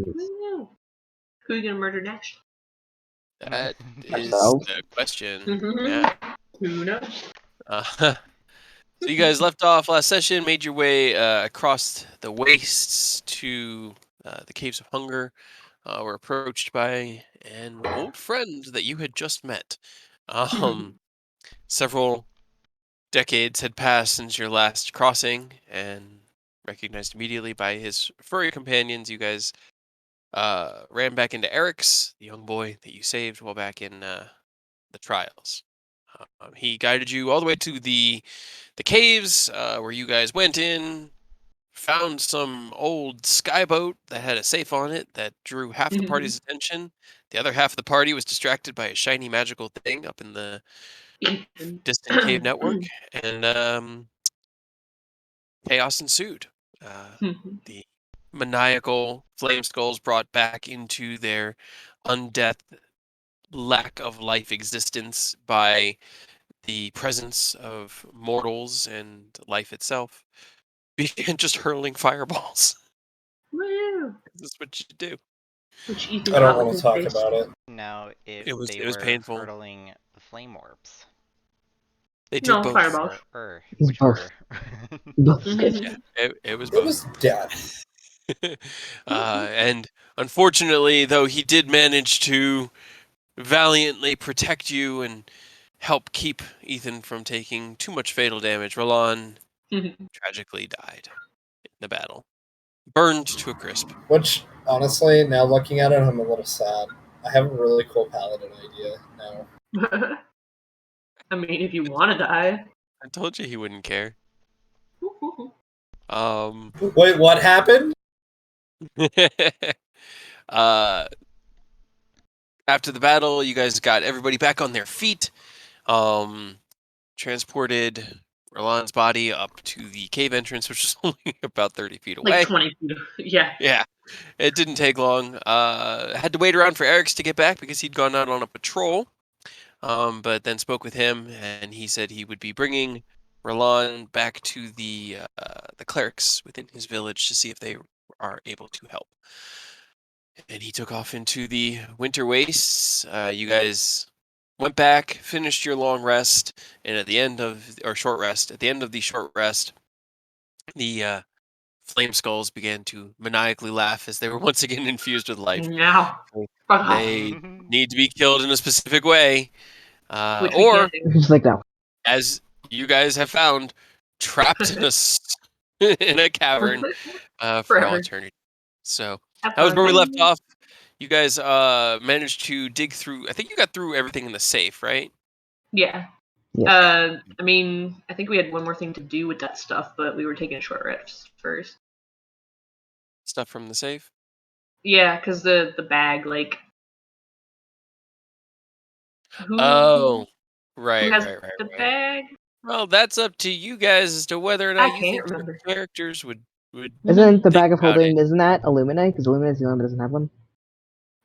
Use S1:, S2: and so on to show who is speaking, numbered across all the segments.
S1: Woo. Who are you gonna murder next?
S2: That is
S3: Ourselves.
S2: the question.
S1: Mhm.
S2: Yeah.
S1: Who knows?
S2: So you guys left off last session, made your way across the wastes to the Caves of Hunger. Were approached by an old friend that you had just met. Several decades had passed since your last crossing, and recognized immediately by his furry companions, you guys ran back into Eric's, the young boy that you saved while back in the trials. He guided you all the way to the caves where you guys went in, found some old skyboat that had a safe on it that drew half the party's attention. The other half of the party was distracted by a shiny magical thing up in the distant cave network, and chaos ensued. The maniacal flame skulls brought back into their undeath lack of life existence by the presence of mortals and life itself, began just hurling fireballs.
S1: Woo!
S2: This is what you do.
S1: Which Ethan
S4: I don't
S1: caught with
S4: want to
S1: his
S4: talk
S1: face.
S4: about it.
S5: Now, if
S2: It was
S5: were
S2: painful.
S5: hurtling the flame orbs.
S2: They did
S1: No,
S2: both.
S1: fireballs.
S5: Which
S3: Both.
S5: order?
S2: Yeah, it was
S4: It
S2: both.
S4: was death.
S2: And unfortunately, though, he did manage to valiantly protect you and help keep Ethan from taking too much fatal damage. Roland tragically died in the battle, burned to a crisp.
S4: Which, honestly, now looking at it, I'm a little sad. I have a really cool paladin idea now.
S1: I mean, if you want to die.
S2: I told you he wouldn't care.
S4: Wait, what happened?
S2: After the battle, you guys got everybody back on their feet. Transported Roland's body up to the cave entrance, which is only about 30 feet away.
S1: Like 20 feet. Yeah.
S2: Yeah, it didn't take long. Had to wait around for Eric's to get back because he'd gone out on a patrol. But then spoke with him, and he said he would be bringing Roland back to the clerics within his village to see if they are able to help. And he took off into the winter wastes. You guys went back, finished your long rest, and at the end of the short rest, the flame skulls began to maniacally laugh as they were once again infused with life.
S1: Now.
S2: They need to be killed in a specific way,
S1: Which we
S2: or
S1: can't do.
S3: Just like that.
S2: as you guys have found, trapped in in a cavern for
S1: Forever.
S2: all eternity. So
S1: Have
S2: that was
S1: fun.
S2: where we left off. You guys managed to dig through. I think you got through everything in the safe, right?
S1: Yeah.
S3: Yeah.
S1: I mean, I think we had one more thing to do with that stuff, but we were taking short rests first.
S2: Stuff from the safe.
S1: Yeah, because the bag, like. Who
S2: Right,
S1: has
S2: right.
S1: the bag?
S2: Well, that's up to you guys as to whether or not
S1: I
S2: you
S1: can't
S2: think your
S1: remember.
S2: characters would.
S3: Isn't the
S2: think
S3: bag of
S2: about
S3: holding, isn't that Illumine? Because Illumine is the only one that doesn't have one.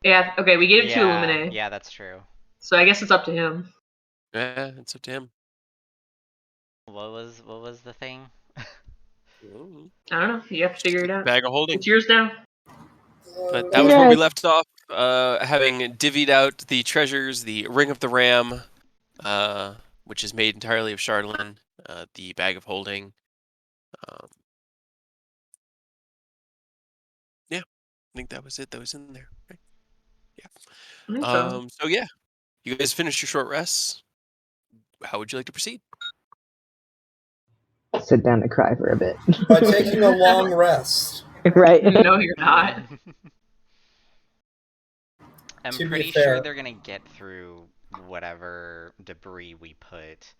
S1: Yeah, okay, we gave it to Illumine.
S5: Yeah, that's true.
S1: So I guess it's up to him.
S2: Yeah, it's up to him.
S5: What was the thing?
S2: Ooh.
S1: I don't know. You have to figure it out.
S2: Bag of holding.
S1: It's yours now.
S2: But that was where we left off, having divvied out the treasures, the Ring of the Ram, which is made entirely of Charlatan, the Bag of Holding. Yeah, I think that was it that was in there. Right? Yeah.
S1: I think so.
S2: So yeah, you guys finished your short rests. How would you like to proceed?
S3: Sit down and cry for a bit.
S4: By taking a long rest.
S3: Right?
S1: No, you're not.
S5: I'm
S4: To be
S5: pretty
S4: fair-
S5: sure they're gonna get through whatever debris we put.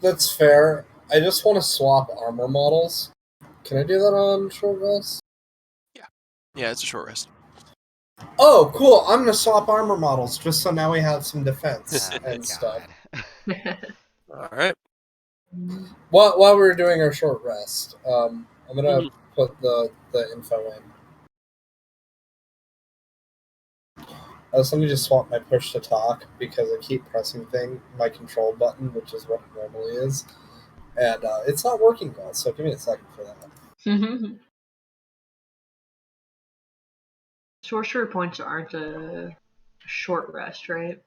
S4: That's fair. I just want to swap armor models. Can I do that on short rest?
S2: Yeah, it's a short rest.
S4: Oh, cool. I'm going to swap armor models just so now we have some defense
S5: Oh,
S4: and stuff.
S2: All right.
S4: While we were doing our short rest, I'm going to put the info in. Let me just swap my push to talk because I keep pressing my control button, which is what it normally is. And it's not working well, so give me a second for that.
S1: sorcerer points aren't a short rest, right?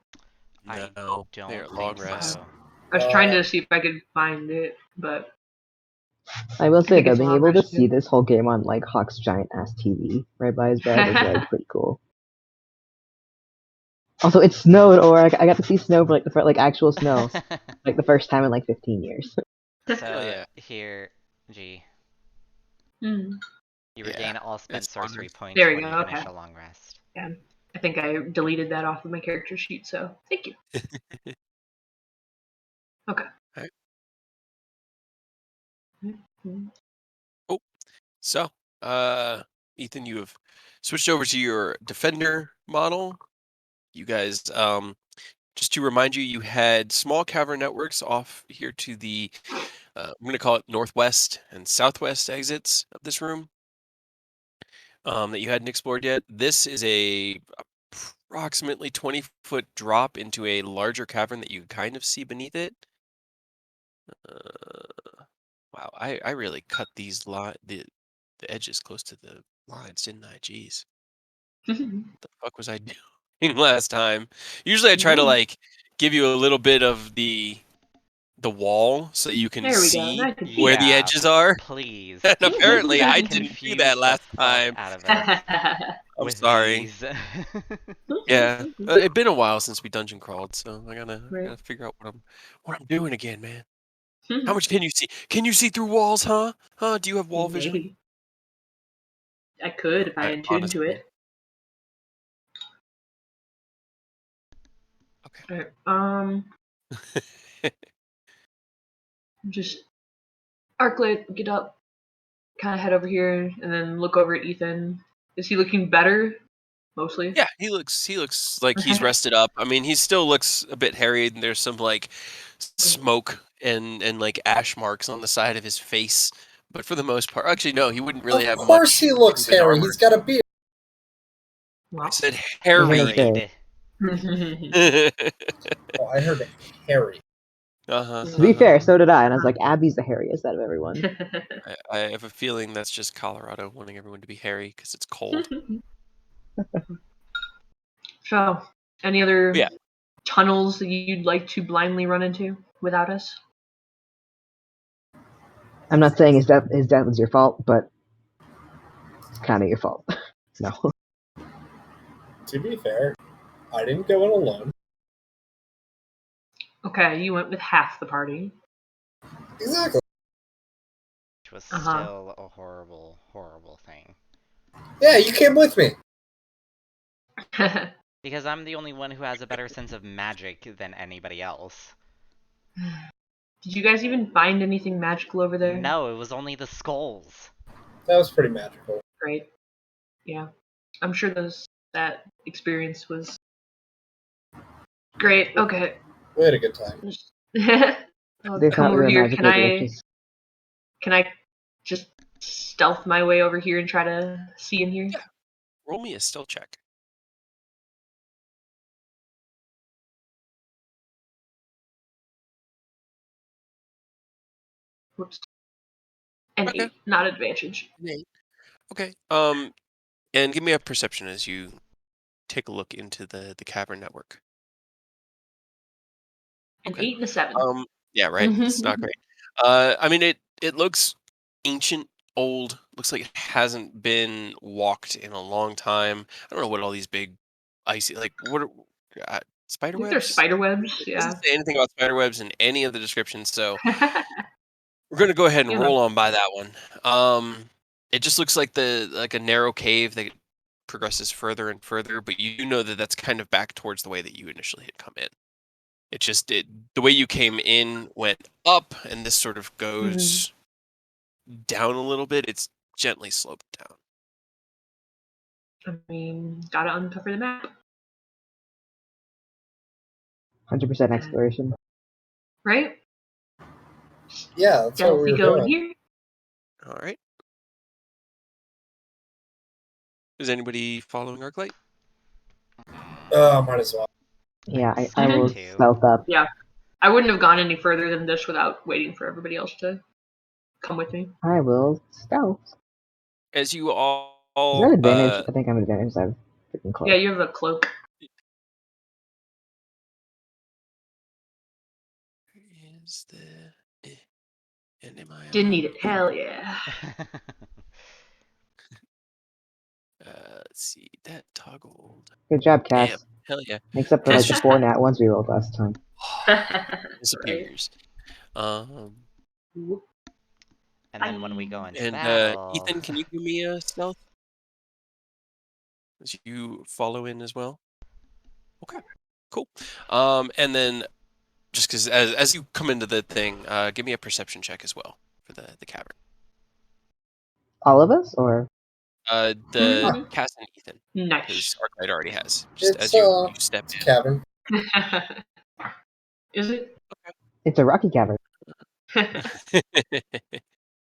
S5: I
S2: No,
S5: don't
S2: they're
S5: think
S2: long rest.
S5: so.
S1: I was trying to see if I could find it, but
S3: I will say
S1: think
S3: though,
S1: it's
S3: being
S1: long
S3: able to
S1: rest,
S3: see
S1: too.
S3: this whole game on like Hawk's giant ass TV right by his bed is like pretty cool. Also, it snowed, or I got to see snow for like the like actual snow, like the first time in like 15 years.
S5: So
S2: yeah.
S5: here, G,
S1: Hmm.
S5: you
S2: Yeah,
S5: regain all spent
S2: it's fun.
S5: sorcery points
S1: There we
S5: when you
S1: go,
S5: finish
S1: okay.
S5: a long rest.
S1: Yeah, I think I deleted that off of my character sheet, so thank you. Okay.
S2: Alright.
S1: Mhm.
S2: So, Ethan, you have switched over to your defender model. You guys, just to remind you, you had small cavern networks off here to the, I'm going to call it northwest and southwest exits of this room, that you hadn't explored yet. This is a approximately 20-foot drop into a larger cavern that you kind of see beneath it. Wow, I really cut these the edges close to the lines, didn't I? Jeez. What the fuck was I doing last time? Usually I try to
S1: Nice.
S2: like give you a little bit of the wall so that you can
S1: There we go.
S2: see
S1: Now I can see
S2: where the
S5: Yeah,
S2: edges are.
S5: please.
S2: And apparently I
S5: That
S2: didn't do
S5: confused
S2: that
S5: the
S2: last
S5: fuck
S2: time.
S5: out of us
S2: I'm
S5: with
S2: sorry.
S5: these.
S2: Yeah, it's been a while since we dungeon crawled, so I gotta
S1: Right.
S2: figure out what I'm doing again, man. How much can you see? Can you see through walls, huh? Huh? Do you have wall vision?
S1: Maybe. I could if I
S2: I
S1: attuned to it.
S2: Okay.
S1: Alright, just Arclet, get up, kind of head over here, and then look over at Ethan. Is he looking better? Mostly.
S2: Yeah, he looks like he's rested up. I mean, he still looks a bit harried, and there's some like smoke and like ash marks on the side of his face. But for the most part, actually, no, he wouldn't really
S4: Of
S2: have
S4: course
S2: much
S4: he looks
S2: to his
S4: hairy.
S2: armor.
S4: He's got a beard.
S2: I
S1: Wow.
S2: said
S3: gonna
S2: harried.
S3: say-
S4: Oh, I heard hairy.
S2: uh-huh.
S3: To be fair, so did I, and I was like, Abby's the hairiest out of everyone.
S2: I have a feeling that's just Colorado wanting everyone to be hairy because it's cold.
S1: So, any other
S2: Yeah.
S1: tunnels that you'd like to blindly run into without us?
S3: I'm not saying his death was your fault, but it's kind of your fault. No.
S4: To be fair, I didn't go in alone.
S1: Okay, you went with half the party.
S4: Exactly.
S5: Which was
S1: Uh-huh.
S5: still a horrible, horrible thing.
S4: Yeah, you came with me.
S5: Because I'm the only one who has a better sense of magic than anybody else.
S1: Did you guys even find anything magical over there?
S5: No, it was only the skulls.
S4: That was pretty magical.
S1: Great. Yeah. I'm sure that experience was great. Okay.
S4: We had a good time.
S1: I'll
S3: They
S1: come
S3: thought we
S1: over
S3: were
S1: here.
S3: magical glitches.
S1: Can I just stealth my way over here and try to see in here?
S2: Yeah. Roll me a stealth check.
S1: Whoops. An
S2: Okay.
S1: 8, not advantage.
S2: Okay. And give me a perception as you take a look into the Cavern Network.
S1: An
S2: Okay.
S1: 8 and a 7.
S2: Yeah, right. It's not great. I mean, it looks ancient, old. Looks like it hasn't been walked in a long time. I don't know what all these big icy what are spider
S1: I think they're
S2: webs?
S1: spider webs,
S2: It
S1: yeah.
S2: doesn't say anything about spider webs in any of the descriptions, so we're gonna go ahead and
S1: You know.
S2: roll on by that one. It just looks like a narrow cave that progresses further and further, but you know that that's kind of back towards the way that you initially had come in. It just the way you came in went up, and this sort of goes down a little bit. It's gently sloped down.
S1: I mean, gotta uncover the map.
S3: 100% exploration.
S1: Right?
S4: Yeah, that's what we
S1: Stealthy
S4: were
S1: going
S4: doing.
S1: here.
S2: All right. Is anybody following Arclight?
S4: Might as well.
S3: Yeah, I
S5: Sorry,
S3: will
S5: too.
S3: stealth up.
S1: Yeah. I wouldn't have gone any further than this without waiting for everybody else to come with me.
S3: I will stealth.
S2: As you
S3: Is that
S2: all
S3: advantage? I think I'm advantage. Freaking close.
S1: Yeah, you have a cloak.
S2: Is the and am I
S1: Didn't need it. Hell yeah.
S2: Let's see that toggled.
S3: Good job,
S2: Damn,
S3: Cass.
S2: hell yeah.
S3: Makes up for like the 4 nat ones we rolled last time.
S2: Disappears.
S1: Whoop.
S5: And then when we go into
S2: And
S5: battle,
S2: Ethan, can you give me a stealth? As you follow in as well. Okay, cool. And then just because as you come into the thing, give me a perception check as well for the cavern.
S3: All of us, or
S2: The
S1: Mhm.
S2: Cass and Ethan, because
S1: Nice.
S2: Arclight already has. Just
S4: It's
S2: as you step
S4: it's a
S2: in.
S4: cavern.
S1: Is it?
S3: it's a rocky cavern.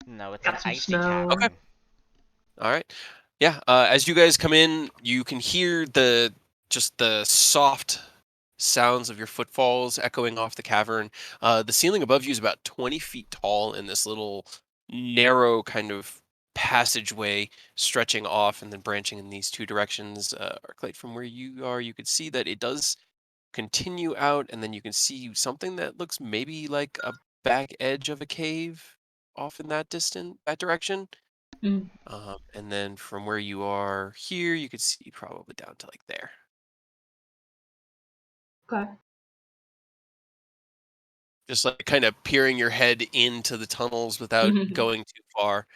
S5: no, it's
S1: Got
S5: an
S1: some
S5: icy
S1: snow.
S5: cavern.
S2: Okay. All right. Yeah. As you guys come in, you can hear the soft sounds of your footfalls echoing off the cavern. The ceiling above you is about 20 feet tall in this little narrow kind of passageway stretching off and then branching in these two directions. Arclight, from where you are, you could see that it does continue out, and then you can see something that looks maybe like a back edge of a cave off in that direction.
S1: Mm.
S2: And then from where you are here, you could see probably down to like there.
S1: Okay.
S2: Just like kind of peering your head into the tunnels without going too far.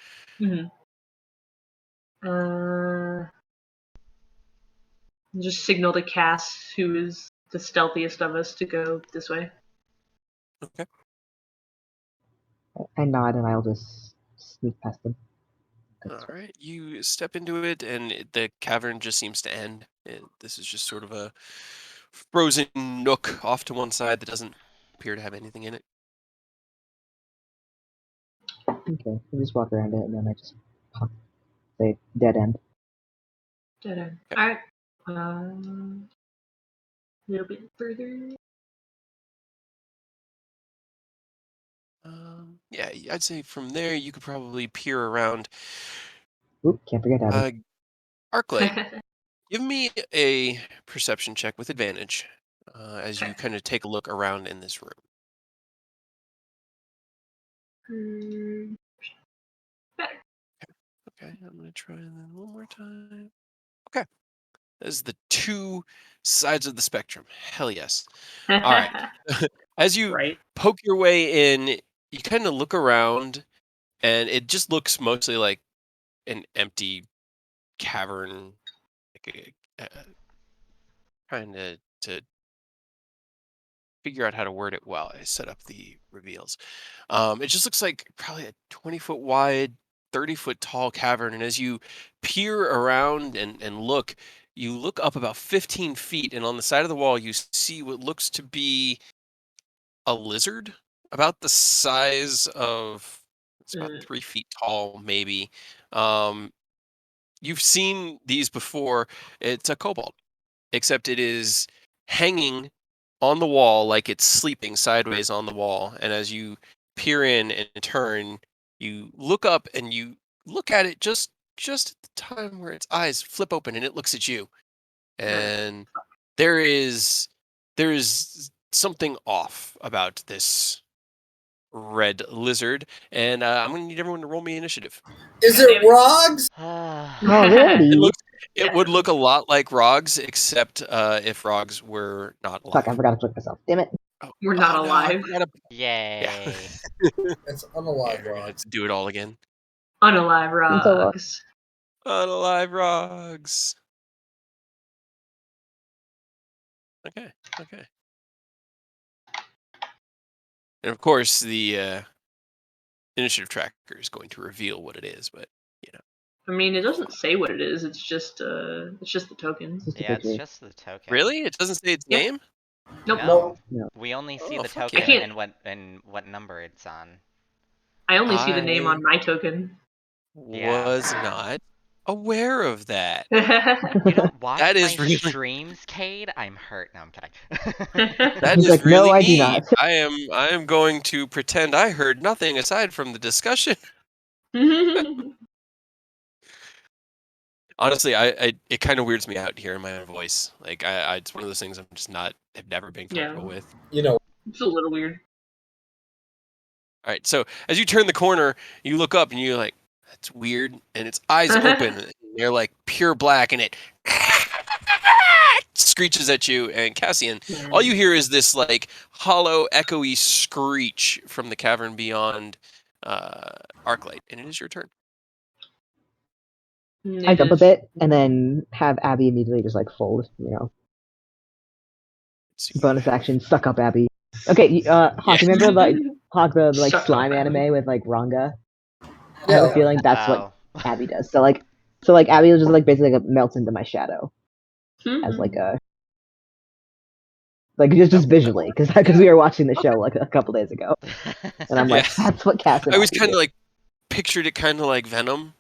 S1: Just signal to Cass, who is the stealthiest of us, to go this way.
S2: Okay.
S3: I nod and I'll just sneak past them.
S2: All right. You step into it, and the cavern just seems to end. This is just sort of a frozen nook off to one side that doesn't appear to have anything in it.
S3: Okay, I just walk around it and then I just pop, say dead end.
S1: Dead end.
S2: Okay.
S1: Alright. A little bit further.
S2: Yeah, I'd say from there you could probably peer around.
S3: Oop, can't forget Abby.
S2: Arclight, give me a perception check with advantage as you kind of take a look around in this room.
S1: Better.
S2: Okay, I'm going to try that one more time. Okay. There's the two sides of the spectrum. Hell yes. All right. As you
S1: Right.
S2: poke your way in, you kind of look around, and it just looks mostly like an empty cavern. Trying to figure out how to word it while I set up the reveals. It just looks like probably a 20-foot wide, 30-foot tall cavern. And as you peer around and look, you look up about 15 feet, and on the side of the wall, you see what looks to be a lizard about the size of, it's about 3 feet tall, maybe. You've seen these before. It's a kobold, except it is hanging on the wall like it's sleeping sideways on the wall. And as you peer in and turn, you look up and you look at it just at the time where its eyes flip open and it looks at you. And there is something off about this red lizard, and I'm gonna need everyone to roll me initiative.
S4: Is it Rogs?
S3: Already?
S2: It would look a lot like Rogs, except if Rogs were not alive.
S3: Fuck, I forgot to click myself. Damn it.
S2: Oh,
S1: We're not
S2: no, I
S1: alive.
S2: forgot
S5: Yay.
S2: Yeah.
S4: It's unalive
S2: We're gonna have
S4: Rogs.
S2: to do it all again.
S1: Unalive
S3: It's a lot.
S1: Rogs.
S2: Unalive Rogs. Okay. And of course, the initiative tracker is going to reveal what it is, but you know.
S1: I mean, it doesn't say what it is. It's just the token.
S3: Just a
S5: Yeah, it's
S3: picture.
S5: just the token.
S2: Really? It doesn't say its
S1: Yep.
S2: name?
S1: Nope.
S5: No.
S3: No.
S5: We only see
S2: Oh,
S5: the
S2: fuck
S5: token
S2: yeah.
S5: and what number it's on.
S1: I only see the name
S2: I
S1: on my token.
S5: Yeah.
S2: was not aware of that.
S5: You don't watch
S2: That
S5: my
S2: is really
S5: streams, Cade? I'm hurt. No, I'm kidding.
S2: that
S3: He's
S2: is
S3: like,
S2: really
S3: no, I do
S2: neat.
S3: not.
S2: I am going to pretend I heard nothing aside from the discussion. Honestly, it kind of weirds me out hearing my own voice. Like, it's one of those things I'm just have never been comfortable with.
S4: You know,
S1: It's a little weird.
S2: All right, so as you turn the corner, you look up and you're like, "That's weird," and its eyes open. And they're like pure black, and it screeches at you. And Cassian, all you hear is this like hollow, echoey screech from the cavern beyond Arclight, and it is your turn.
S3: I jump a bit and then have Abby immediately just like fold. Bonus action, suck up Abby. Okay, Hawk, remember like Hawk the like
S1: Suck up
S3: slime
S1: Abby.
S3: anime with like Ranga? I
S4: Yeah.
S3: have a feeling that's what
S5: Oh.
S3: Abby does. So like Abby will just like basically like, melts into my shadow as like a like just visually because we were watching the show like a couple days ago, and I'm like, that's what Cass and
S2: I always
S3: Abby
S2: kind
S3: do.
S2: of like pictured it kind of like Venom.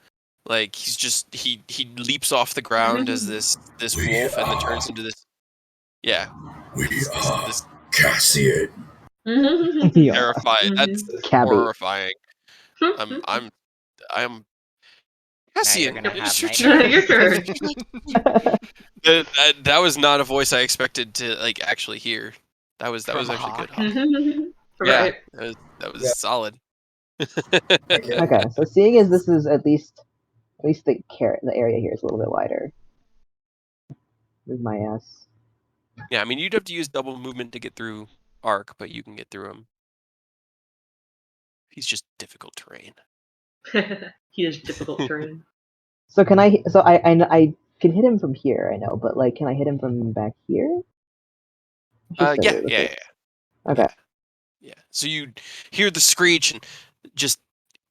S2: Like he's just he leaps off the ground as this wolf and then turns into this. Yeah.
S6: We are
S2: This
S6: Cassian.
S3: Yeah.
S2: terrifying. That's
S3: Cabby.
S2: horrifying. I'm Cassian.
S5: Now you're gonna have
S1: Your turn.
S2: That was not a voice I expected to like actually hear. That was
S5: From
S2: actually
S5: Hawk.
S2: good.
S1: Right.
S2: Yeah, that was
S4: Yeah.
S2: solid.
S3: Okay, so seeing as this is at least the area here is a little bit wider. Move my ass.
S2: Yeah, I mean you'd have to use double movement to get through Arc, but you can get through him. He's just difficult terrain.
S1: He is difficult terrain.
S3: So can I? So I can hit him from here. I know, but like, can I hit him from back here?
S2: Yeah.
S3: Okay.
S2: Yeah. So you hear the screech and just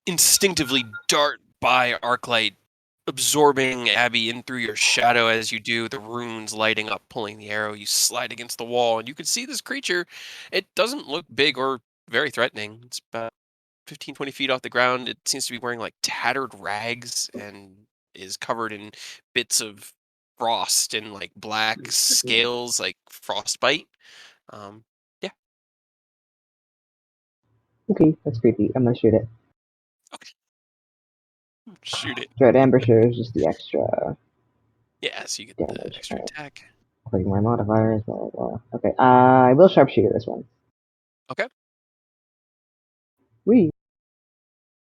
S2: instinctively dart by Arclight, absorbing Abby in through your shadow as you do, the runes lighting up, pulling the arrow. You slide against the wall, and you can see this creature. It doesn't look big or very threatening. It's about 15, 20 feet off the ground. It seems to be wearing like tattered rags and is covered in bits of frost and like black scales, like frostbite. Yeah.
S3: Okay, that's creepy. I'm gonna shoot it.
S2: Okay. Shoot it.
S3: Dread Ambusher is just the extra
S2: Yeah, so you get the
S3: damage.
S2: extra
S3: Alright.
S2: attack.
S3: Click my modifiers. Blah blah blah. Okay, I will sharpshooter this one.
S2: Okay.
S3: Wee.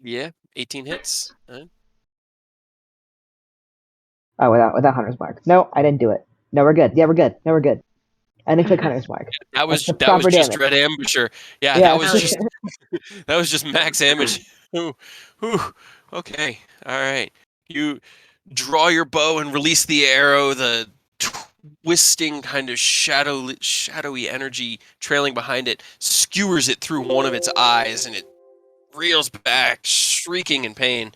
S2: Yeah, 18 hits.
S3: Oh, without Hunter's Mark. No, I didn't do it. No, we're good. Yeah, we're good. No, we're good. I didn't click Hunter's Mark.
S2: That was
S3: That's the
S2: just
S3: proper
S2: Dread Ambusher. Yeah,
S3: Yeah.
S2: that was just max damage. Ooh. Okay. All right. You draw your bow and release the arrow. The twisting kind of shadowy energy trailing behind it skewers it through one of its eyes, and it reels back, shrieking in pain.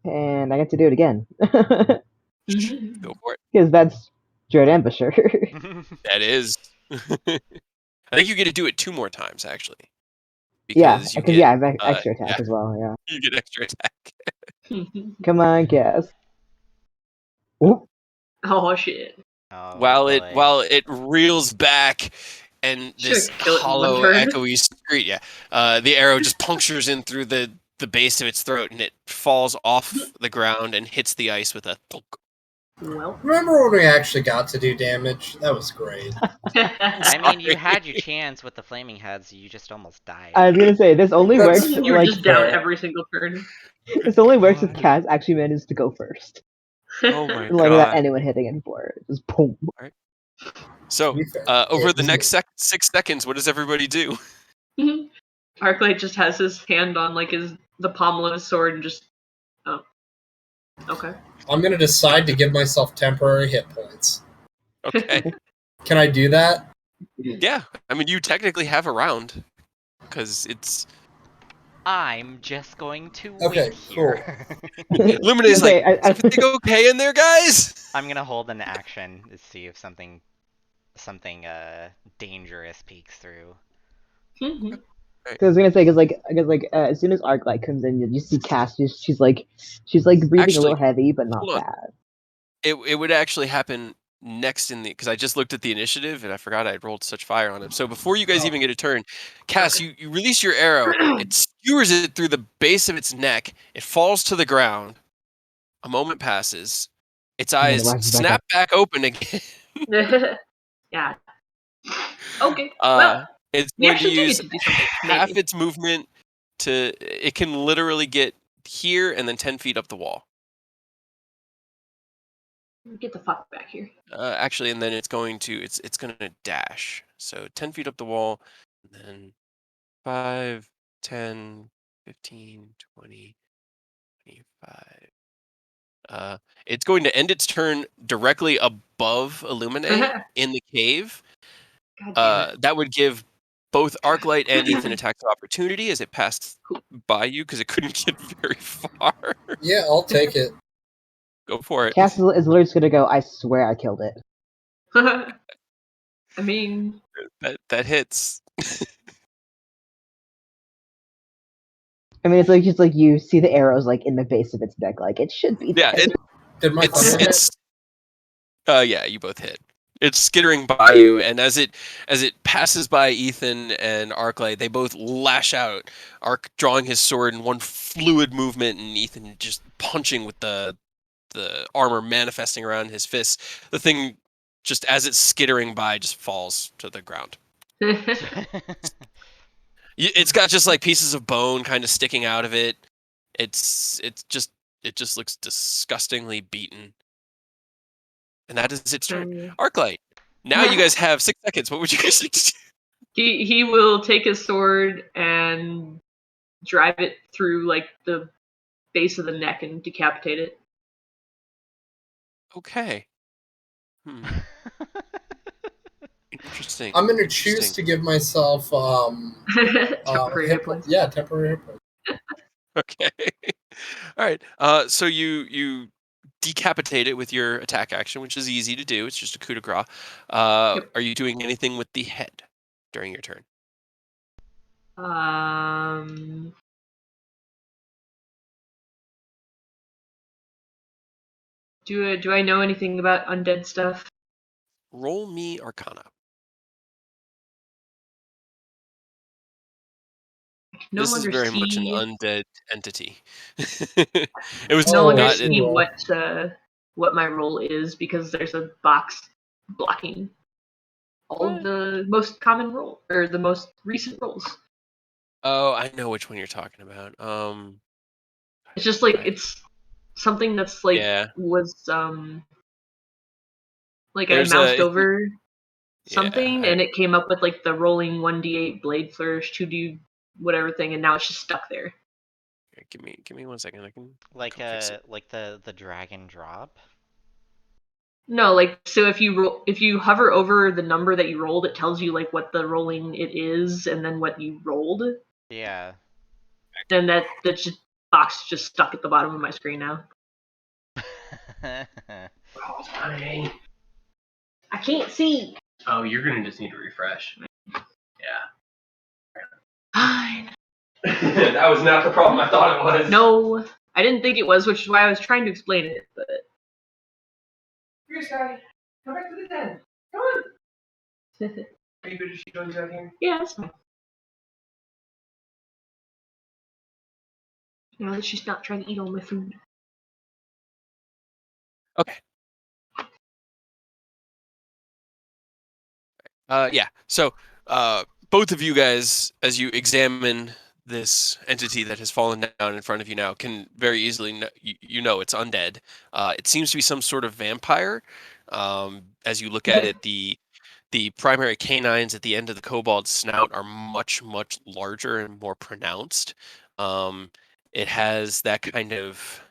S3: And I get to do it again.
S2: Go for it.
S3: Because that's Dread Ambusher.
S2: That is. I think you get to do it 2 more times, actually.
S3: Yeah,
S2: Because
S3: I have extra attack as well, yeah.
S2: You get extra attack.
S3: Come on, Cass. Oop.
S1: Oh shit.
S5: Oh,
S2: while
S5: boy.
S2: it reels back and this
S1: Should kill it in
S2: hollow,
S1: one turn.
S2: echoey screech, the arrow just punctures in through the base of its throat, and it falls off the ground and hits the ice with a thunk.
S1: Well.
S4: remember when we actually got to do damage? That was great.
S5: I mean, you had your chance with the flaming heads. You just almost died.
S3: I was gonna say this only
S4: That's-
S3: works
S1: You were
S3: like
S1: just down every single turn.
S3: this only works if
S2: God.
S3: Cass actually manages to go first.
S2: Oh my
S3: Like without
S2: god!
S3: anyone hitting it before. Just boom.
S2: So,
S4: To be fair,
S2: over
S4: it
S2: the
S4: was
S2: next 6 seconds, what does everybody do?
S1: Arclight just has his hand on like the pommel of his sword and just okay.
S4: I'm gonna decide to give myself temporary hit points.
S2: Okay.
S4: Can I do that?
S2: Yeah, I mean, you technically have a round because it's
S5: I'm just going to
S4: Okay,
S5: wait here.
S2: Lumina's
S3: Okay,
S2: like, is everything okay in there, guys?
S5: I'm gonna hold an action to see if something dangerous peeks through.
S3: Because I was gonna say, because as soon as Arclight comes in, you see Cass. She's like breathing
S2: Actually,
S3: a little heavy, but not
S2: hold on.
S3: bad.
S2: It would actually happen next in the because I just looked at the initiative and I forgot I rolled such fire on him. So before you guys even get a turn, Cass, you release your arrow. It skewers it through the base of its neck. It falls to the ground. A moment passes. Its
S3: then it
S2: eyes
S3: rises back
S2: snap back open again.
S1: Yeah. Okay. Well,
S2: It's
S1: we
S2: going to
S1: actually do get
S2: use
S1: to do something.
S2: half
S1: Maybe.
S2: its movement to. It can literally get here and then 10 feet up the wall.
S1: Get the fuck back here.
S2: Actually, and then it's going to dash. So 10 feet up the wall, and then 5, 10, 15, 20, 25. It's going to end its turn directly above Illuminate in the cave.
S1: God damn it.
S2: That would give both Arclight and Ethan attacks of opportunity as it passed by you because it couldn't get very far.
S4: Yeah, I'll take it.
S2: Go for it.
S3: Cass is literally just gonna go, I swear I killed it.
S1: I mean,
S2: That hits.
S3: I mean, it's like just like you see the arrows like in the base of its neck, like it should be
S2: Yeah,
S3: dead.
S4: Did my thunder hit?
S2: it's yeah, you both hit. It's skittering by you, and as it passes by Ethan and Arclight, they both lash out. Arc drawing his sword in one fluid movement, and Ethan just punching with the armor manifesting around his fists. The thing, just as it's skittering by, just falls to the ground. It's got just like pieces of bone kind of sticking out of it. It just looks disgustingly beaten. And that is its turn. Arclight. Now you guys have 6 seconds. What would you guys like to do?
S1: he will take his sword and drive it through like the base of the neck and decapitate it.
S2: Okay. Interesting.
S4: I'm gonna choose to give myself
S1: Temporary hit points.
S4: Yeah, temporary hit points.
S2: Okay. All right. So you decapitate it with your attack action, which is easy to do. It's just a coup de grace.
S1: Yep.
S2: Are you doing anything with the head during your turn?
S1: Do I know anything about undead stuff?
S2: Roll me Arcana.
S1: No
S2: This is
S1: longer
S2: very
S1: see.
S2: much an undead entity. It was
S1: No longer
S2: not.
S1: see what my role is because there's a box blocking all of the most common role or the most recent roles.
S2: Oh, I know which one you're talking about.
S1: It's just like it's something that's like was like
S2: There's
S1: I moused
S2: a-
S1: over something
S2: Yeah,
S1: and it came up with like the rolling 1d8 blade flourish 2d whatever thing, and now it's just stuck there.
S2: Give me 1 second. I can
S5: Like
S2: come fix it.
S5: like the drag and drop.
S1: No, like so if you hover over the number that you rolled, it tells you like what the rolling it is and then what you rolled.
S5: Yeah.
S1: Then that just box just stuck at the bottom of my screen now.
S7: Oh, tiny.
S1: I can't see.
S7: Oh, you're gonna just need to refresh. Yeah.
S1: Fine.
S7: That was not the problem I thought it was.
S1: No, I didn't think it was, which is why I was trying to explain it, but.
S7: Here, Scotty. Come back to the den. Come on. Are you good if she joins you out here?
S1: Yeah, that's fine. Now that she's not trying to eat all my food.
S2: Okay. Yeah. So, both of you guys, as you examine this entity that has fallen down in front of you now, can very easily know it's undead. It seems to be some sort of vampire. As you look at it, the primary canines at the end of the kobold's snout are much larger and more pronounced. It has that kind of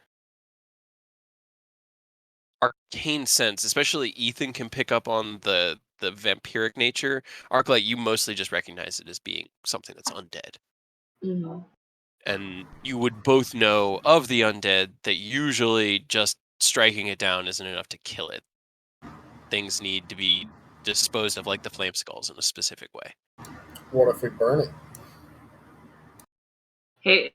S2: arcane sense, especially Ethan can pick up on the vampiric nature. Arclight, you mostly just recognize it as being something that's undead.
S1: Mm-hmm.
S2: And you would both know of the undead that usually just striking it down isn't enough to kill it. Things need to be disposed of like the flame skulls in a specific way.
S4: What if we burn it?
S1: Hey,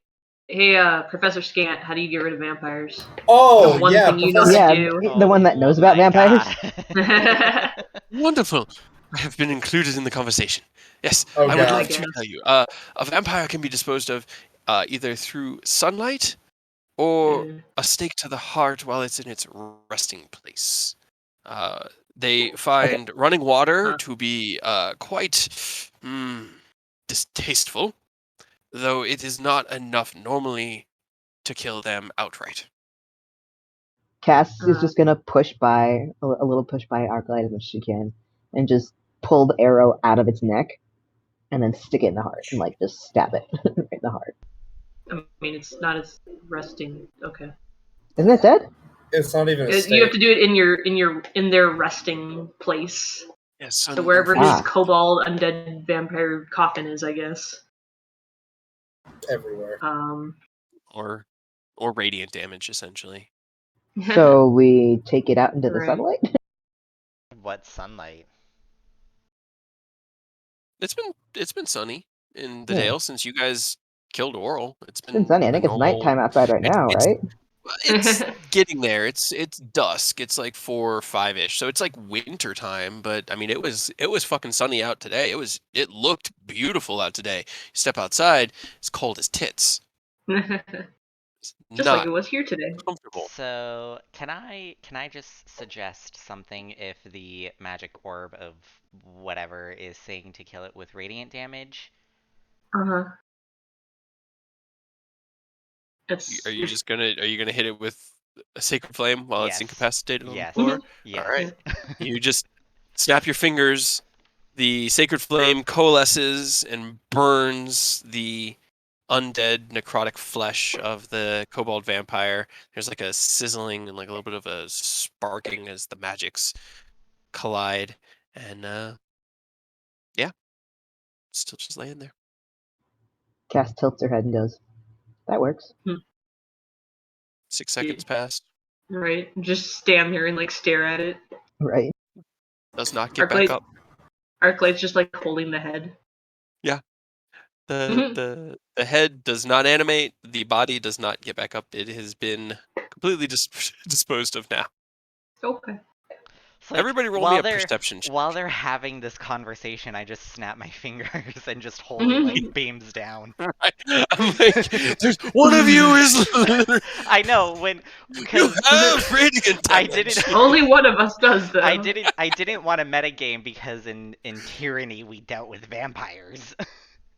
S1: Professor Scant, how do you get rid of vampires?
S4: Oh,
S1: The one
S4: yeah,
S1: thing you know
S4: Professor-
S1: how
S3: Yeah,
S1: to do.
S3: the one that knows about
S5: my
S3: vampires.
S5: God.
S2: Wonderful. I have been included in the conversation. Yes,
S4: Oh,
S2: I would
S4: God.
S2: love to tell you. A vampire can be disposed of either through sunlight or
S1: Yeah.
S2: a stake to the heart while it's in its resting place. They find running water to be quite distasteful, though it is not enough normally to kill them outright.
S3: Cass is just gonna push by a little push by Arclight as much as she can, and just pull the arrow out of its neck, and then stick it in the heart, and like just stab it right in the heart.
S1: I mean, it's not as resting. Okay.
S3: Isn't it dead?
S4: It's not even a stake.
S1: You have to do it in their resting place.
S2: Yes,
S1: So wherever his
S3: Ah.
S1: kobold undead vampire coffin is, I guess.
S4: everywhere.
S2: or radiant damage essentially.
S3: So we take it out into the
S1: Right.
S3: sunlight.
S5: What sunlight?
S2: It's been sunny in the
S3: Yeah.
S2: Dale since you guys killed Oral. It's
S3: It's been sunny. I think it's
S2: normal-
S3: nighttime outside right now,
S2: it's-
S3: right?
S2: It's getting there. It's dusk. It's like 4 or 5-ish. So it's like winter time, but I mean it was fucking sunny out today. It looked beautiful out today. You step outside, it's cold as tits. It's
S1: Just
S2: not
S1: like it was here today.
S2: comfortable.
S5: So can I just suggest something if the magic orb of whatever is saying to kill it with radiant damage?
S1: Uh-huh.
S2: Are you gonna hit it with a sacred flame while it's
S5: Yes.
S2: incapacitated on
S5: Yes.
S2: the floor?
S5: Yes.
S2: All right. You just snap your fingers. The sacred flame coalesces and burns the undead necrotic flesh of the kobold vampire. There's like a sizzling and like a little bit of a sparking as the magics collide, and still just laying there.
S3: Cass tilts her head and goes, "That works."
S2: 6 seconds pass.
S1: Right. Just stand there and like stare at it.
S3: Right.
S2: Does not get back up.
S1: Arclight's just like holding the head.
S2: The head does not animate. The body does not get back up. It has been completely disposed of now.
S1: Okay.
S5: So, like,
S2: Everybody roll me a perception check.
S5: While they're having this conversation, I just snap my fingers and just hold it like beams down.
S2: Right. I'm like, there's one of you is.
S5: I know
S2: You
S5: because
S2: have radiant
S5: I
S2: damage.
S5: didn't.
S1: Only one of us does though.
S5: I didn't want to metagame because in Tyranny we dealt with vampires.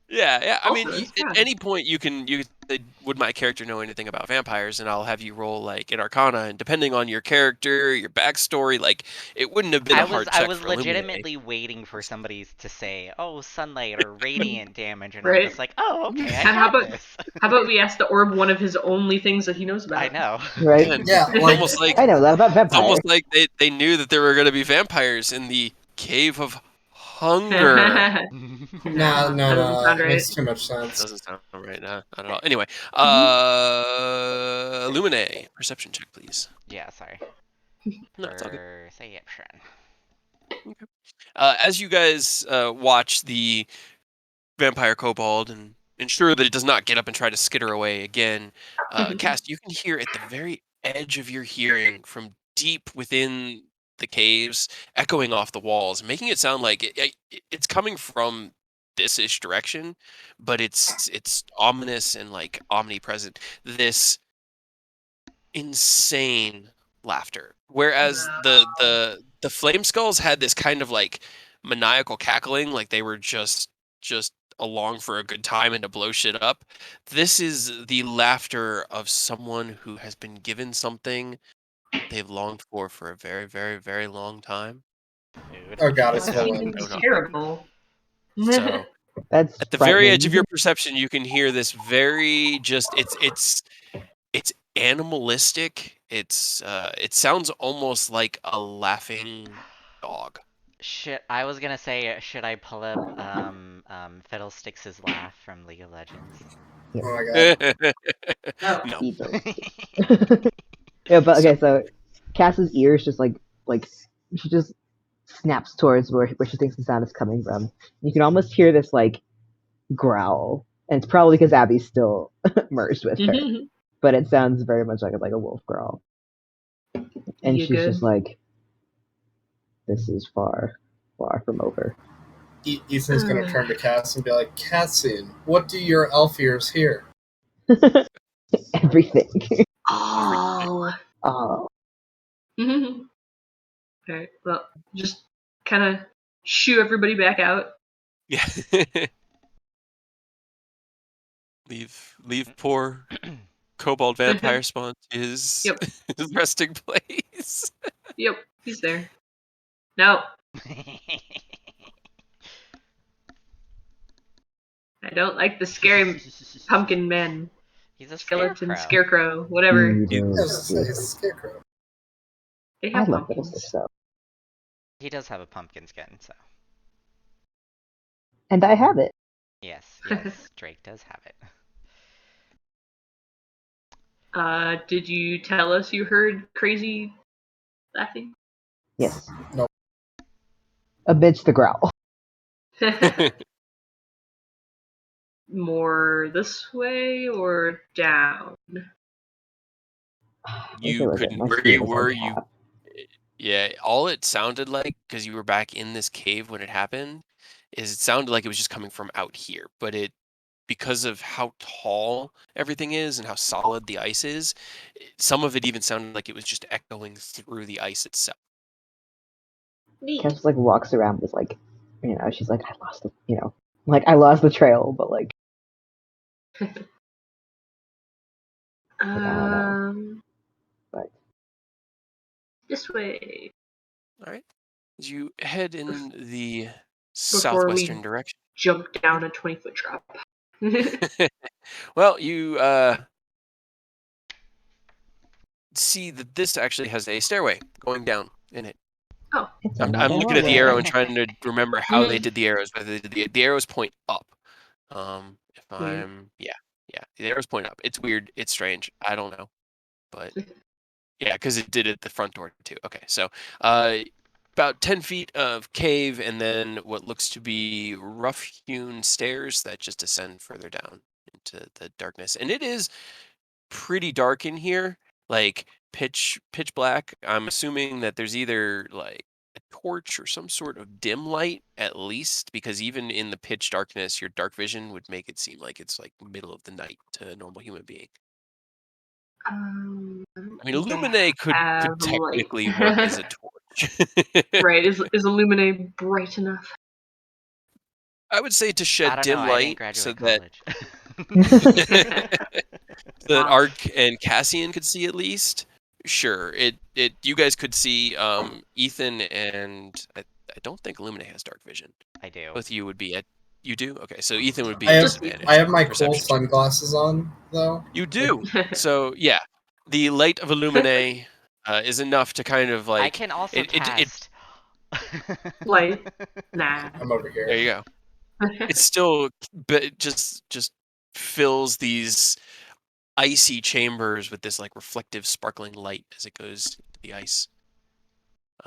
S2: Yeah. I mean,
S1: Also, it's
S2: at
S1: fun.
S2: any point you can say, would my character know anything about vampires? And I'll have you roll like an Arcana, and depending on your character, your backstory, like it wouldn't have been a hard check
S5: I was
S2: for Illuminate.
S5: legitimately waiting for somebody to say, "Oh, sunlight or radiant damage," and
S1: Right.
S5: I'm just like, "Oh, okay, I
S1: How
S5: got
S1: about-
S5: this."
S1: How about we ask the orb one of his only things that he knows about?
S5: I know.
S3: Right.
S2: And
S4: Yeah,
S2: it's
S4: like
S2: almost like
S3: I know that about
S2: it's
S3: vampires.
S2: almost like they knew that there were going to be vampires in the Cave of Hunger.
S4: no,
S1: That doesn't sound
S4: it
S1: right.
S4: makes too much sense.
S2: Doesn't sound right now, not at all. Anyway, Illuminate, perception check, please.
S5: Yeah, sorry.
S2: No, it's all good.
S5: Perception.
S2: As you guys watch the vampire kobold and ensure that it does not get up and try to skitter away again, Cass, you can hear at the very edge of your hearing from deep within the caves, echoing off the walls, making it sound like it's coming from this-ish direction, but it's ominous and like omnipresent. This insane laughter. Whereas the flame skulls had this kind of like maniacal cackling, like they were just along for a good time and to blow shit up. This is the laughter of someone who has been given something they've longed for a very, very, very long time.
S5: Food.
S4: Oh god, it's
S1: That
S4: full
S1: seems
S4: in.
S1: terrible.
S2: So
S3: That's
S2: at the very edge of
S3: frightening.
S2: your perception, you can hear this very it's animalistic. It sounds almost like a laughing dog.
S5: Shit, I was gonna say, should I pull up Fiddlesticks' laugh from League of Legends?
S4: Oh my god.
S2: No.
S3: Eat those. Yeah, but okay, so Cass's ears just like she just snaps towards where she thinks the sound is coming from. You can almost hear this like growl, and it's probably because Abby's still merged with her. But it sounds very much like a wolf growl. And
S1: You
S3: she's
S1: good?
S3: just like, "This is far, far from over."
S4: Ethan's gonna turn to Cass and be like, Cassian, what do your elf ears hear?
S3: Everything.
S1: Oh.
S3: Oh,
S1: Alright, well, just kind of shoo everybody back out.
S2: Yeah. leave poor kobold vampire spawn to his,
S1: Yep.
S2: his resting place.
S1: Yep, he's there. No, I don't like the scary pumpkin men.
S5: He's a
S1: Skeleton,
S5: scarecrow.
S1: scarecrow, whatever.
S3: you
S4: I
S3: don't
S4: was gonna say,
S3: see.
S4: he's a scarecrow.
S1: They
S3: I
S1: have
S3: love
S1: pumpkins.
S3: this stuff.
S5: He does have a pumpkin skin, so
S3: And I have it.
S5: yes, Drake does have it.
S1: Did you tell us you heard crazy laughing?
S3: Yes.
S4: No.
S3: Amidst the growl.
S1: More this way or down?
S2: You
S3: Okay,
S2: couldn't
S3: my
S2: where
S3: speed
S2: you
S3: is
S2: were.
S3: like half.
S2: Yeah, all it sounded like, because you were back in this cave when it happened, is it sounded like it was just coming from out here. But because of how tall everything is and how solid the ice is, some of it even sounded like it was just echoing through the ice itself.
S1: Neat.
S3: Cass like walks around with like, she's like, I lost the, like I lost the trail, but like, I don't know. But
S1: This way.
S2: All right. As you head in the
S1: Before
S2: southwestern
S1: we
S2: direction.
S1: jump down a 20-foot drop.
S2: Well, you see that this actually has a stairway going down in it.
S3: it's
S2: I'm
S3: another
S2: looking at the
S3: hallway.
S2: arrow and trying to remember how they did the arrows. Whether they did the arrows point up. If
S1: Weird.
S2: I'm yeah, the arrows point up. It's weird. It's strange. I don't know, but yeah, because it did it at the front door too. Okay, so about 10 feet of cave, and then what looks to be rough-hewn stairs that just descend further down into the darkness. And it is pretty dark in here, like pitch black. I'm assuming that there's either like a torch or some sort of dim light at least, because even in the pitch darkness, your dark vision would make it seem like it's like middle of the night to a normal human being. I mean, Illuminae could
S1: have light.
S2: technically work as a torch.
S1: Right, is Illuminae bright enough?
S2: I would say to
S5: I
S2: shed
S5: don't know.
S2: dim
S5: I didn't
S2: light
S5: graduate
S2: so that
S5: college.
S2: so that
S1: Wow.
S2: Ark and Cassian could see at least. Sure, you guys could see Ethan, and I don't think Illuminae has dark vision.
S5: I do.
S2: Both of you would be at. You do? Okay, so Ethan would be
S4: I
S2: at
S4: have,
S2: disadvantage.
S4: I have my cool
S2: Perception checks.
S4: sunglasses on, though.
S2: You do. So yeah, the light of Illuminae is enough to kind of like.
S5: I can also
S2: it
S5: cast.
S1: Light? Nah.
S4: I'm over here.
S2: There you go. It still just fills these icy chambers with this like reflective sparkling light as it goes into the ice.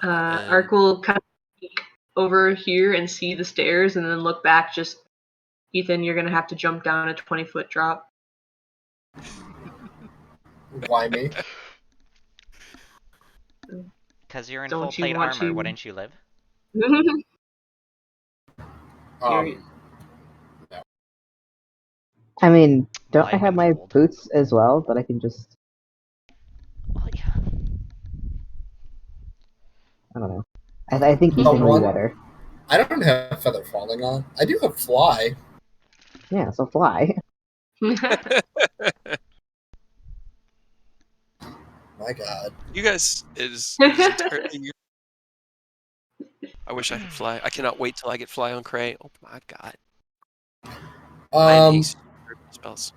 S1: Ark will kind of peek over here and see the stairs and then look back. Just, Ethan, you're going to have to jump down a 20-foot drop.
S4: Why me?
S5: Because you're in
S1: Don't
S5: full
S1: you
S5: plate
S1: want
S5: armor,
S1: to-
S5: wouldn't you live?
S3: I mean, don't
S5: Well,
S3: I
S5: I've
S3: have
S5: been
S3: my
S5: told.
S3: boots as well that I can just,
S5: Well, yeah.
S3: I don't know. I think
S4: The
S3: Ethan would
S4: one-
S3: be better.
S4: I don't have feather falling on. I do have fly.
S3: Yeah, so fly.
S4: My God.
S2: You guys is entirely you. I wish I could fly. I cannot wait till I get fly on Cray. Oh my God. I am hasty spells.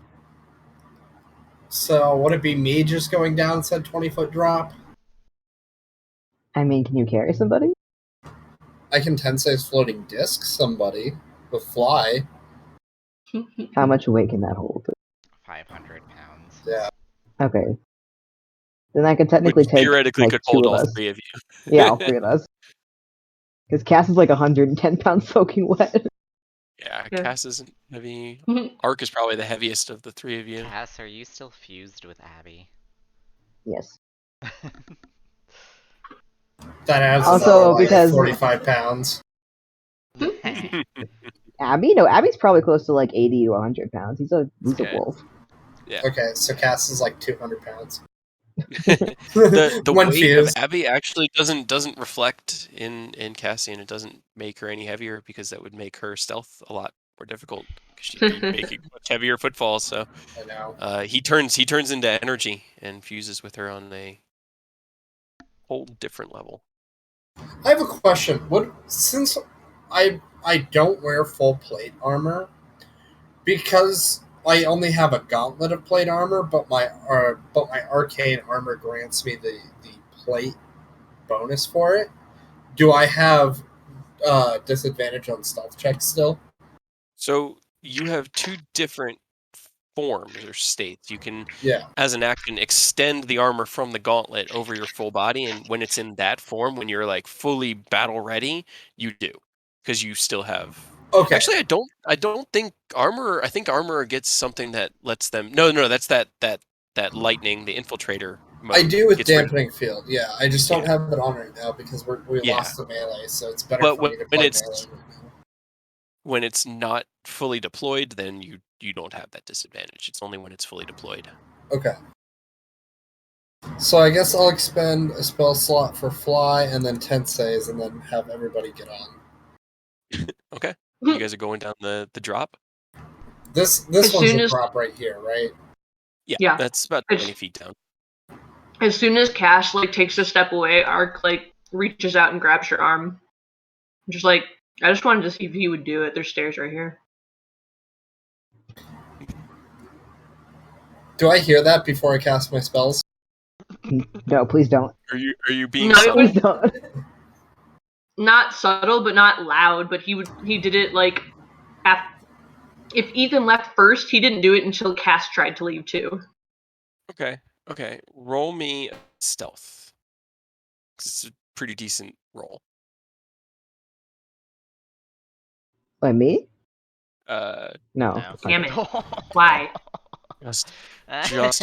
S4: So would it be me just going down said 20-foot drop?
S3: I mean, can you carry somebody?
S4: I can Tensei's floating disc somebody with fly.
S3: How much weight can that hold?
S5: 500 pounds.
S4: Yeah.
S3: Okay. Then I could technically
S2: Which
S3: take
S2: theoretically
S3: like
S2: could
S3: 2
S2: hold
S3: of
S2: all
S3: us.
S2: 3 of you.
S3: Yeah, all 3 of us. Because Cass is like 110 pounds soaking wet.
S2: Yeah,
S1: Yeah.
S2: Cass isn't heavy. Ark is probably the heaviest of the 3 of you.
S5: Cass, are you still fused with Abby?
S3: Yes.
S4: That adds
S3: Also,
S4: another, like,
S3: because-
S4: 45 pounds.
S3: Abby? No, Abby's probably close to like 80 to 100 pounds. He's a
S2: Okay.
S3: wolf.
S2: Yeah.
S4: Okay, so Cass is like 200 pounds.
S2: The
S4: One
S2: weight of
S4: fuse.
S2: Abby actually doesn't reflect in Cassian. It doesn't make her any heavier because that would make her stealth a lot more difficult because she'd be making much heavier footfalls. So
S4: I know.
S2: he turns into energy and fuses with her on a whole different level.
S4: I have a question. Since I don't wear full plate armor because I only have a gauntlet of plate armor, but my arcane armor grants me the plate bonus for it. Do I have disadvantage on stealth checks still?
S2: So you have two different forms or states. You can,
S4: Yeah.
S2: as an action, extend the armor from the gauntlet over your full body, and when it's in that form, when you're like fully battle ready, you do because you still have.
S4: Okay.
S2: Actually, I don't think armor. I think armor gets something that lets them. No, that's that lightning, the infiltrator mode.
S4: I do with
S2: gets rid of
S4: dampening field. Yeah, I just don't have it on right now because we
S2: Yeah.
S4: lost the melee, so it's better
S2: But
S4: for me to play melee right now.
S2: when it's not fully deployed, then you don't have that disadvantage. It's only when it's fully deployed.
S4: Okay. So I guess I'll expend a spell slot for fly and then tenseis and then have everybody get on.
S2: Okay. You guys are going down the drop?
S4: This
S1: As
S4: one's
S1: soon
S4: a
S1: as-
S4: drop right here, right?
S1: Yeah.
S2: That's about
S1: It's-
S2: 20 feet down.
S1: As soon as Cash takes a step away, Ark reaches out and grabs your arm. Just I just wanted to see if he would do it. There's stairs right here.
S4: Do I hear that before I cast my spells?
S3: No, please don't.
S2: Are you being
S1: No,
S2: subtle?
S3: Please don't.
S1: Not subtle, but not loud. But he did it if Ethan left first, he didn't do it until Cass tried to leave too.
S2: Okay. Roll me stealth. 'Cause it's a pretty decent roll.
S3: By me?
S2: No.
S3: No.
S1: Damn it. Why?
S2: Just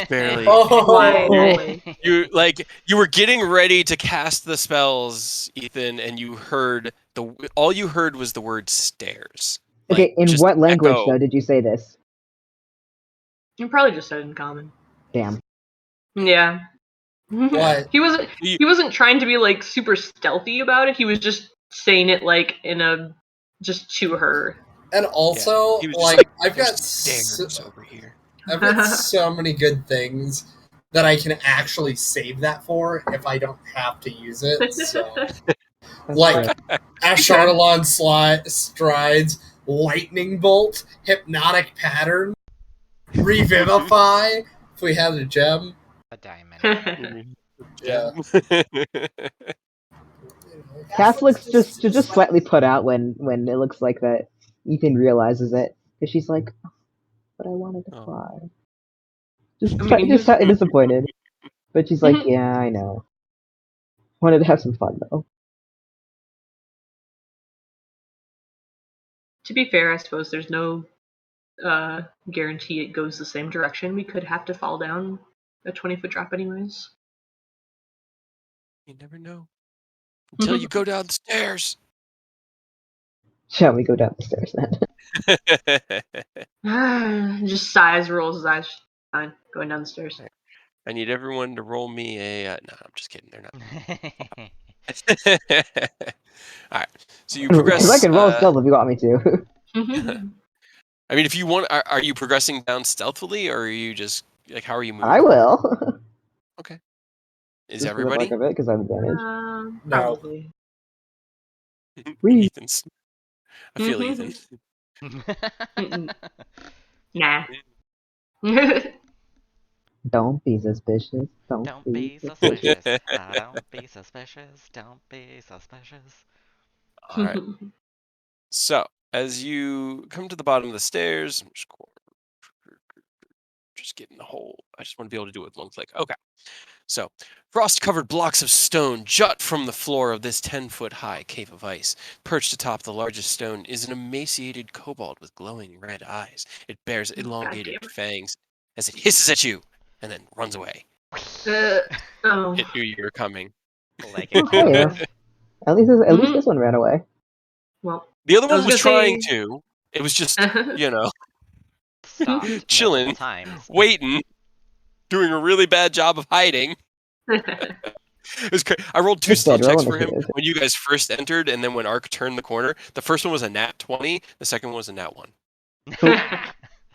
S2: barely.
S1: Why?
S2: You were getting ready to cast the spells, Ethan, and all you heard was the word stairs.
S3: Okay, in
S2: just
S3: what language
S2: echo.
S3: though did you say this?
S1: You probably just said it in common.
S3: Damn.
S1: Yeah.
S4: What?
S1: He wasn't trying to be super stealthy about it. He was just saying it just to her.
S4: And also,
S2: He was just
S4: I've
S2: "There's
S4: got
S2: stairs over here."
S4: I've got so many good things that I can actually save that for if I don't have to use it. So, Ashartalon strides, lightning bolt, hypnotic pattern, revivify. If we had a gem,
S5: A diamond.
S4: yeah.
S3: Cass looks just slightly put out when it looks like that Ethan realizes it. Because she's like, oh, but I wanted to fly. Just slightly disappointed. But she's like, yeah, I know. Wanted to have some fun though.
S1: To be fair, I suppose there's no guarantee it goes the same direction. We could have to fall down a 20-foot drop anyways.
S2: You never know. Until you go down the stairs.
S3: Shall we go down the stairs then?
S1: Just sighs, rolls his eyes. Fine, going down the stairs.
S2: I need everyone to roll me a. No, I'm just kidding. They're not. All right. So you progress.
S3: Because I can roll stealth if you want me to.
S2: I mean, if you want, are you progressing down stealthily, or are you just how are you moving?
S3: I will.
S2: Okay. Is
S3: Just
S2: everybody?
S3: Because I have advantage.
S1: Probably.
S2: Ethan's. I feel Ethan.
S1: Nah.
S3: Don't be suspicious.
S5: Don't be suspicious. Don't be suspicious. Don't be suspicious.
S2: All right. So as you come to the bottom of the stairs, I'm just getting the whole. I just want to be able to do it with one click. Okay. So, frost-covered blocks of stone jut from the floor of this 10-foot-high cave of ice. Perched atop the largest stone is an emaciated kobold with glowing red eyes. It bears elongated fangs as it hisses at you and then runs away. It knew you were coming.
S5: Like
S3: Okay. At least this one ran away.
S1: Well,
S2: the other one was
S1: gonna
S2: trying to. It was just,
S5: stopped
S2: chilling,
S5: times.
S2: waiting, doing a really bad job of hiding. It was I rolled 2
S3: That's
S2: stealth
S3: good, roll
S2: checks for him
S3: initiative.
S2: when you guys first entered, and then when Ark turned the corner, the first one was a nat 20, the second one was a nat 1.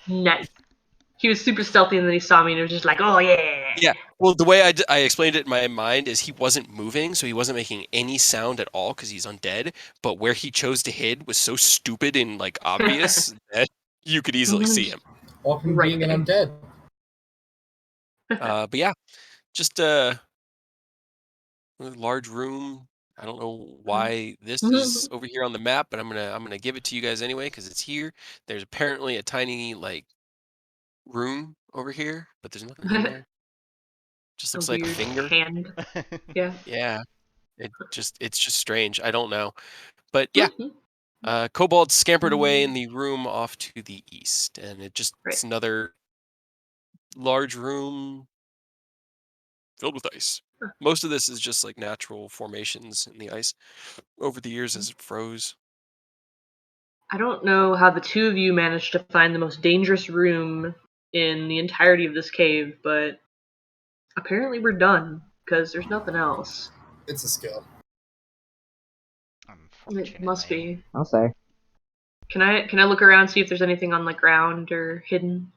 S1: Nice. He was super stealthy, and then he saw me, and it was just like, oh yeah.
S2: Yeah. Well, the way I explained it in my mind is he wasn't moving, so he wasn't making any sound at all because he's undead. But where he chose to hid was so stupid and like obvious that you could easily see him.
S4: Welcome to
S1: Right
S4: being an
S1: there.
S4: undead.
S2: But yeah, just a large room. I don't know why this is over here on the map, but I'm gonna give it to you guys anyway because it's here. There's apparently a tiny like room over here, but there's nothing in there. Just
S1: A
S2: looks like a
S1: weird
S2: finger.
S1: hand. Yeah.
S2: Yeah. It's just strange. I don't know. But yeah, Kobold scampered away in the room off to the east, and it's
S1: Right.
S2: another large room filled with ice. Most of this is just like natural formations in the ice over the years as it froze.
S1: I don't know how the two of you managed to find the most dangerous room in the entirety of this cave, but apparently we're done because there's nothing else.
S4: It's a skill.
S1: It must
S5: Unfortunately.
S1: be.
S3: I'll say.
S1: Can I look around, see if there's anything on the ground or hidden?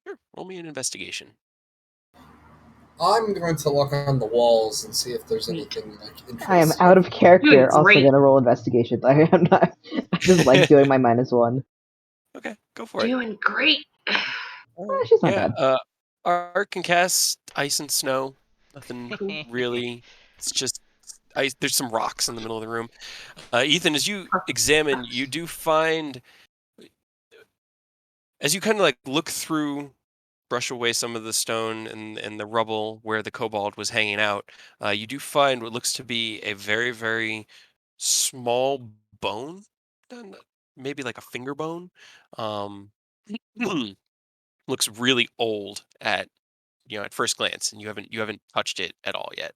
S2: Sure, roll me an investigation.
S4: I'm going to look on the walls and see if there's anything like interesting.
S3: I am out of character.
S1: Doing
S3: Also
S1: great.
S3: gonna roll investigation. I am not. I just like doing my -1.
S2: Okay, go for it.
S1: Doing great.
S3: She's not
S2: Yeah,
S3: bad.
S2: Ark can cast ice and snow. Nothing
S1: Cool.
S2: really. It's just ice. There's some rocks in the middle of the room. Ethan, as you examine, you do find, as you kind of like look through, brush away some of the stone and the rubble where the kobold was hanging out, you do find what looks to be a very, very small bone, maybe like a finger bone. Um, looks really old at at first glance, and you haven't touched it at all yet.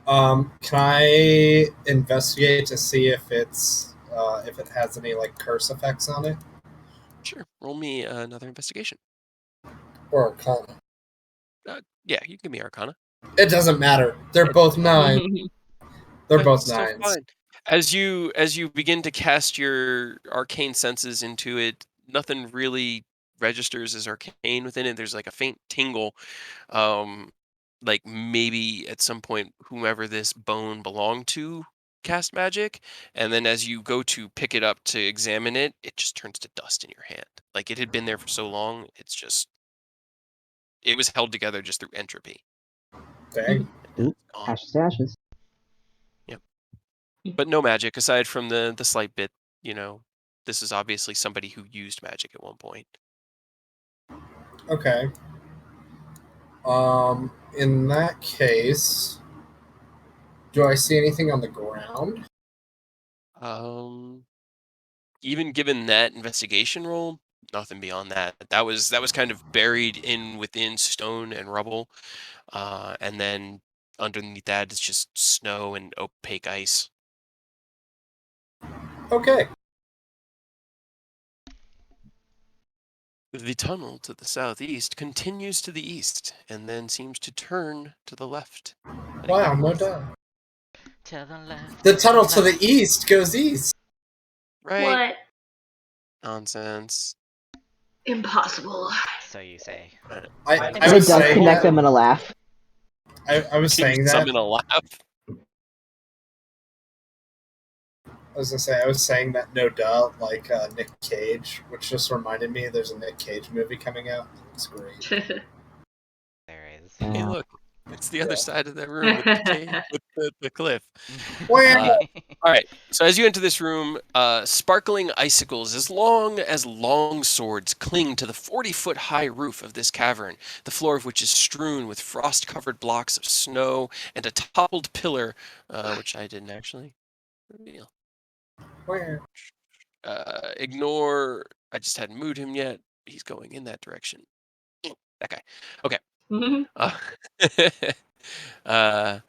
S4: Can I investigate to see if if it has any like curse effects on it
S2: Sure, roll me another investigation.
S4: or Arcana?
S2: Yeah, you can give me Arcana.
S4: It doesn't matter. They're both 9. They're
S2: Okay,
S4: both
S2: still
S4: 9s.
S2: fine. As you begin to cast your arcane senses into it, nothing really registers as arcane within it. There's like a faint tingle, like maybe at some point whomever this bone belonged to cast magic, and then as you go to pick it up to examine it, it just turns to dust in your hand. Like it had been there for so long, it was held together just through entropy.
S4: Dang.
S2: And
S3: Oop,
S2: it's gone.
S3: ashes to ashes.
S2: But no magic aside from the slight bit. This is obviously somebody who used magic at one point.
S4: Okay. In that case, do I see anything on the ground?
S2: Even given that investigation roll, nothing beyond that. That was kind of buried in within stone and rubble, and then underneath that is just snow and opaque ice.
S4: Okay.
S2: The tunnel to the southeast continues to the east and then seems to turn to the left.
S4: Wow, no doubt.
S5: To the left.
S4: The tunnel to the east goes east.
S2: Right?
S1: What?
S2: Nonsense.
S1: Impossible.
S5: So you say.
S4: I
S3: It
S4: was
S3: does
S4: saying
S3: connect
S4: that.
S3: them in a laugh.
S4: I was
S2: Can you
S4: saying that.
S2: summon a laugh?
S4: I was gonna say I was saying that no duh, like Nick Cage, which just reminded me there's a Nick Cage movie coming out. It's great.
S5: There is.
S2: Hey, look, it's the other side of that room with the cave, with the cliff.
S4: Where?
S2: All right. So as you enter this room, sparkling icicles as long swords cling to the 40-foot high roof of this cavern, the floor of which is strewn with frost-covered blocks of snow and a toppled pillar, which I didn't actually reveal.
S4: Where?
S2: Ignore. I just hadn't moved him yet. He's going in that direction. That guy. Okay. Uh,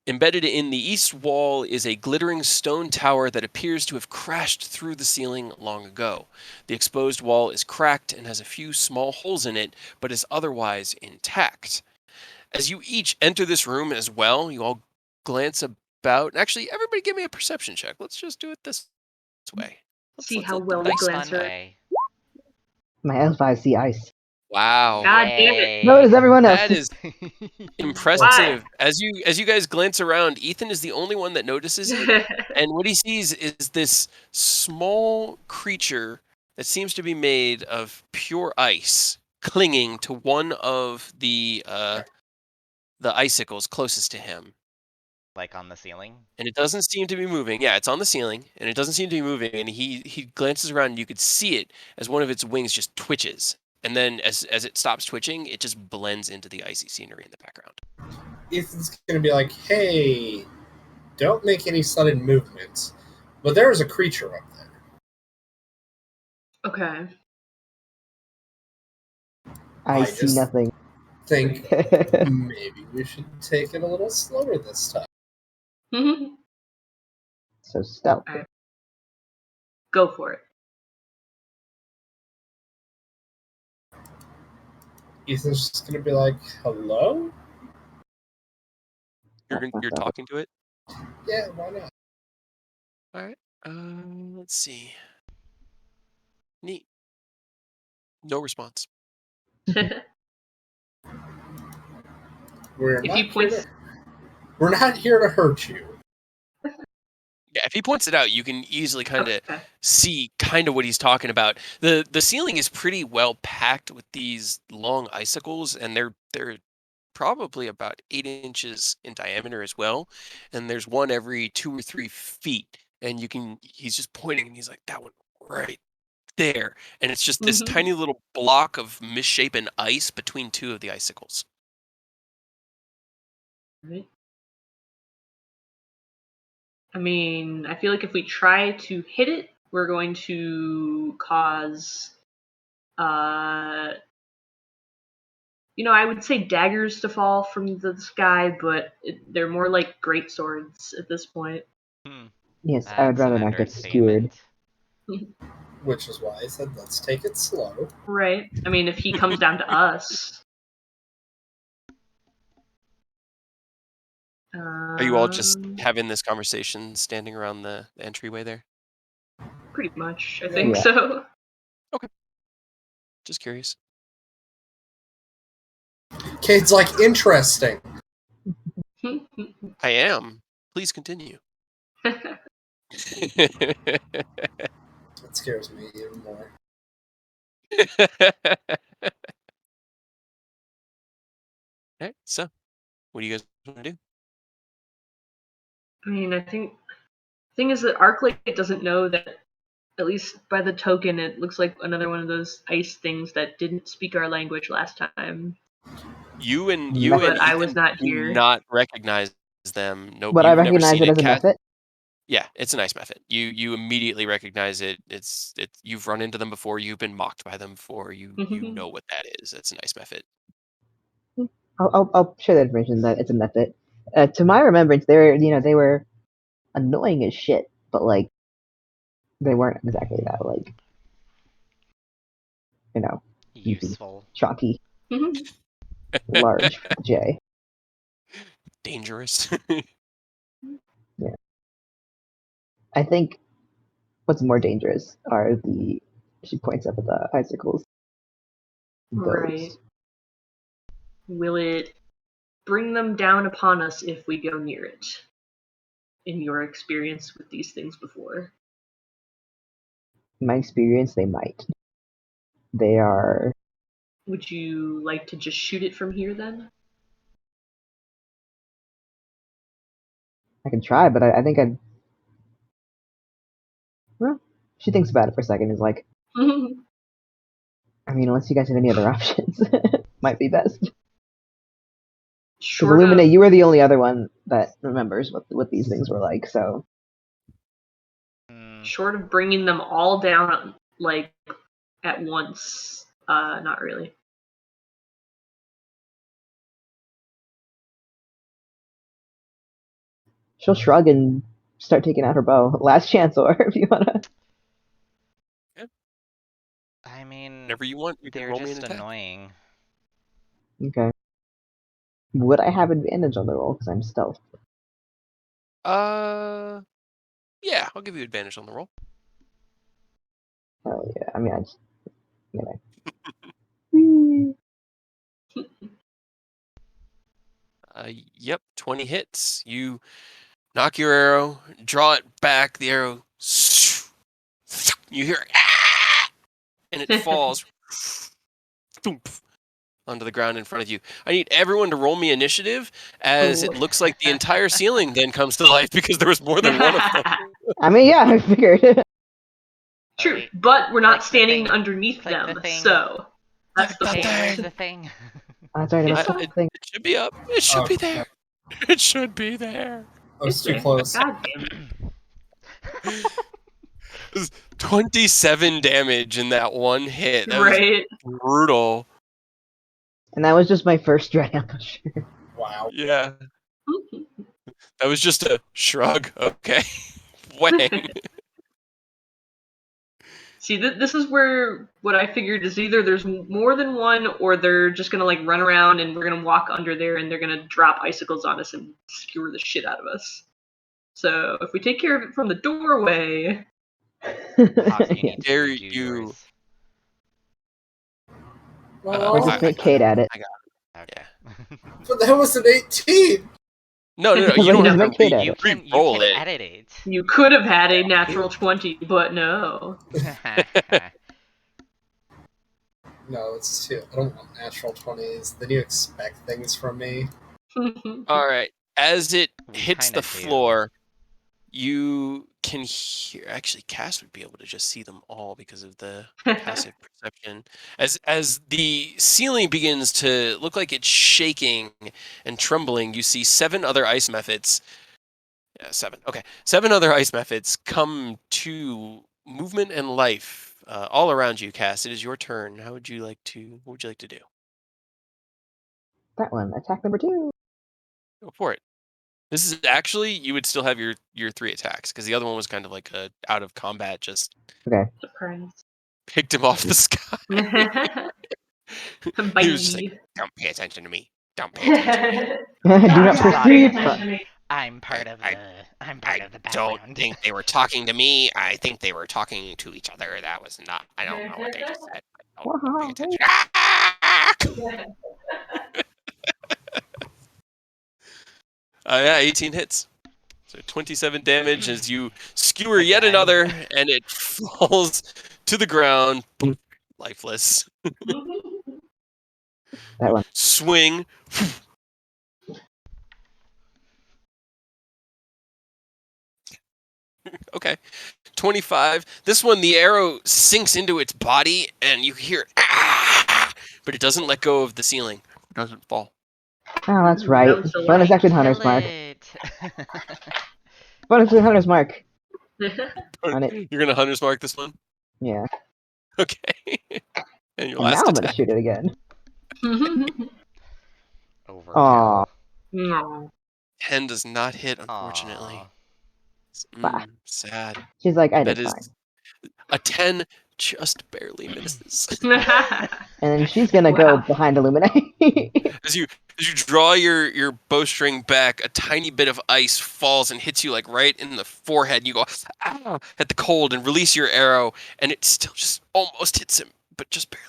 S2: Embedded in the east wall is a glittering stone tower that appears to have crashed through the ceiling long ago. The exposed wall is cracked and has a few small holes in it, but is otherwise intact. As you each enter this room as well, you all glance about. Actually, everybody give me a perception check. Let's just do it this way.
S1: See how
S2: let the
S1: well we
S2: dice-
S1: glance
S5: Fun
S1: her.
S5: way.
S3: My L5 see ice.
S2: Wow.
S1: God damn it.
S5: Yay.
S3: No, does everyone else?
S2: That is impressive. As you guys glance around, Ethan is the only one that notices it, and what he sees is this small creature that seems to be made of pure ice, clinging to one of the icicles closest to him,
S5: Like on the ceiling?
S2: and it doesn't seem to be moving. Yeah, it's on the ceiling, and it doesn't seem to be moving. And he glances around, and you could see it as one of its wings just twitches, and then as it stops twitching, it just blends into the icy scenery in the background.
S4: Ethan's gonna be like, "Hey, don't make any sudden movements." But there's a creature up there.
S1: Okay.
S3: I
S4: I
S3: see
S4: just-
S3: nothing.
S4: Think maybe we should take it a little slower this time.
S3: So stealth.
S1: Alright. Go for it.
S4: Ethan's just gonna be like, "Hello?
S2: You're talking to it.
S4: Yeah, why not?"
S2: All right. Let's see. Neat. No response.
S4: We're
S1: If
S4: not
S1: he
S4: here
S1: points,
S4: to- we're not here to hurt you.
S2: Yeah, if he points it out, you can easily kind of
S1: okay.
S2: see kind of what he's talking about. The ceiling is pretty well packed with these long icicles, and they're probably about 8 inches in diameter as well. And there's one every 2 or 3 feet, and he's just pointing, and he's like, that one right there, and it's just this
S1: Mhm.
S2: tiny little block of misshapen ice between two of the icicles.
S1: Right. I mean, I feel like if we try to hit it, we're going to cause, I would say daggers to fall from the sky, but they're more like great swords at this point.
S3: Yes, I would
S5: That's
S3: rather
S5: an
S3: not get skewered.
S5: understatement.
S4: Which is why I said, let's take it slow.
S1: Right. I mean, if he comes down to us.
S2: Are you all just
S1: Um,
S2: having this conversation standing around the entryway there?
S1: Pretty much, I think
S3: Yeah.
S1: so.
S2: Just curious.
S4: Cade's like, interesting.
S2: I am. Please continue.
S4: That scares me even more.
S2: Alright, so what do you guys want to do?
S1: I mean, I think the thing is that Arclight doesn't know that, at least by the token, it looks like another one of those ice things that didn't speak our language last time.
S2: You and
S1: But I was
S2: Ethan
S1: not
S2: do
S1: here.
S2: not recognize them. Nope,
S3: But I
S2: you've never
S3: recognize
S2: seen
S3: it as a
S2: Cass-
S3: method.
S2: Yeah, it's an ice method. You immediately recognize it. It's you've run into them before. You've been mocked by them before. You know what that is. It's an ice method.
S3: I'll share the information that it's a method. To my remembrance, they were annoying as shit, but like they weren't exactly that like
S5: Useful.
S3: chalky, large J.
S2: Dangerous.
S3: Yeah, I think what's more dangerous are the. She points up at the icicles. Those.
S1: Right. Will it bring them down upon us if we go near it? In your experience with these things before?
S3: In my experience, they might. They are.
S1: Would you like to just shoot it from here then?
S3: I can try, but I think I'd. Well, she thinks about it for a second. Is like, I mean, unless you guys have any other options, might be best. Because
S1: Short
S3: Illumina,
S1: of,
S3: you were the only other one that remembers what these things were like. So
S1: short of bringing them all down like at once, not really.
S3: she'll shrug and start taking out her bow. Last chance, or if you wanna.
S5: I mean,
S2: Whenever you want, you can
S5: they're
S2: roll me an
S5: just
S2: attack.
S5: annoying.
S3: Okay. Would I have advantage on the roll because I'm stealth?
S2: Yeah, I'll give you advantage on the roll.
S3: Oh yeah. I mean, I just anyway.
S2: Yep, 20 hits. You knock your arrow, draw it back. The arrow, you hear, ah! And it falls onto the ground in front of you. I need everyone to roll me initiative, as it looks like the entire ceiling then comes to life because there was more than one of them.
S3: I mean, yeah, I figured.
S1: True,
S5: wait.
S1: but we're not
S5: Click the
S1: standing
S5: thing.
S1: underneath
S5: Click
S1: them,
S5: the thing.
S1: so that's the
S2: Click the
S5: Hey, where's
S2: thing.
S5: the thing?
S3: That's right.
S1: It's
S3: About
S1: fine.
S3: the thing.
S2: It should be up. It should be there. It should be there.
S4: I was
S1: It's
S4: too
S1: there.
S4: close.
S1: God damn it.
S2: 27 damage in that one hit. That was
S1: Right.
S2: brutal.
S3: And that was just my first dread ambush.
S4: Wow.
S2: Yeah. That was just a shrug. Okay. Wang.
S1: See, this is where what I figured is either there's more than one, or they're just gonna like run around and we're gonna walk under there and they're gonna drop icicles on us and skewer the shit out of us. So if we take care of it from the doorway,
S5: Hawks, you
S3: Yeah.
S5: need
S2: Dare
S5: to do
S2: you.
S5: yours.
S4: Well,
S3: Or just make Kate at it.
S2: I got
S5: Okay.
S4: but that was an 18.
S2: No. You
S3: Like,
S2: don't
S3: just
S2: have
S3: make Kate
S2: to
S3: at
S5: You
S3: it.
S5: can
S2: re-roll it.
S5: edit it.
S1: you could have had a natural 20, but no.
S4: No, it's too. I don't want natural 20s. Then you expect things from me.
S2: All right. As it
S5: We
S2: hits
S5: kinda
S2: the
S5: do.
S2: floor, you can hear. Actually, Cass would be able to just see them all because of the passive perception. As the ceiling begins to look like it's shaking and trembling, you see 7 other ice methods. Yeah, 7. Okay, 7 other ice methods come to movement and life all around you. Cass, it is your turn. How would you like to? What would you like to do?
S3: That one. Attack number 2.
S2: Go for it. This is actually, you would still have your 3 attacks because the other one was kind of like a out of combat, just
S3: Okay.
S1: Surprise.
S2: picked him off the sky.
S1: Bye.
S2: He was just like, "Don't pay attention to me. Don't pay attention to me.
S3: Do not
S5: Stop
S3: proceed.
S5: it. I'm part of
S2: I-
S5: the
S2: Don't
S5: background.
S2: think they were talking to me. I think they were talking to each other. That was not. I don't know what they just said. Don't pay attention." Ah! Yeah, 18 hits. So 27 damage as you skewer yet
S5: Again.
S2: another, and it falls to the ground, lifeless.
S3: That one.
S2: Swing. Okay. 25. This one, the arrow sinks into its body, and you hear, ah! But it doesn't let go of the ceiling. It doesn't fall.
S3: Oh, that's
S1: That
S3: right.
S1: was the
S3: Bonus
S1: line.
S3: action Hunter's
S5: Kill
S3: Mark.
S5: it.
S3: Bonus action Hunter's Mark. On it.
S2: You're going to Hunter's Mark this one?
S3: Yeah.
S2: Okay. And your
S3: And now
S2: last
S3: I'm gonna
S2: attack.
S3: shoot it again.
S5: Overkill.
S3: Aw.
S1: No.
S2: 10 does not hit, unfortunately.
S5: Aw.
S3: Bah.
S2: Sad.
S3: She's like, I
S2: That
S3: did
S2: is
S3: fine.
S2: a 10 just barely misses.
S3: And then she's gonna go
S1: Wow.
S3: behind Illuminate.
S2: As you draw your bowstring back, a tiny bit of ice falls and hits you like right in the forehead. You go ah, at the cold and release your arrow, and it still just almost hits him, but just barely.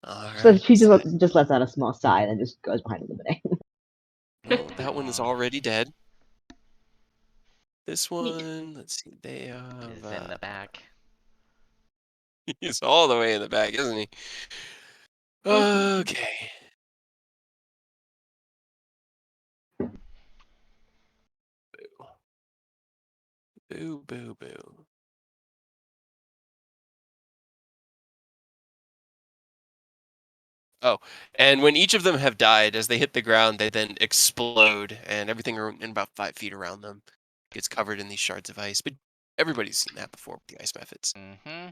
S2: All
S3: So
S2: right.
S3: she just lets out a small sigh and then just goes behind Illuminate.
S2: Well, that one is
S5: Aw.
S2: already dead. This one, let's see, they
S5: Is
S2: have.
S5: in the back.
S2: He's all the way in the back, isn't he? Okay. Boo, boo, boo. Oh, and when each of them have died, as they hit the ground, they then explode, and everything in about 5 feet around them gets covered in these shards of ice. But everybody's seen that before with the ice methods.
S5: Mm-hmm.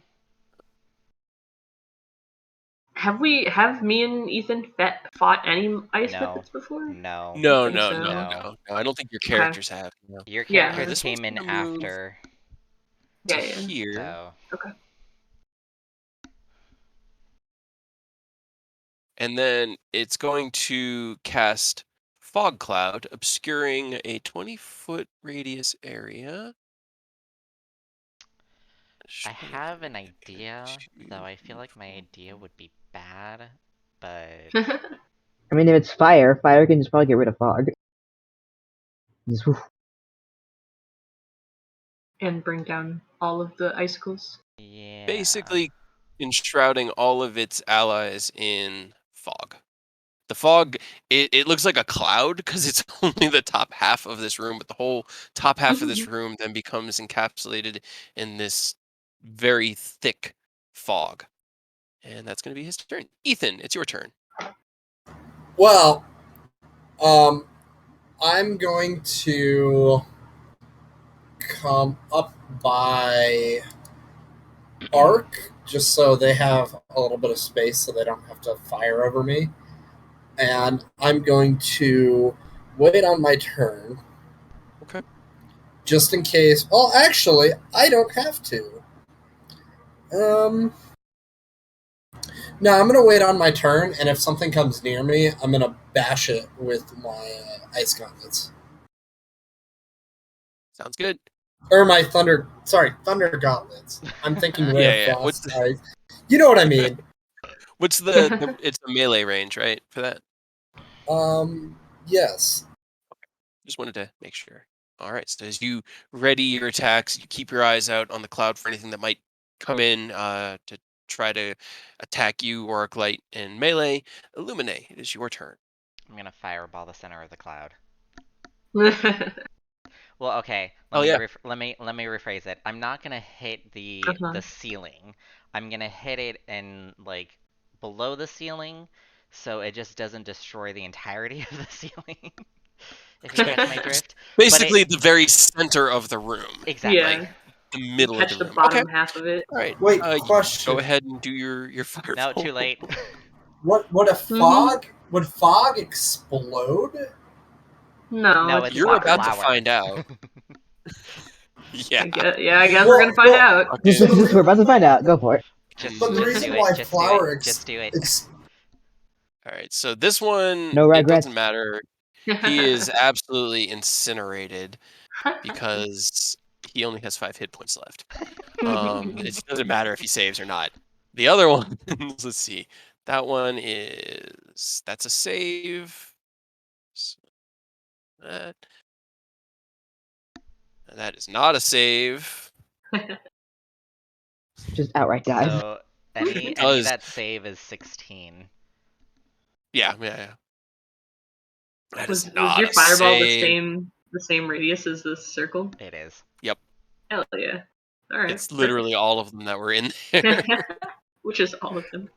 S1: Have me and Ethan fought any ice
S5: No.
S1: mythics before?
S5: No.
S2: No,
S1: think
S2: no,
S1: so.
S2: no,
S5: No.
S2: no. I don't think your characters have. No.
S5: Your
S1: Yeah.
S5: characters
S2: This one's
S5: came in
S2: gonna move
S5: after,
S2: to
S1: Yeah.
S2: here.
S5: so
S1: Okay.
S2: And then it's going to cast Fog Cloud, obscuring a 20-foot radius area.
S5: I have an idea, though I feel like my idea would be bad, but
S3: I mean, if it's fire can just probably get rid of fog. Just, whew.
S1: And bring down all of the icicles.
S5: yeah.
S2: Basically enshrouding all of its allies in fog. The fog, it looks like a cloud because it's only the top half of this room, but the whole top half of this room then becomes encapsulated in this very thick fog. And that's going to be his turn. Ethan, it's your turn.
S4: Well, I'm going to come up by Arc just so they have a little bit of space so they don't have to fire over me. And I'm going to wait on my turn.
S2: Okay.
S4: Just in case. Well, actually, I don't have to. No, I'm going to wait on my turn, and if something comes near me, I'm going to bash it with my ice gauntlets.
S2: Sounds good.
S4: Or my thunder gauntlets. I'm thinking Ray
S2: Yeah.
S4: of Frost. You know what I mean.
S2: What's it's the melee range, right, for that?
S4: Yes.
S2: Just wanted to make sure. All right, so as you ready your attacks, you keep your eyes out on the cloud for anything that might come in to try to attack you, or Arclight and melee. Illuminate, it is your turn.
S5: I'm gonna fireball the center of the cloud.
S1: Uh-huh.
S5: Well, okay.
S2: Oh, yeah.
S5: Let me rephrase it. I'm not gonna hit the ceiling. I'm gonna hit it in like below the ceiling, so it just doesn't destroy the entirety of the ceiling. If you catch my drift.
S2: Basically, the very center of the room.
S5: Exactly.
S1: Yeah.
S2: Like the middle of
S1: Catch
S2: the
S1: the
S2: room.
S1: bottom
S2: Okay.
S1: half of it.
S2: All right.
S4: Wait,
S2: You
S4: question.
S2: go ahead and do your fireball.
S5: No, too late.
S4: Would a fog would fog explode?
S1: No,
S5: No,
S1: it's
S5: it's
S2: You're
S5: a
S2: about to
S5: flower.
S2: find out. Yeah.
S1: I guess we're gonna find out.
S2: Okay.
S3: We're about to find out. Go for it.
S4: But the reason why flower
S5: just do it.
S2: All right, so this one,
S3: No
S2: it
S3: regrets.
S2: doesn't matter. He is absolutely incinerated because he only has 5 hit points left. It doesn't matter if he saves or not. The other one, let's see. That's a save. So that is not a save.
S3: Just outright dies.
S5: So any that save is 16.
S2: Yeah. That is
S1: Was
S2: not
S1: your
S2: a
S1: fireball
S2: save.
S1: the same radius as this circle?
S5: It is.
S2: Yep.
S1: Hell yeah. Alright.
S2: It's literally all of them that were in there.
S1: Which is all of them.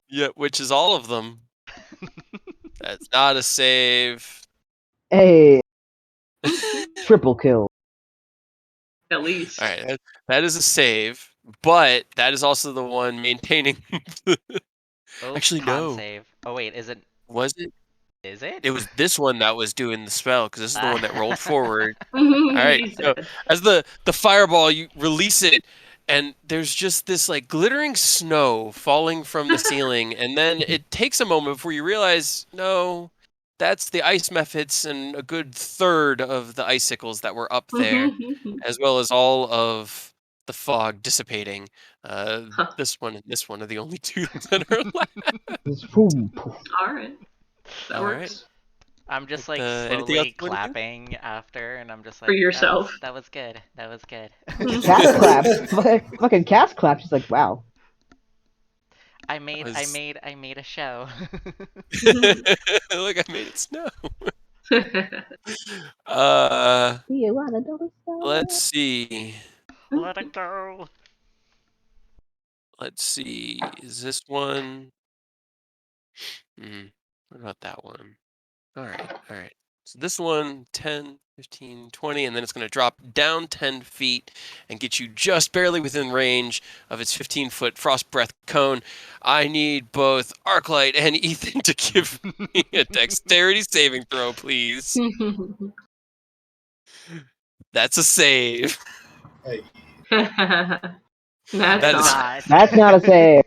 S2: Yeah, which is all of them. That's not a save.
S3: Hey, triple kill.
S1: At least.
S2: All right, that is a save, but that is also the one maintaining.
S5: Oh,
S2: Actually,
S5: con
S2: no.
S5: save. Oh wait, is it?
S2: Was it?
S5: Is it?
S2: It was this one that was doing the spell because this is the one that rolled forward. All
S1: All
S2: right, so as the fireball, you release it, and there's just this like glittering snow falling from the ceiling, and then it takes a moment before you realize, no, that's the ice methods and a good third of the icicles that were up there, as well as all of the fog dissipating. This one and this one are the only two that are left.
S1: Alright. That
S2: All
S1: works.
S2: right.
S5: I'm just like
S2: anything else
S5: slowly
S2: you wanna do?
S5: clapping after, and I'm just like
S1: For yourself.
S5: That was good. That was good.
S3: Cast clap. Fucking cast clap. She's like, wow.
S5: I made a show.
S2: Look, I made it snow.
S3: You wanna do it?
S2: Let's see.
S5: Let it go.
S2: Let's see. Is this one? What about that one? All right. So this one, 10, 15, 20, and then it's going to drop down 10 feet and get you just barely within range of its 15-foot frost breath cone. I need both Arclight and Ethan to give me a dexterity saving throw, please. That's a save.
S4: Hey.
S1: That's
S3: That's not a save.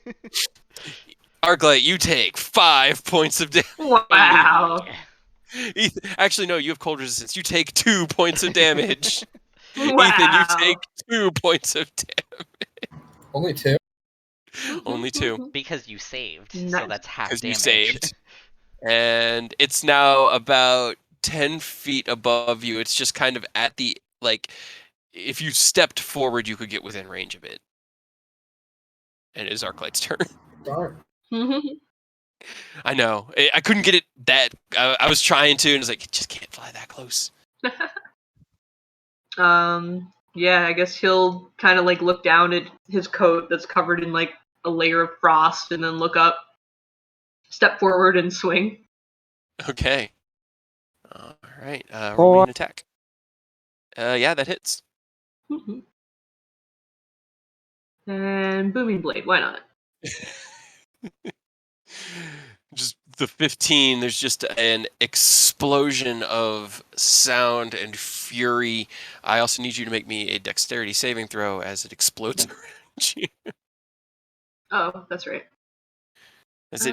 S2: Arclight, you take 5 points of damage.
S1: Wow.
S2: Ethan, actually, no, you have cold resistance. You take 2 points of damage.
S1: Wow.
S2: Ethan, you take 2 points of damage.
S4: Only 2?
S2: Only 2.
S5: Because you saved, so
S1: Nice.
S5: that's half
S2: Because you
S5: damage.
S2: saved. And it's now about 10 feet above you. It's just kind of at the, like, if you stepped forward, you could get within range of it. And it is Arclight's turn.
S4: Darn.
S2: I know. I couldn't get it that... I was trying to, and it's like, it just can't fly that close.
S1: Yeah, I guess he'll kind of like look down at his coat that's covered in like a layer of frost and then look up, step forward and swing.
S2: Okay. All right. Roll me an attack. Yeah, that hits.
S1: And Booming Blade, why not?
S2: Just the 15, there's just an explosion of sound and fury. I also need you to make me a dexterity saving throw as it explodes around you.
S1: Oh, that's right.
S2: As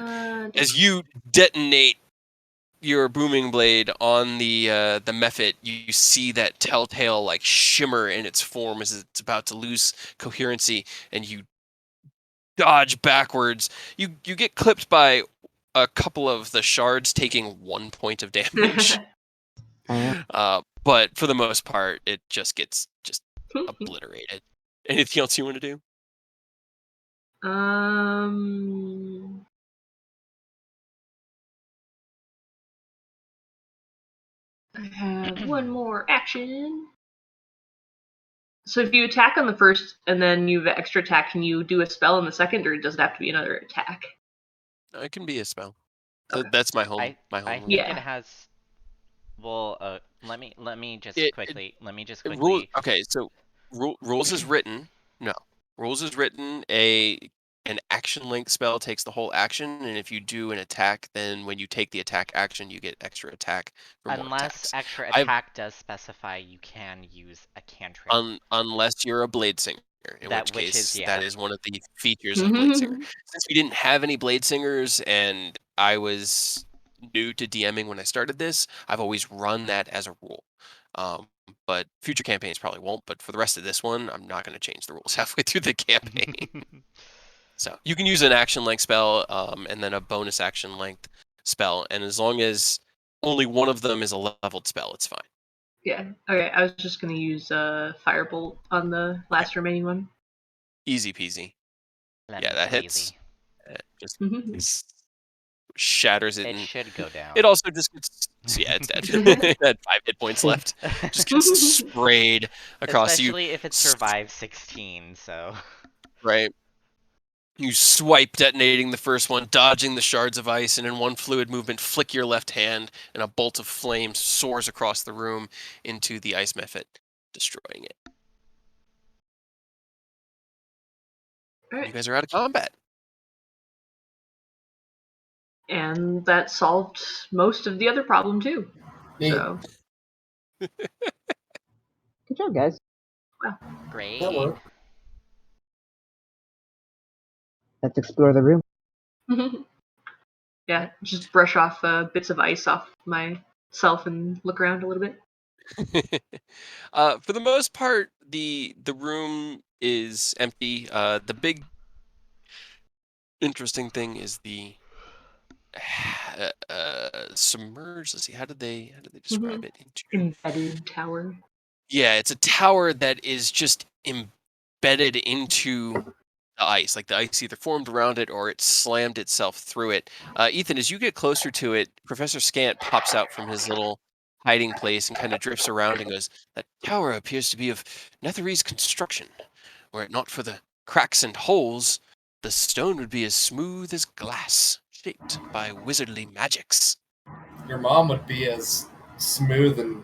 S2: you detonate your booming blade on the mephit, you see that telltale like shimmer in its form as it's about to lose coherency, and you dodge backwards. You get clipped by a couple of the shards, taking 1 point of damage. But for the most part, it just gets obliterated. Anything else you want to do?
S1: I have one more action. So if you attack on the first and then you have extra attack, can you do a spell on the second, or does it have to be another attack?
S2: No, it can be a spell.
S1: Okay.
S2: That's my home.
S5: I
S2: rule.
S5: think it has. Well, let me just quickly.
S2: Okay, so rules is written. No, rules is written. An action length spell takes the whole action, and if you do an attack, then when you take the attack action, you get extra attack for more
S5: Unless
S2: attacks.
S5: extra attack does specify you can use a cantrip.
S2: Unless you're a blade singer, in which case that is one of the features of blade singer. Since we didn't have any blade singers, and I was new to DMing when I started this, I've always run that as a rule. But future campaigns probably won't. But for the rest of this one, I'm not going to change the rules halfway through the campaign. So you can use an action length spell, and then a bonus action length spell, and as long as only one of them is a leveled spell, it's fine.
S1: Yeah. Okay. I was just gonna use Firebolt on the last remaining one.
S2: Easy peasy. That hits. Just shatters it.
S5: It should go down.
S2: It also just gets. It's dead. It had 5 hit points left. Just gets sprayed across you.
S5: Especially if it survives 16. So.
S2: Right. You swipe, detonating the first one, dodging the shards of ice, and in one fluid movement, flick your left hand, and a bolt of flame soars across the room into the ice mephit, destroying it.
S1: Right.
S2: You guys are out of combat.
S1: And that solved most of the other problem too. So.
S3: Good job, guys.
S1: Wow.
S5: Great.
S3: Let's explore the room.
S1: Yeah, just brush off bits of ice off myself and look around a little bit.
S2: For the most part, the room is empty. The big interesting thing is the submerged. Let's see, how did they describe it?
S1: Embedded tower.
S2: Yeah, it's a tower that is just embedded into the ice. Like the ice either formed around it or it slammed itself through it. Ethan, as you get closer to it, Professor Scant pops out from his little hiding place and kind of drifts around and goes, "That tower appears to be of Netherese construction. Were it not for the cracks and holes, the stone would be as smooth as glass, shaped by wizardly magics."
S4: Your mom would be as smooth and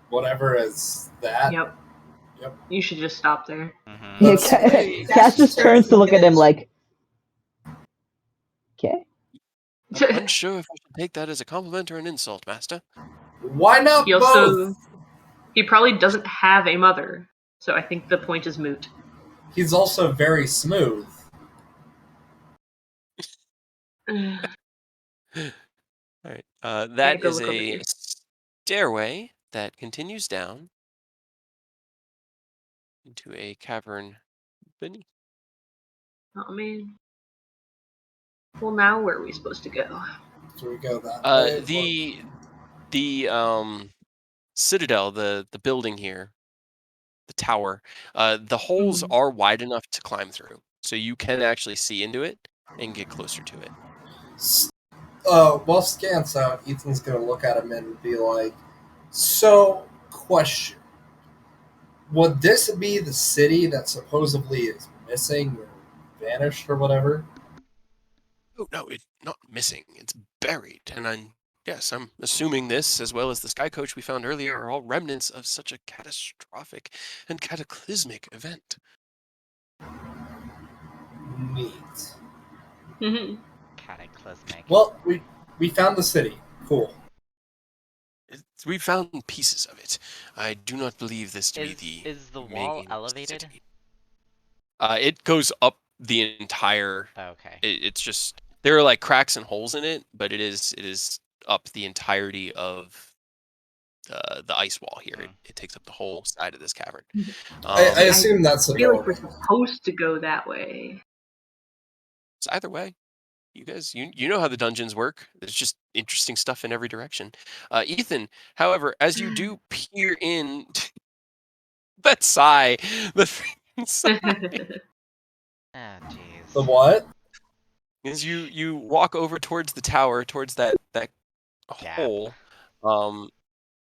S4: whatever is that.
S1: Yep.
S4: Yep.
S1: You should just stop there.
S5: Mm-hmm.
S3: Yeah,
S4: That's-
S3: Cass just turns to look at him like, okay.
S2: I'm unsure if I should take that as a compliment or an insult, Master.
S4: Why not
S1: He
S4: both?
S1: also he probably doesn't have a mother, so I think the point is moot.
S4: He's also very smooth.
S2: All right.
S1: Yeah,
S2: That
S1: go
S2: is
S1: look over
S2: a
S1: here.
S2: stairway that continues down into a cavern beneath.
S1: Oh man. Well, now where are we supposed to go?
S4: So we go that way.
S2: The citadel, the building here, the tower, the holes
S1: Mhm.
S2: are wide enough to climb through, so you can actually see into it and get closer to it.
S4: While Scans out, Ethan's gonna look at him and be like, "So, question: would this be the city that supposedly is missing or vanished or whatever?"
S2: Oh no, it's not missing. It's buried, and I'm assuming this, as well as the sky coach we found earlier, are all remnants of such a catastrophic and cataclysmic event.
S4: Neat.
S1: Mhm.
S5: Cataclysmic.
S4: Well, we found the city. Cool.
S2: We found pieces of it. I do not believe this to be
S5: Is the
S2: main
S5: wall elevated?
S2: city. It goes up the entire.
S5: Okay.
S2: It's just there are like cracks and holes in it, but it is up the entirety of the ice wall here. It takes up the whole side of this cavern.
S4: I assume that's
S1: I
S4: a
S1: feel
S4: door.
S1: like we're supposed to go that way.
S2: It's either way. You guys, you know how the dungeons work. There's just interesting stuff in every direction. Ethan, however, as you do peer in, that sigh, the sigh,
S5: Oh, jeez.
S4: The what?
S2: as you walk over towards the tower, towards that
S5: Gap.
S2: hole,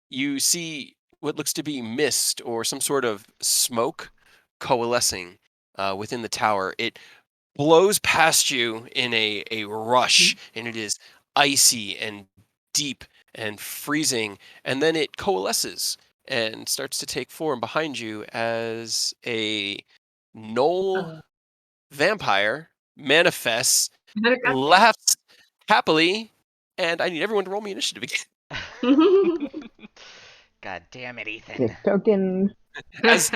S2: you see what looks to be mist or some sort of smoke coalescing within the tower. It blows past you in a rush, and it is icy and deep and freezing, and then it coalesces and starts to take form behind you as a gnoll vampire manifests, laughs happily, and I need everyone to roll me initiative again.
S5: God damn it, Ethan.
S3: Get token.
S2: As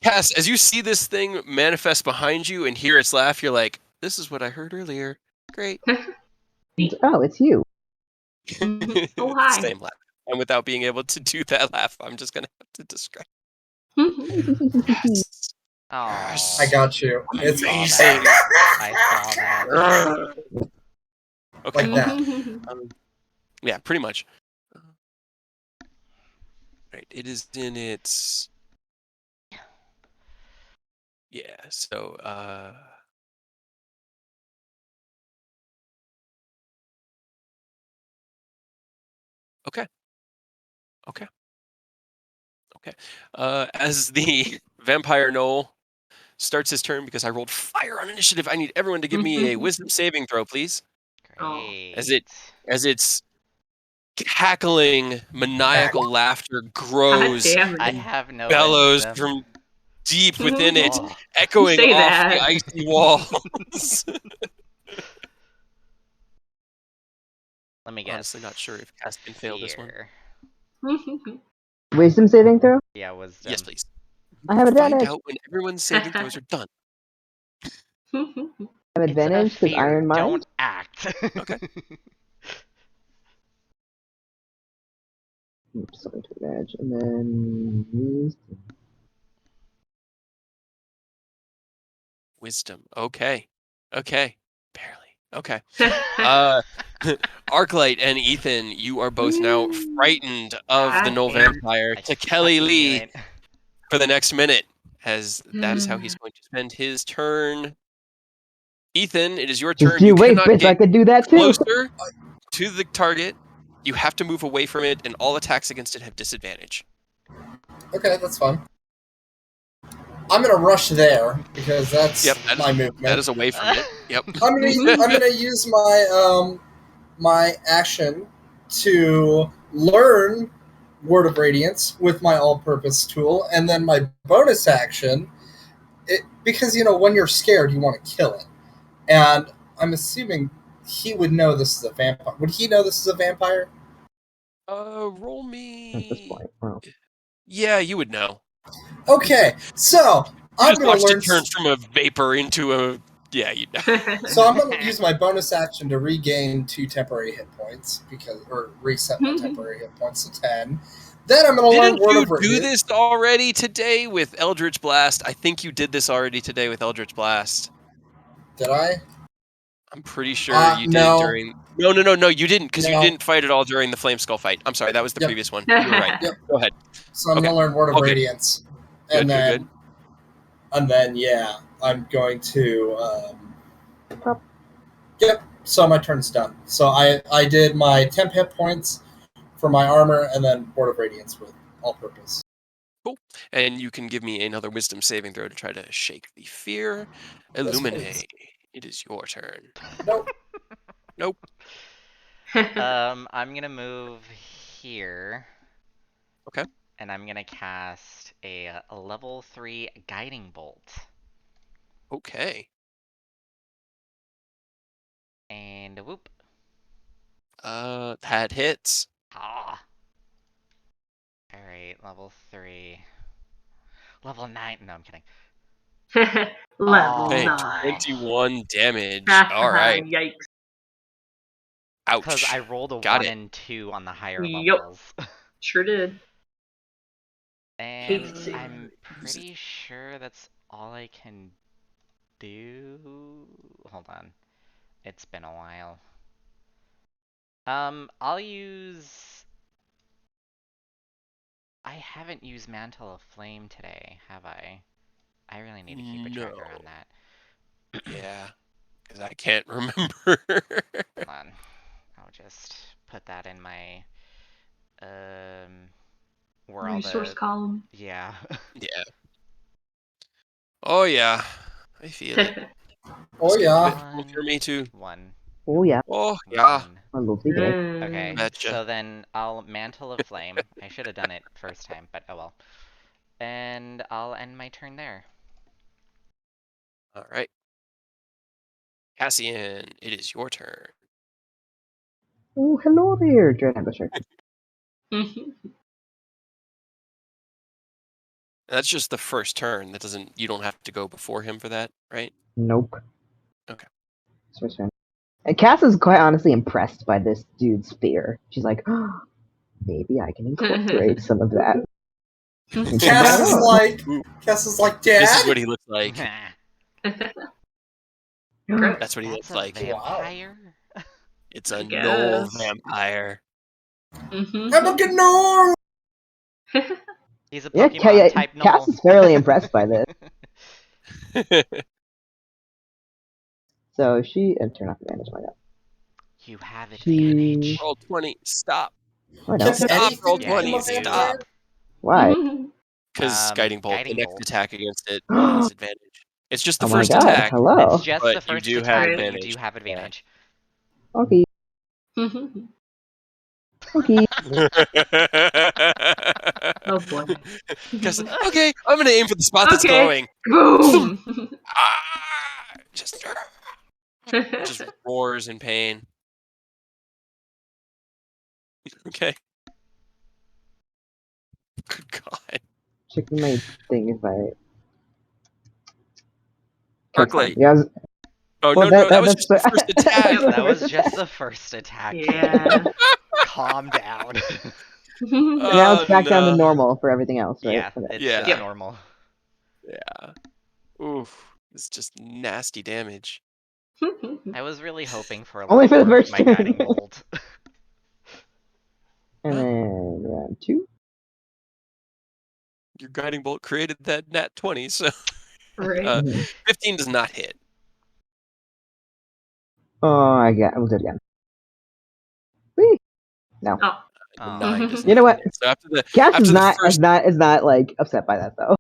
S2: Cass, as you see this thing manifest behind you and hear its laugh, you're like, "This is what I heard earlier." Great.
S3: Oh, it's you.
S1: Oh, hi.
S2: Same laugh. And without being able to do that laugh, I'm just gonna have to describe. Yes.
S5: Oh,
S2: Yes.
S4: I got you. It's
S2: Amazing.
S5: I saw that.
S2: Okay.
S4: like that.
S2: Yeah, pretty much. Right. It is in its. Yeah. So. Okay. Okay. Okay. As the vampire Noel starts his turn, because I rolled fire on initiative, I need everyone to give me a wisdom saving throw, please.
S5: Great.
S2: As its cackling, maniacal laughter grows
S1: damn it.
S5: I
S2: and
S5: have no
S2: bellows
S5: wisdom.
S2: from deep within it,
S5: Oh.
S2: echoing
S1: Say
S2: off
S1: that.
S2: the icy walls.
S5: Let me guess.
S2: Honestly, not sure if Cass can fail this one.
S5: Fear.
S3: Wisdom saving throw?
S5: Yeah, wisdom.
S2: Yes, please.
S3: I have
S2: Find
S3: advantage.
S2: out when everyone's saving throws are done.
S3: I have
S5: It's
S3: advantage
S5: a
S3: because
S5: fear.
S3: Iron Mind.
S5: Don't act.
S2: Okay.
S3: Oops, sorry, to advantage. And then
S2: Wisdom. Okay. Okay. Barely. Okay. Arclight and Ethan, you are both now frightened of the Null Vampire
S5: I
S2: to Kelly
S5: fucking knew
S2: Lee
S5: it.
S2: for the next minute, as that is how he's going to spend his turn. Ethan, it is your turn.
S3: just you wait, bitch. I could do that too.
S2: Closer to the target. You have to move away from it, and all attacks against it have disadvantage.
S4: Okay, that's fine. I'm gonna rush there because that's my movement.
S2: That is away from it. Yep.
S4: I'm gonna use my my action to learn Word of Radiance with my all-purpose tool, and then my bonus action, because when you're scared, you want to kill it. And I'm assuming he would know this is a vampire. Would he know this is a vampire?
S2: Roll me.
S3: At this point, wow.
S2: Yeah, you would know.
S4: Okay, so
S2: You
S4: I'm
S2: just
S4: going
S2: watched
S4: to learn.
S2: it turn from a vapor into a. Yeah, you know.
S4: So I'm going to use my bonus action to regain 2 temporary hit points or reset my temporary hit points to 10. Then I'm going to learn
S2: Didn't
S4: Word
S2: you
S4: of Radiance.
S2: do this already today with Eldritch Blast? I think you did this already today with Eldritch Blast.
S4: Did I?
S2: I'm pretty sure you did during. No, you didn't, because you didn't fight at all during the Flame Skull fight. I'm sorry, that was the previous one. You were right.
S4: Yep.
S2: Go ahead.
S4: So I'm going to learn Word of Radiance.
S2: Good.
S4: And then, yeah, I'm going to. Yep. So my turn's done. So I did my temp hit points for my armor, and then Word of Radiance with all-purpose.
S2: Cool. And you can give me another Wisdom saving throw to try to shake the fear. Illuminate. It is your turn. Nope.
S5: I'm gonna move here.
S2: Okay.
S5: And I'm gonna cast a level 3 guiding bolt.
S2: Okay.
S5: And whoop.
S2: That hits.
S5: Ah. Alright, level 3. Level 9. No, I'm kidding.
S1: Level
S2: Okay,
S1: 9.
S2: 21 damage. Alright.
S1: Yikes.
S2: Ouch.
S5: Because I rolled a
S2: Got
S5: 1
S2: it.
S5: and 2 on the higher
S1: Yep.
S5: levels.
S1: Sure did.
S5: And I'm pretty sure that's all I can do. Hold on. It's been a while. I'll use... I haven't used Mantle of Flame today, have I? I really need to keep a tracker on that.
S2: Yeah, because I can't remember.
S5: Hold on. I'll just put that in my where all
S1: resource column.
S5: Yeah.
S2: Yeah. Oh yeah. I feel it.
S4: Oh yeah.
S2: For me too.
S5: 1.
S3: Oh yeah.
S2: Oh yeah.
S3: A lovely day.
S5: Okay,
S2: Betcha.
S5: so then I'll Mantle of Flame. I should have done it first time, but oh well. And I'll end my turn there.
S2: Alright. Cassian, it is your turn.
S3: Oh, hello there, Dread Ambusher.
S2: That's just the first turn. That doesn't. You don't have to go before him for that, right?
S3: Nope.
S2: Okay.
S3: First turn. And Cass is quite honestly impressed by this dude's fear. She's like, oh, maybe I can incorporate some of that.
S4: Cass is like, Dad?
S2: This is what he looks like. That's what he looks like.
S5: Vampire?
S2: It's a gnoll vampire.
S4: I'm a gnoll!
S5: He's a Pokemon type gnoll.
S3: Cass is fairly impressed by this. So she turn off advantage. Why not?
S5: You have advantage.
S2: Roll 20. Stop.
S3: Why not?
S2: Stop. Roll 20. Stop.
S3: Why?
S2: Because Guiding Bolt, the next attack against it has advantage. It's just the
S3: Oh
S2: first
S3: my God,
S2: attack.
S3: hello.
S5: It's just
S2: but
S5: the first
S2: you do
S5: attack,
S2: have
S5: but
S2: advantage.
S5: you do have advantage.
S3: Okay. Okay.
S1: Oh boy.
S2: Okay, I'm gonna aim for the spot that's glowing.
S1: Boom!
S2: Just roars in pain. Okay. Good God.
S3: Checking my thing if I.
S2: Arclight.
S3: Yeah.
S2: Oh no, that was just the first attack.
S5: That was just the first attack.
S1: Yeah.
S5: Calm down.
S3: Now it's back down to normal for everything else, right?
S5: Yeah,
S3: Okay.
S5: it's just normal.
S2: Yeah. Oof. It's just nasty damage.
S5: I was really hoping for a
S3: Only for the
S5: lot more
S3: first
S5: of my
S3: turn.
S5: guiding bolt.
S3: And then round 2.
S2: Your Guiding Bolt created that nat 20, so
S1: Right.
S2: 15 does not hit.
S3: Oh, I was it again. Whee! No.
S1: Oh.
S2: 9 does
S3: You know what?
S2: hit. So after
S3: Cass is
S2: the
S3: not like upset by that though.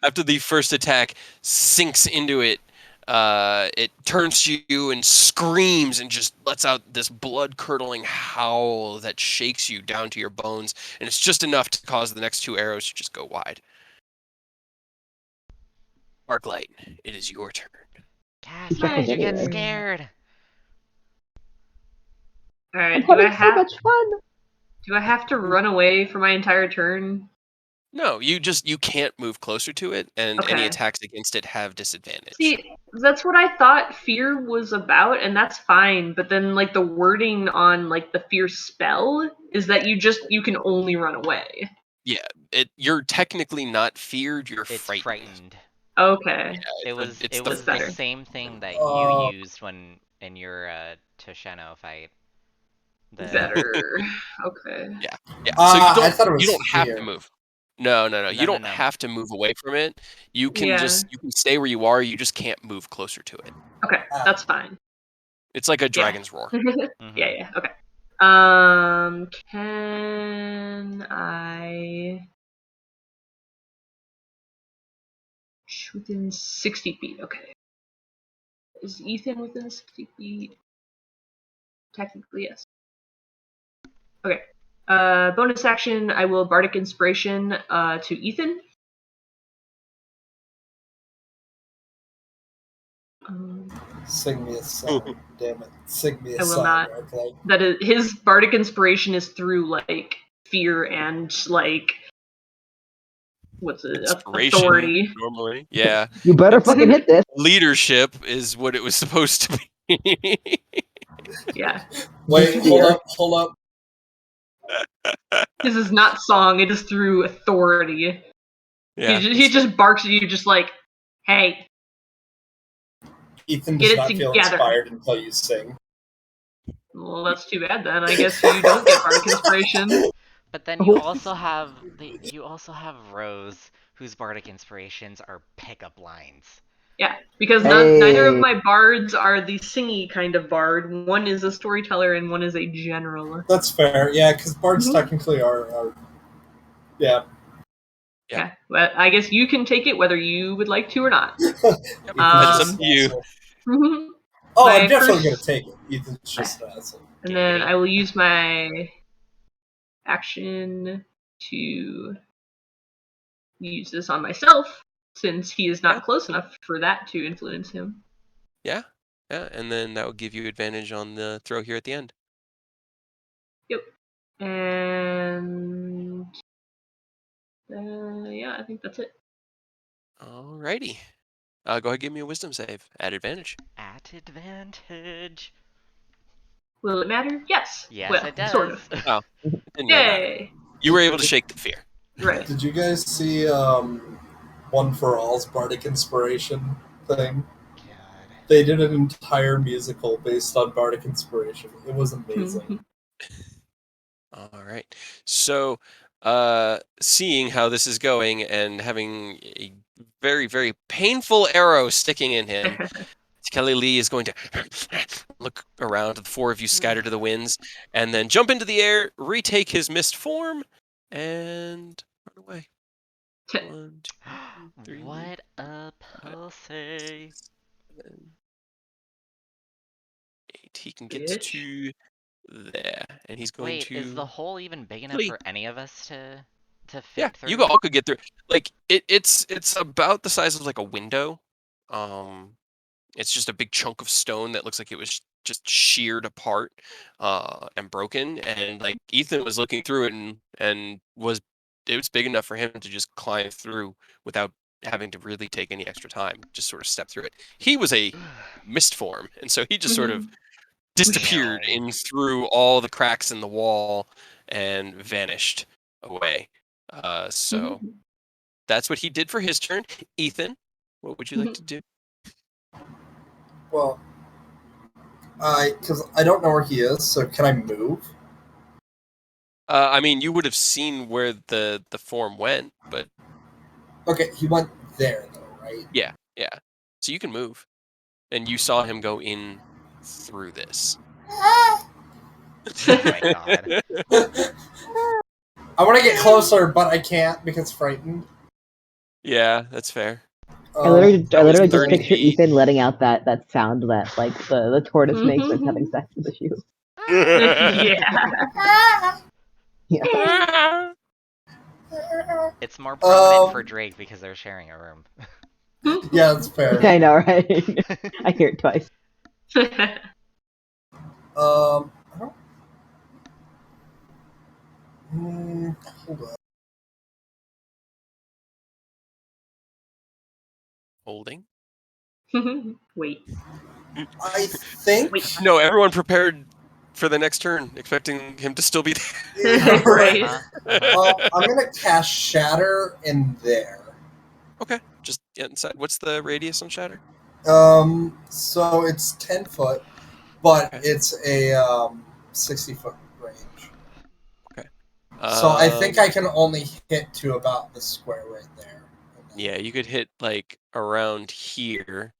S2: after the first attack sinks into it, it turns to you and screams and just lets out this blood-curdling howl that shakes you down to your bones, and it's just enough to cause the next 2 arrows to just go wide. Arclight, it is your turn.
S5: Cass, why did you get scared?
S1: Alright,
S3: I'm having so much fun.
S1: do I have to run away for my entire turn?
S2: No, you can't move closer to it, and any
S1: Okay.
S2: attacks against it have disadvantage.
S1: See, that's what I thought fear was about, and that's fine. But then, like, the wording on like the fear spell is that you can only run away.
S2: Yeah, you're technically not feared. You're
S5: It's frightened.
S1: Okay.
S2: Yeah,
S5: It was
S1: That's
S5: the
S1: better.
S5: same thing that you used when in your Tosheno fight.
S1: Better. Okay.
S2: Yeah. So
S4: I thought it was
S2: you don't have to
S4: fear.
S2: move. No. You don't
S5: No.
S2: have to move away from it. You can
S1: Yeah.
S2: you can stay where you are. You just can't move closer to it.
S1: Okay, that's fine.
S2: It's like a dragon's roar.
S1: Yeah. Okay. Can I within 60 feet? Okay. Is Ethan within 60 feet? Technically, yes. Okay. Bonus action, I will Bardic Inspiration to Ethan.
S4: Sing me a song, damn it! Sing me a
S1: I will
S4: song.
S1: not.
S4: Arclight.
S1: That is, his Bardic Inspiration is through like fear and like what's it?
S2: Inspiration,
S1: Authority.
S2: normally. Yeah.
S3: You better fucking hit this.
S2: Leadership is what it was supposed to be.
S1: Yeah.
S4: Wait, hold up.
S1: This is not song, it is through authority.
S2: Yeah.
S1: He just barks at you just like, hey.
S4: Ethan
S1: Get
S4: does
S1: it
S4: not feel
S1: together.
S4: inspired until you sing.
S1: Well, that's too bad then. I guess you don't get Bardic Inspiration.
S5: But then you also have Rose, whose Bardic Inspirations are pickup lines.
S1: Yeah, because neither of my bards are the singy kind of bard. One is a storyteller and one is a general.
S4: That's fair, yeah, because bards technically are yeah.
S1: Yeah, but I guess you can take it whether you would like to or not.
S2: It's up to you.
S4: Oh, I'm definitely going to take it. Ethan's just an asshole.
S1: And then I will use my action to use this on myself, since he is not close enough for that to influence him.
S2: Yeah, and then that will give you advantage on the throw here at the end.
S1: Yep. And yeah, I think that's it.
S2: Alrighty. Go ahead and give me a wisdom save at advantage.
S5: At advantage.
S1: Will it matter? Yes.
S5: Yes,
S1: well,
S5: it does.
S1: Sort of.
S2: Oh, it didn't really matter. You were able to shake the fear.
S1: Right.
S4: Did you guys see One for All's Bardic Inspiration thing?
S5: God.
S4: They did an entire musical based on Bardic Inspiration. It was amazing.
S2: All right. So, seeing how this is going and having a very, very painful arrow sticking in him, Kelly Lee is going to look around at the 4 of you scattered to the winds, and then jump into the air, retake his mist form, and run away. 1, 2, 3.
S5: What a pussy.
S2: 7, 8. He can get to there, and he's going to.
S5: Wait, is the hole even big enough for any of us to fit through?
S2: You all could get through. Like it's about the size of like a window. It's just a big chunk of stone that looks like it was just sheared apart and broken. And like Ethan was looking through it and it was big enough for him to just climb through without having to really take any extra time. Just sort of step through it. He was a mist form, and so he just sort of disappeared in through all the cracks in the wall and vanished away. So that's what he did for his turn. Ethan, what would you like to do?
S4: Well, because I don't know where he is, so can I move?
S2: I mean, you would have seen where the form went, but
S4: okay, he went there though, right?
S2: Yeah. So you can move, and you saw him go in through this.
S5: Oh my god.
S4: I want to get closer, but I can't because frightened.
S2: Yeah, that's fair.
S3: I literally just
S2: 30
S3: picture
S2: feet.
S3: Ethan letting out that sound that like the tortoise makes when it's having sex with the shoe.
S1: Yeah.
S3: Yeah.
S5: It's more prominent for Drake because they're sharing a room.
S4: Yeah, that's fair.
S3: I know, right? I hear it twice.
S4: I don't... hold on.
S2: Holding.
S1: Wait.
S4: I think.
S1: Wait.
S2: No, everyone prepared for the next turn, expecting him to still be there.
S4: Yeah,
S1: Right.
S4: I'm gonna cast Shatter in there.
S2: Okay, just inside. What's the radius on Shatter?
S4: So it's 10 foot, but
S2: Okay.
S4: it's a 60-foot range.
S2: Okay.
S4: So I think I can only hit to about the square right there.
S2: Yeah, you could hit like around here.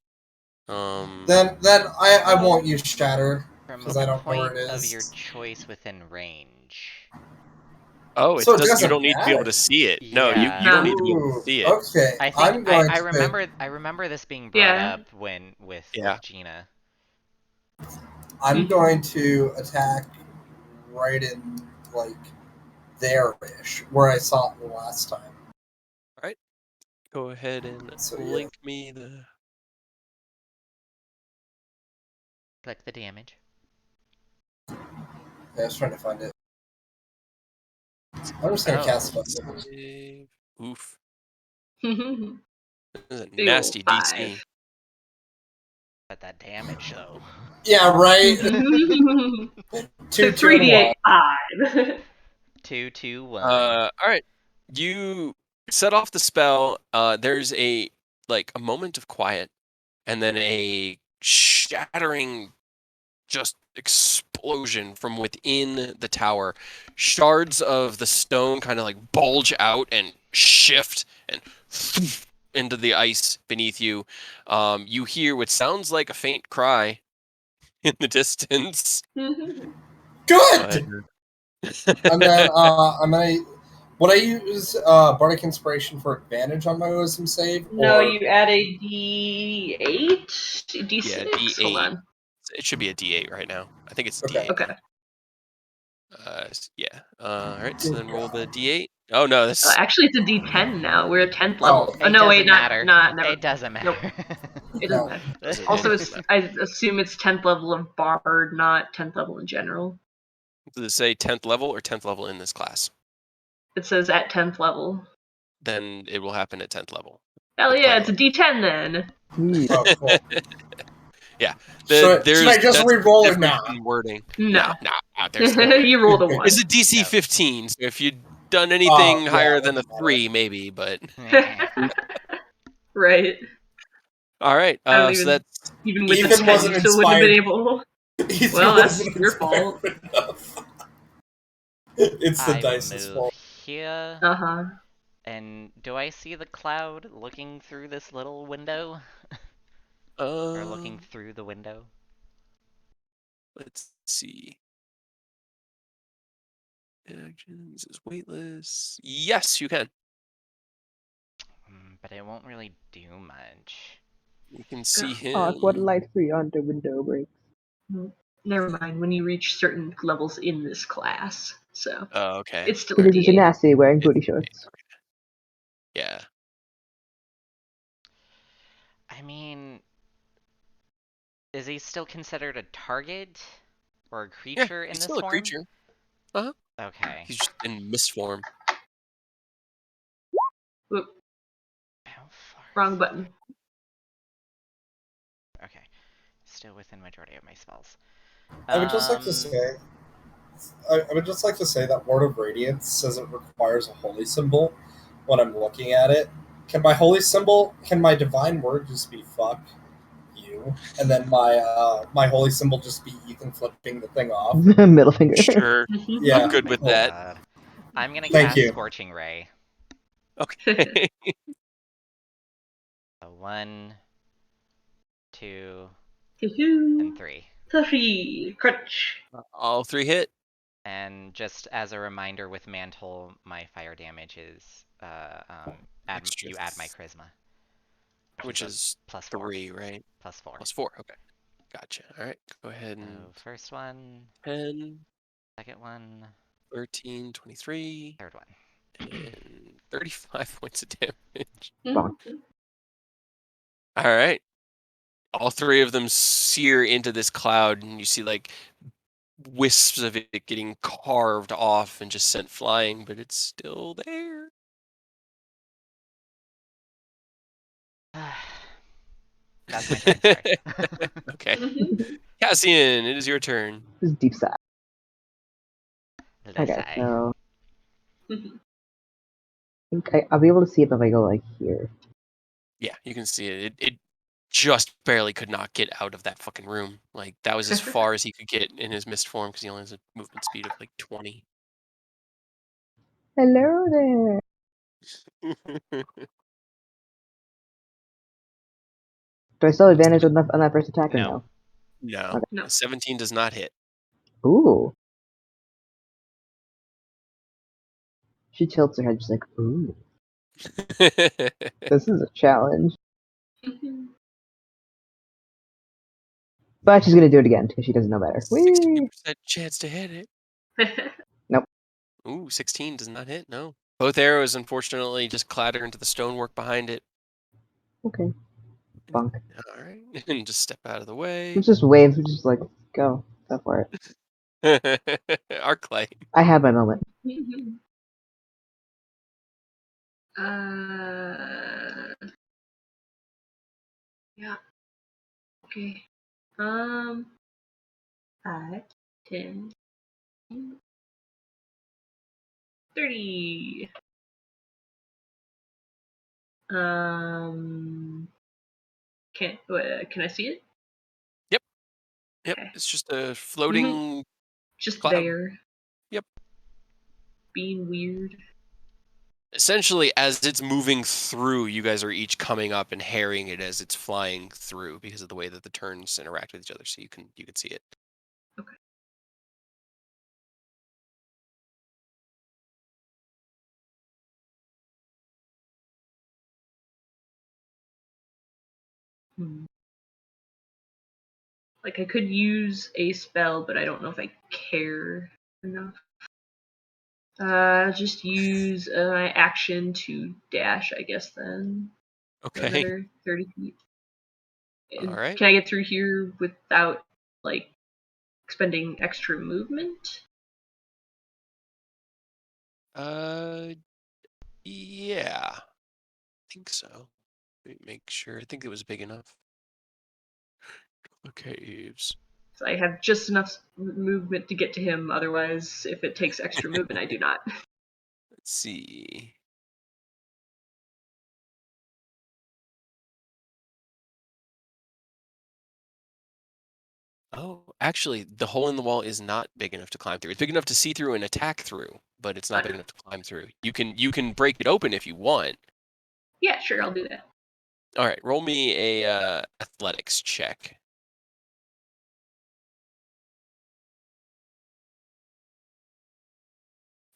S4: Then I won't use Shatter
S5: From
S4: because I
S5: a
S4: don't know where
S5: point
S4: it
S5: of
S4: is.
S5: your choice within range.
S2: Oh,
S4: So it
S2: you
S4: doesn't
S2: don't need to be able
S4: matter.
S2: to see it. No,
S5: Yeah.
S2: you don't need to be able to see it.
S4: Okay,
S5: I think
S4: I'm going
S5: I
S4: to.
S5: remember this being brought up with Gina.
S4: I'm going to attack right in like there-ish where I saw it the last time.
S2: All right. Go ahead and link me the.
S5: Click the damage.
S4: Yeah, I was trying to find it. I'm just gonna cast it.
S2: Save. Oof.
S1: Big
S2: This is a
S1: ol'
S2: nasty
S1: 5.
S2: DC.
S5: At that damage though.
S4: Yeah, right.
S1: So
S4: 2, 2, and
S1: 3d8
S4: 1.
S1: 5.
S5: 2, 2, 1.
S2: All right. You set off the spell. There's a moment of quiet, and then a shattering, just explosion from within the tower. Shards of the stone kind of like bulge out and shift and into the ice beneath you. You hear what sounds like a faint cry in the distance.
S4: Good. And then I'm gonna. Would I use Bardic Inspiration for advantage on my Wisdom save?
S1: No,
S4: Or...
S1: you add a D8? D6?
S2: Yeah, D8.
S1: Hold on.
S2: It should be a D8 right now. I think it's
S4: Okay.
S2: D8.
S1: Okay.
S2: Yeah. All right. So then roll the D8. Oh no, this.
S1: Actually, it's a D10 now. We're at 10th level.
S5: It
S1: no, wait,
S5: doesn't matter.
S1: never.
S5: It doesn't matter.
S1: Nope. It doesn't matter.
S2: Doesn't-
S1: Also,
S2: it doesn't
S1: I assume it's 10th level of Bard, not 10th level in general.
S2: Does it say 10th level or 10th level in this class?
S1: It says at 10th level.
S2: Then it will happen at 10th level.
S1: Hell
S2: With
S1: yeah,
S2: player
S1: it's a D10 then.
S4: Oh, cool.
S2: Yeah.
S4: Should I just re-roll it now?
S2: Wording.
S1: No.
S2: Nah, there's no way.
S1: You rolled a 1.
S2: It's a DC 15, so if you'd done anything higher than a 3, maybe, but.
S1: Right.
S2: All right.
S1: I don't
S2: so that's.
S1: even with
S4: Ethan
S1: the 10,
S4: wasn't
S1: you still wouldn't have been
S4: inspired.
S1: able.
S4: Ethan
S1: Well, that's
S4: wasn't
S1: your fault.
S4: enough. It's the
S5: I
S4: dice's
S5: move
S4: fault.
S5: here.
S1: Uh-huh.
S5: And do I see the cloud looking through this little window? Or looking through the window?
S2: Let's see. Actions is weightless. Yes, you can.
S5: But it won't really do much.
S2: You can see him.
S3: Oh, what light beyond the window breaks.
S1: Never mind, when you reach certain levels in this class. So.
S2: Oh, okay.
S1: It's still
S3: It is a Genasi wearing booty shorts.
S2: Yeah.
S5: I mean, is he still considered a target? Or a creature in
S2: he's
S5: this
S2: still
S5: form?
S2: a creature. Uh-huh.
S5: Okay.
S2: He's just in mist form.
S1: Whoop.
S5: How far?
S1: Wrong button.
S5: Okay. Still within majority of my spells.
S4: I would just like to say. I would just like to say that Word of Radiance says it requires a holy symbol when I'm looking at it. Can my divine word just be fuck you? And then my holy symbol just be Ethan flipping the thing off?
S3: Middle finger.
S2: Sure.
S4: Yeah.
S2: I'm good with that.
S5: God. I'm gonna
S4: Thank
S5: cast
S4: you.
S5: Scorching Ray.
S2: Okay.
S5: 1, 2,
S1: and
S5: and 3.
S1: 3. Crunch.
S2: All 3 hit.
S5: And just as a reminder, with Mantle, my fire damage is you add my charisma.
S2: which is
S5: plus 4.
S2: 3, right?
S5: Plus 4.
S2: Plus 4. Okay, gotcha. All right, go ahead and
S5: So first one,
S2: 10,
S5: second one,
S2: 13, 23,
S5: third one.
S2: and 35 points of damage.
S3: Bonk.
S2: All right. All 3 of them sear into this cloud, and you see like wisps of it getting carved off and just sent flying, but it's still there.
S5: That's my turn, sorry.
S2: Okay. Cassian, it is your turn.
S3: This is deep sigh.
S5: Let's
S3: Okay,
S5: say.
S3: so I think I'll be able to see it if I go like here.
S2: Yeah, you can see it. It just barely could not get out of that fucking room. Like, that was as far as he could get in his mist form because he only has a movement speed of like 20.
S3: Hello there. Do I still have advantage on that first attack or
S5: No.
S2: No.
S3: Okay.
S1: No.
S2: 17 does not hit.
S3: Ooh. She tilts her head, just like, ooh, this is a challenge. But she's gonna do it again because she doesn't know better.
S2: 60% chance to hit it.
S3: Nope.
S2: Ooh, 16 does not hit. No. Both arrows, unfortunately, just clatter into the stonework behind it.
S3: Okay. Bonk.
S2: All right. And just step out of the way.
S3: It's just waves. It's just like, go for it.
S2: Arclight.
S3: I have my moment.
S1: Yeah. Okay. 5, 10, 30. Can I see it?
S2: Yep.
S1: Okay.
S2: It's just a floating
S1: Just
S2: cloud.
S1: there.
S2: Yep.
S1: Being weird.
S2: Essentially, as it's moving through, you guys are each coming up and harrying it as it's flying through because of the way that the turns interact with each other. So you can see it.
S1: Okay. Like, I could use a spell, but I don't know if I care enough. Just use my action to dash, I guess, then.
S2: Okay.
S1: Another 30 feet.
S2: All right.
S1: Can I get through here without, like, expending extra movement?
S2: Yeah. I think so. Let me make sure. I think it was big enough. Caves.
S1: So I have just enough movement to get to him. Otherwise, if it takes extra movement, I do not.
S2: Let's see. Oh, actually, the hole in the wall is not big enough to climb through. It's big enough to see through and attack through, but it's not big enough to climb through. You can break it open if you want.
S1: Yeah, sure, I'll do that.
S2: All right, roll me a athletics check.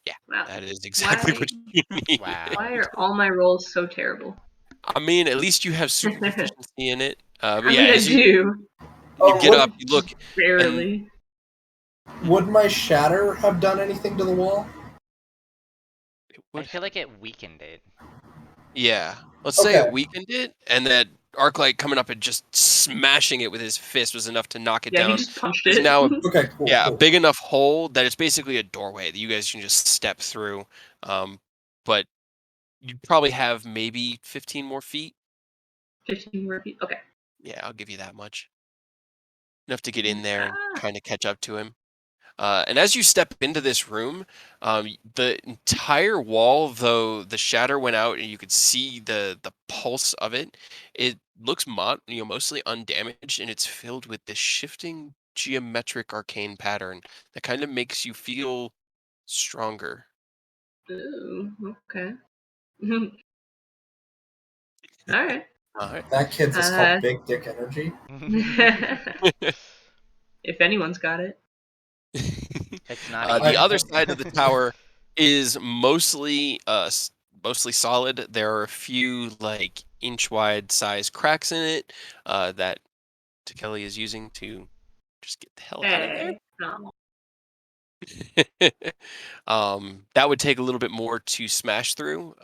S2: Yeah,
S1: Wow.
S2: that is exactly what you need.
S5: Wow.
S1: Why are all my rolls so terrible?
S2: I mean, at least you have super proficiency in it. But
S1: I
S2: yeah,
S1: mean, I
S2: as you
S1: do.
S2: get up, you look.
S1: Barely.
S4: Would my shatter have done anything to the wall?
S5: I feel like it weakened it.
S2: Yeah, let's say it
S4: Okay.
S2: weakened it, and that Arclight coming up and just smashing it with his fist was enough to knock it
S1: Yeah,
S2: down.
S1: he just punched
S2: There's
S1: it.
S2: now
S4: Okay, cool.
S2: a
S4: cool.
S2: big enough hole that it's basically a doorway that you guys can just step through. But you'd probably have maybe 15 more feet.
S1: 15 more feet. Okay.
S2: Yeah, I'll give you that much. Enough to get in there and kind of catch up to him. And as you step into this room, the entire wall, though the shatter went out and you could see the pulse of it, it looks mostly undamaged, and it's filled with this shifting geometric arcane pattern that kind of makes you feel stronger.
S1: Ooh, okay. All right.
S2: All right.
S4: That kid's is called Big Dick Energy.
S1: If anyone's got it.
S5: It's not
S2: The
S4: easy.
S2: other side of the tower is mostly solid. There are a few like inch-wide size cracks in it that Kelly is using to just get the hell out of there.
S1: No.
S2: That would take a little bit more to smash through.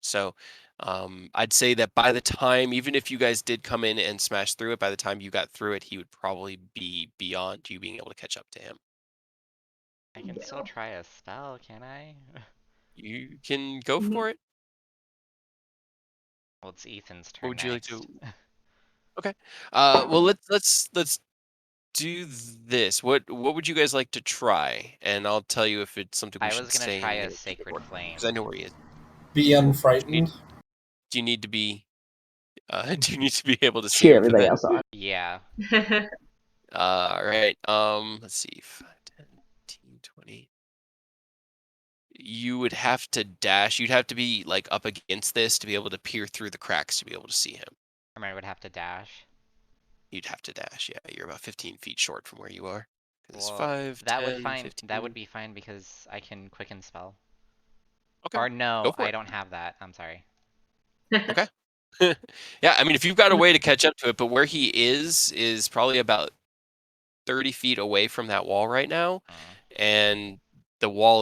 S2: So I'd say that by the time, even if you guys did come in and smash through it, by the time you got through it, he would probably be beyond you being able to catch up to him.
S5: I can still try a spell, can I?
S2: You can go for it.
S5: Well, it's Ethan's turn
S2: What would you like
S5: next.
S2: to? Okay. Well, let's do this. What would you guys like to try? And I'll tell you if it's something we
S5: I
S2: should
S5: was gonna
S2: stay
S5: try
S2: in
S5: a
S2: here
S5: Sacred Flame.
S2: because I know where he is.
S4: Be unfrightened.
S2: Do you need to be? Do you need to be able to see
S3: Cheer
S2: him for
S3: everybody
S2: that?
S3: else on.
S5: Yeah.
S2: All right. Let's see. 5, 10, 15, 20. You would have to dash. You'd have to be like up against this to be able to peer through the cracks to be able to see him.
S5: I would have to dash.
S2: You'd have to dash. Yeah, you're about 15 feet short from where you are. It's
S5: Well,
S2: 5,
S5: that
S2: 10,
S5: would
S2: 15.
S5: that would be fine because I can quicken spell.
S2: Okay.
S5: Or no,
S2: Go for
S5: I
S2: it.
S5: don't have that. I'm sorry.
S2: Okay. Yeah, I mean, if you've got a way to catch up to it, but where he is probably about 30 feet away from that wall right now, and the wall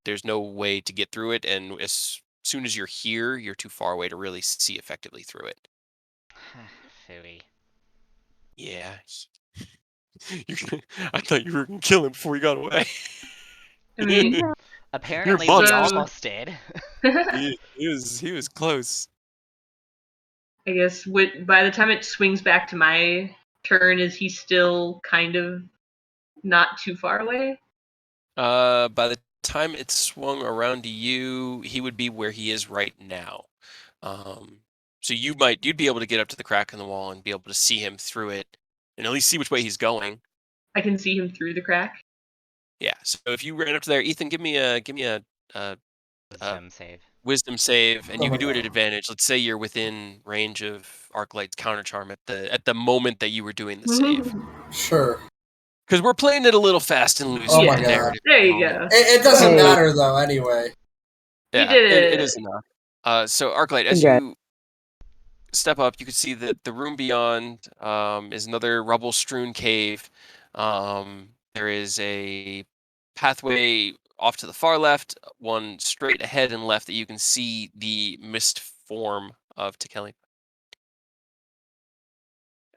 S2: there's no way to get through it, and as soon as you're here, you're too far away to really see effectively through it.
S5: Phooey.
S2: Yeah. I thought you were gonna kill him before he got away.
S1: I mean,
S5: Apparently
S2: Your
S5: we
S2: monster.
S5: almost did.
S2: he was close.
S1: I guess by the time it swings back to my turn, is he still kind of not too far away?
S2: By the time it swung around to you, he would be where he is right now. So you'd be able to get up to the crack in the wall and be able to see him through it, and at least see which way he's going.
S1: I can see him through the crack.
S2: Yeah. So if you ran up to there, Ethan, give me a
S5: Wisdom save.
S2: wisdom save, and
S4: Oh
S2: you
S4: my
S2: can do it at
S4: God.
S2: advantage. Let's say you're within range of Arclight's counter charm at the moment that you were doing the save.
S4: Sure.
S2: Because we're playing it a little fast and loose
S4: Oh
S2: with
S4: my
S2: the
S4: God.
S2: narrative.
S1: There
S2: at the
S1: you
S2: moment.
S1: go.
S4: It doesn't
S3: Hey.
S4: matter though. Anyway.
S2: Yeah,
S1: You did
S2: it
S1: it.
S2: is enough. So Arclight, as
S3: Congrats.
S2: you step up, you can see that the room beyond is another rubble-strewn cave. There is a pathway off to the far left, one straight ahead and left that you can see the mist form of Tekeli.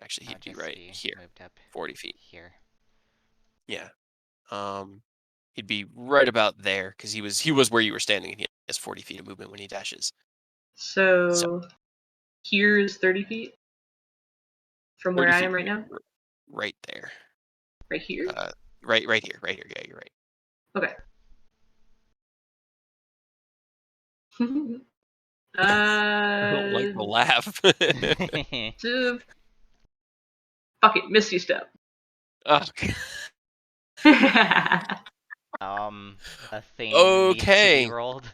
S2: Actually, he'd be right here,
S5: Moved up
S2: 40 feet.
S5: here.
S2: Yeah. He'd be right about there because he was where you were standing, and he has 40 feet of movement when he dashes.
S1: So here's 30 feet from where
S2: 30
S1: I
S2: feet
S1: am right
S2: would be
S1: now?
S2: right there.
S1: Right here?
S2: Right here. Yeah, you're right.
S1: Okay.
S2: I don't like the laugh.
S1: Fuck it, Misty Step.
S2: Okay.
S5: A thing needs to
S2: Okay.
S5: be rolled.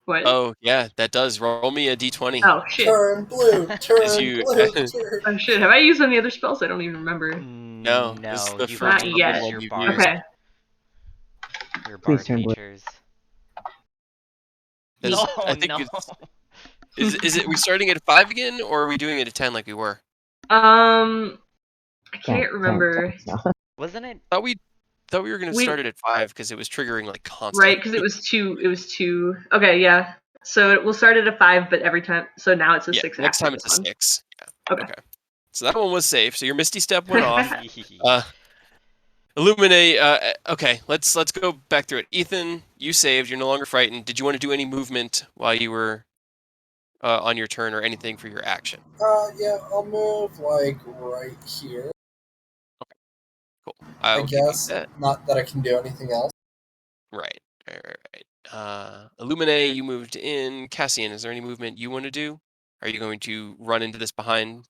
S2: What? Oh, yeah, that does. Roll me a d20.
S1: Oh, shit.
S4: Turn blue. Turn
S2: you-
S4: blue. Turn.
S1: Oh, shit. Have I used any other spells? I don't even remember.
S2: No, this is the
S5: you've
S2: first
S5: only
S1: Not yet.
S5: used
S2: one
S5: your
S2: you've
S5: bard.
S2: used.
S1: Okay.
S5: Your
S3: Please
S5: bard
S3: turn blue.
S5: features.
S2: Is-
S5: Oh
S2: I think
S5: no!
S2: Is it we starting at 5 again, or are we doing it at 10 like we were?
S1: I can't remember.
S5: Wasn't it?
S2: Thought we were gonna start it at 5 because it was triggering like constantly.
S1: Right, because it was two. Okay, yeah. So we'll start at a 5, but every time. So now it's a 6.
S2: Next
S1: after
S2: time it's a
S1: this one.
S2: 6. Yeah.
S1: Okay.
S2: So that one was safe. So your Misty Step went off. Illuminate. Okay, let's go back through it. Ethan, you saved. You're no longer frightened. Did you want to do any movement while you were on your turn, or anything for your action?
S4: Yeah, I'll move like right here.
S2: Cool.
S4: I
S2: will give you
S4: guess.
S2: that.
S4: Not that I can do anything else.
S2: Right. Illuminate, you moved in. Cassian, is there any movement you want to do? Are you going to run into this behind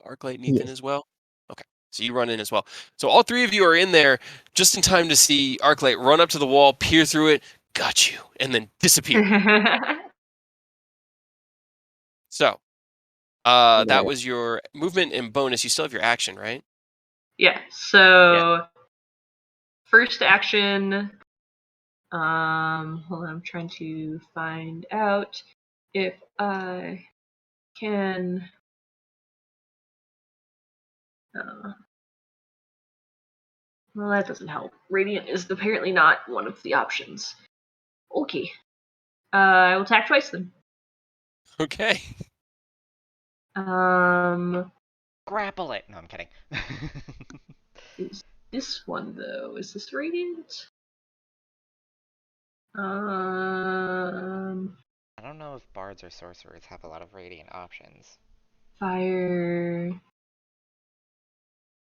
S2: Arclight and Ethan
S3: Yes.
S2: as well? Okay, so you run in as well. So all three of you are in there just in time to see Arclight run up to the wall, peer through it, got you, and then disappear. So, that was your movement and bonus. You still have your action, right?
S1: Yeah, so first action, Hold on, I'm trying to find out if I can. Well, that doesn't help. Radiant is apparently not one of the options. Okay. I will attack twice then.
S2: Okay.
S5: Grapple it! No, I'm kidding.
S1: Is this one though? Is this radiant?
S5: I don't know if bards or sorcerers have a lot of radiant options.
S1: Fire.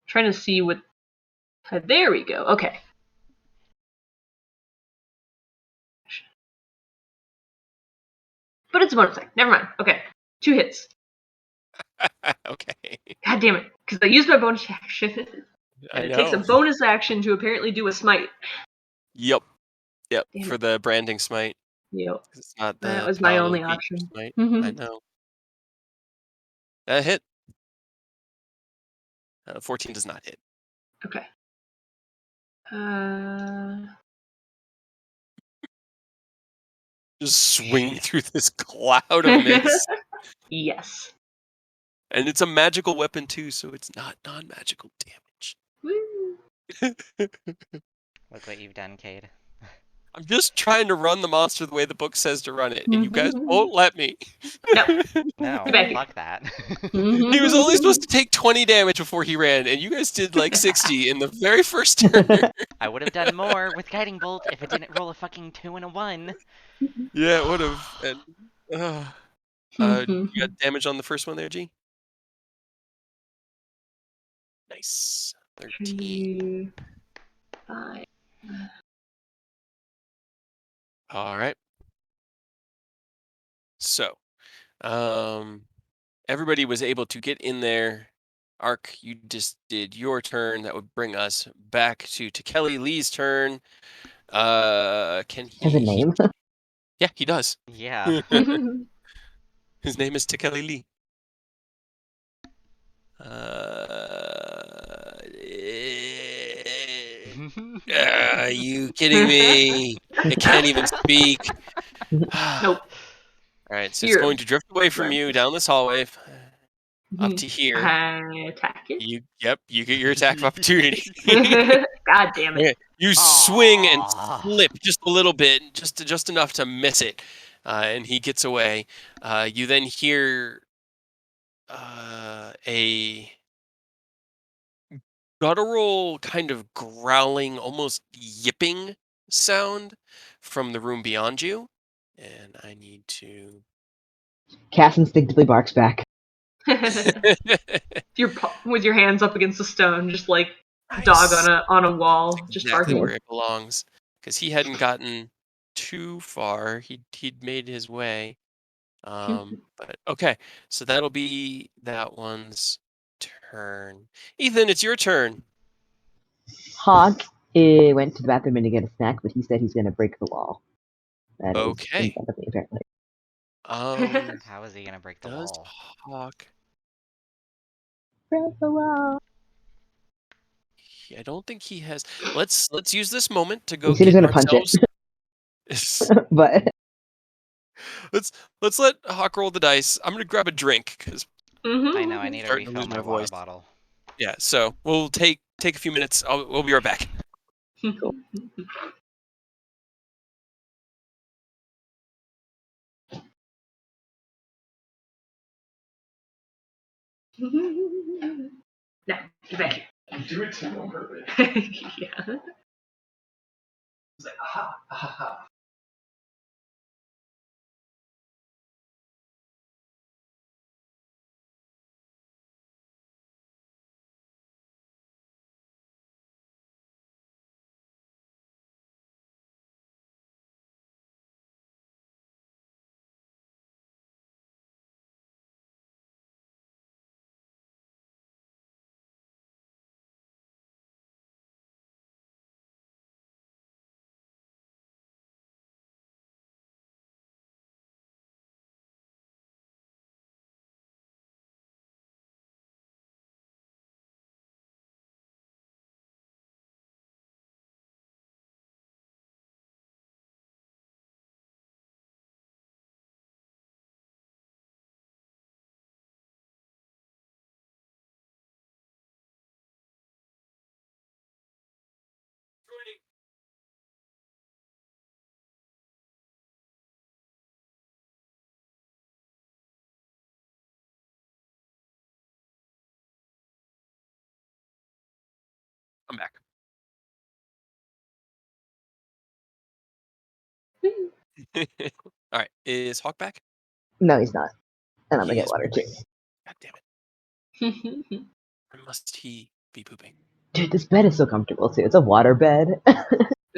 S1: Trying to see what. There we go. Okay. But it's a bonus attack. Never mind. Okay. 2 hits.
S2: Okay.
S1: God damn it. Because I used my bonus action. And
S2: I
S1: it takes a
S2: know.
S1: bonus action to apparently do a smite.
S2: Yep. Yep.
S1: Damn
S2: For
S1: it.
S2: the branding smite.
S1: Yep.
S2: It's not
S1: That
S2: the
S1: was my
S2: Paladin
S1: only
S2: feature
S1: option.
S2: smite. I know. That hit. 14 does not hit.
S1: Okay.
S2: Just swing through this cloud of mist.
S1: Yes.
S2: And it's a magical weapon too, so it's not non-magical damage.
S1: Woo.
S5: Look what you've done, Cade.
S2: I'm just trying to run the monster the way the book says to run it, and you guys won't let me.
S1: No.
S5: No,
S1: Get back here.
S5: fuck that.
S2: He was only supposed to take 20 damage before he ran, and you guys did like 60 in the very first turn.
S5: I would have done more with Guiding Bolt if it didn't roll a fucking 2 and a 1.
S2: Yeah, it would have. And you got damage on the first one there, G? Nice. 13.
S1: 2, 5.
S2: All right. So, everybody was able to get in there. Ark, you just did your turn. That would bring us back to Kelly Lee's turn. Can he?
S3: Has a name?
S2: Yeah, he does.
S5: Yeah.
S2: His name is Tekeli Lee. Are you kidding me? It can't even speak.
S1: Nope.
S2: All right, so
S1: Here.
S2: it's going to drift away from you down this hallway up to here.
S1: I attack it.
S2: You get your attack of opportunity.
S1: God damn it.
S2: Okay, you swing and flip just a little bit, just enough to miss it, and he gets away. You then hear a guttural kind of growling, almost yipping sound from the room beyond you, and I need to.
S3: Cass instinctively barks back.
S1: You're with your hands up against the stone, just like
S2: Nice.
S1: dog on a wall,
S2: That's
S1: just
S2: exactly
S1: barking.
S2: where it belongs, because he hadn't gotten too far. He'd made his way. But okay, so that'll be that one's turn. Ethan, it's your turn.
S3: Hawk went to the bathroom to get a snack, but he said he's going to break the wall. That is
S2: Okay.
S3: in front of me, apparently.
S5: How is he gonna break the
S2: Does
S5: wall?
S2: Hawk?
S3: Break the wall.
S2: I don't think he has. Let's use this moment to go
S3: He said he's
S2: get
S3: going to punch
S2: ourselves.
S3: it. But
S2: let's let Hawk roll the dice. I'm gonna grab a drink because
S5: I know, I need to
S2: starting to
S5: refill
S2: lose
S5: my
S2: my
S5: water
S2: voice.
S5: bottle.
S2: Yeah, so we'll take a few minutes. We'll be right back.
S3: Cool.
S1: No, get back here.
S7: You do it to him on purpose.
S1: Yeah.
S7: It's like, aha, aha.
S2: I'm back. All right, is Hawk back?
S3: No, he's not. And I'm gonna
S2: He
S3: get
S2: is
S3: water too.
S2: pooping. God damn it. Or must he be pooping?
S3: Dude, this bed is so comfortable too. It's a water bed.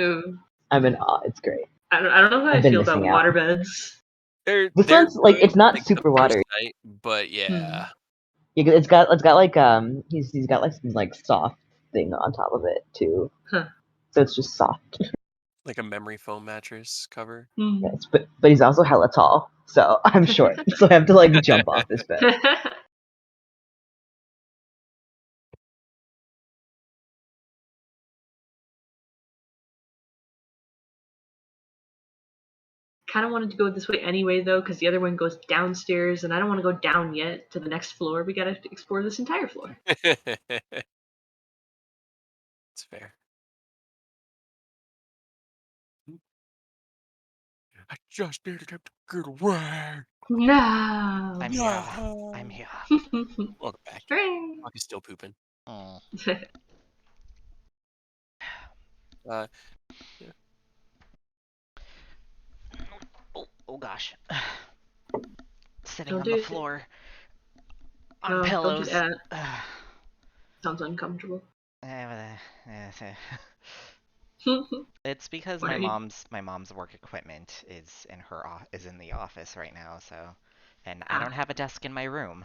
S1: Ooh.
S3: I'm in awe. It's great.
S1: I don't know how I
S3: I've been
S1: feel about
S3: missing out.
S1: waterbeds.
S2: They're
S3: This one's like
S2: good,
S3: it's not
S2: like,
S3: super
S2: the first
S3: watery.
S2: night, but yeah.
S3: Yeah, it's got like he's got like some like soft thing on top of it too.
S1: Huh.
S3: So it's just soft.
S2: Like a memory foam mattress cover.
S3: Yes, but he's also hella tall, so I'm short, so I have to like jump off this bed.
S1: Kind of wanted to go this way anyway, though, because the other one goes downstairs, and I don't want to go down yet to the next floor. We gotta explore this entire floor.
S2: It's fair. I just needed him to get away.
S1: No.
S5: I'm here. I'm here.
S2: Welcome back.
S1: Hooray.
S2: Hawk is still pooping.
S5: Oh.
S2: Yeah.
S5: Oh gosh. Sitting
S1: Don't
S5: on
S1: do
S5: the
S1: it.
S5: floor. On
S1: No,
S5: pillows.
S1: don't do that. Sounds uncomfortable.
S5: It's because
S1: Why
S5: my
S1: don't you-
S5: mom's work equipment is in the office right now, so and I don't have a desk in my room.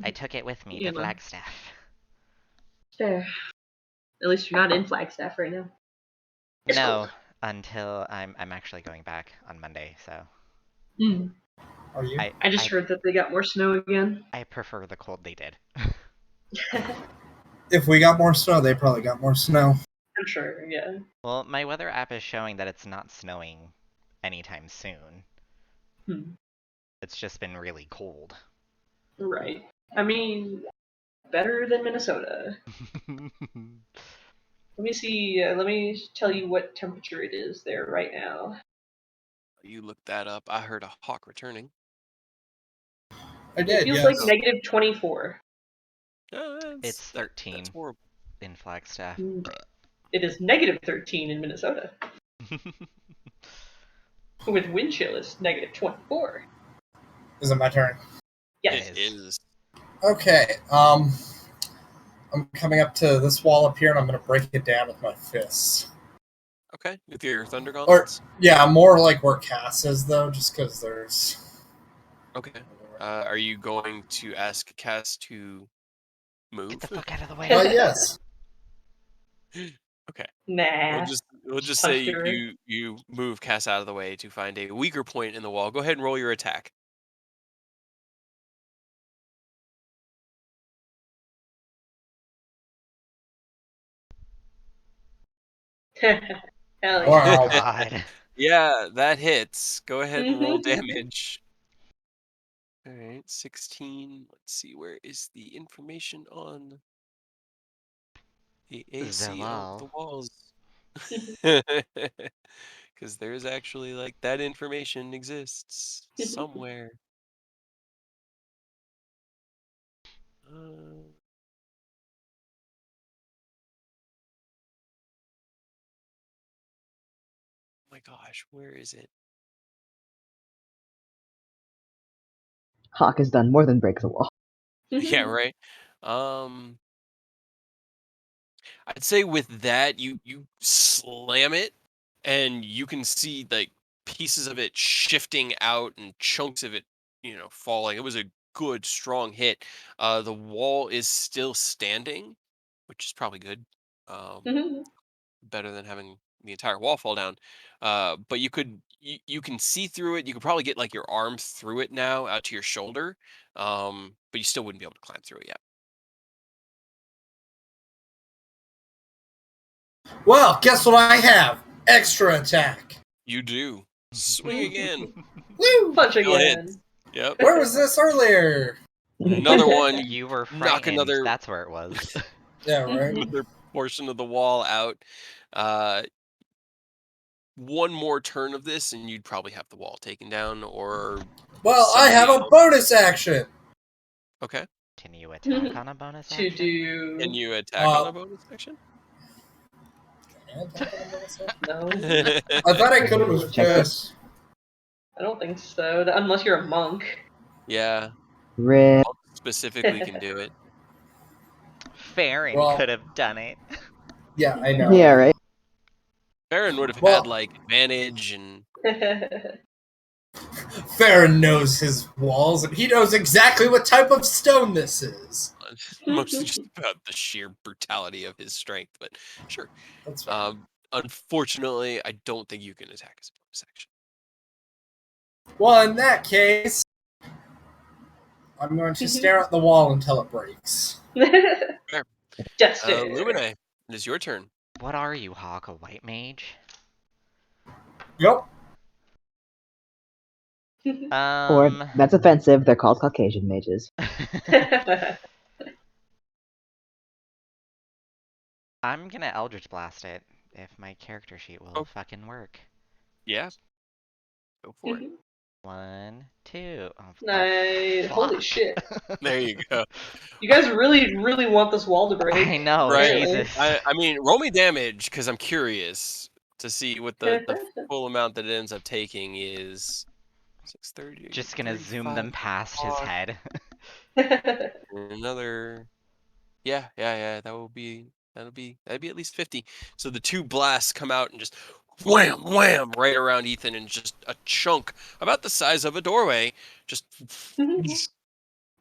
S5: I took it with me to Flagstaff.
S1: Fair. At least you're not in Flagstaff right now. It's
S5: No,
S1: cold.
S5: until I'm actually going back on Monday, so
S4: Are you?
S1: I just heard that they got more snow again.
S5: I prefer the cold they did.
S4: If we got more snow, they probably got more snow.
S1: I'm sure, yeah.
S5: Well, my weather app is showing that it's not snowing anytime soon. It's just been really cold.
S1: Right. I mean, better than Minnesota. Let me see. Let me tell you what temperature it is there right now.
S2: You looked that up. I heard a hawk returning.
S4: I did,
S1: It feels
S4: yes.
S1: like negative 24.
S5: It's 13
S2: that's horrible.
S5: in Flagstaff.
S1: It is negative 13 in Minnesota. With wind chill is negative 24.
S4: Is it my turn?
S1: Yes.
S2: It is.
S4: Okay, I'm coming up to this wall up here, and I'm going to break it down with my fists.
S2: Okay, with your thunder
S4: Or,
S2: gauntlets?
S4: yeah, more like where Cass is, though, just because there's...
S2: Okay. Are you going to ask Cass to move?
S5: Get the fuck out of the way.
S4: Yes.
S2: Okay.
S1: Nah.
S2: We'll just say you move Cass out of the way to find a weaker point in the wall. Go ahead and roll your attack.
S1: Hell yeah.
S4: Wow.
S5: God.
S2: Yeah, that hits. Go ahead and roll damage. All right, 16. Let's see, where is the information on the AC of the
S5: Zalal.
S2: walls? Because there's actually, like, that information exists somewhere. Oh my gosh, where is it?
S3: Hawk has done more than break the wall.
S2: Yeah, right. I'd say with that, you slam it, and you can see like pieces of it shifting out and chunks of it, falling. It was a good, strong hit. The wall is still standing, which is probably good. Better than having the entire wall fall down. But you can see through it. You could probably get like your arm through it now out to your shoulder. But you still wouldn't be able to climb through it yet.
S4: Well, guess what I have? Extra attack.
S2: You do. Swing again.
S4: Woo!
S1: Punch
S2: Still
S1: again.
S2: hits. Yep.
S4: Where was this earlier?
S2: Another one.
S5: You were
S2: knock
S5: frightened.
S2: another
S5: That's where it was.
S4: Yeah, right?
S2: another portion of the wall out. One more turn of this, and you'd probably have the wall taken down, or
S4: Well, I have a
S2: somebody else.
S4: bonus action.
S2: Okay.
S5: Can you attack on a bonus
S1: to
S5: action?
S1: do.
S2: Can you attack on a bonus action?
S1: No,
S4: I thought I could have was
S3: Check it.
S4: pissed.
S1: I don't think so. Unless you're a monk.
S2: Yeah,
S3: Rip.
S2: monk specifically can do it.
S5: Farron
S4: Well-
S5: could have done it.
S4: Yeah, I know.
S3: Yeah, right.
S2: Baron would have
S4: Well-
S2: had like advantage and
S4: Farron knows his walls, and he knows exactly what type of stone this is.
S2: mostly just about the sheer brutality of his strength. But sure.
S4: That's right.
S2: Unfortunately, I don't think you can attack as a bonus action.
S4: Well, in that case, I'm going to stare at the wall until it breaks.
S1: Just
S2: Lumine, it is your turn.
S5: What are you, Hawk? A white mage?
S4: Yep.
S3: Or that's offensive. They're called Caucasian mages.
S5: I'm gonna Eldritch Blast it if my character sheet will fucking work.
S2: Yeah. Go for it.
S5: 1, 2. Oh,
S1: Nice. Holy
S5: fuck.
S1: shit.
S2: There you go.
S1: You guys really, really want this wall to break.
S5: I know,
S2: Right.
S5: Jesus.
S2: I mean, roll me damage because I'm curious to see what the full amount that it ends up taking is. 630.
S5: Just gonna zoom
S2: 35,
S5: them past his head.
S2: Another. Yeah. That'll be at least 50. So the two blasts come out and just wham, wham, right around Ethan, and just a chunk about the size of a doorway just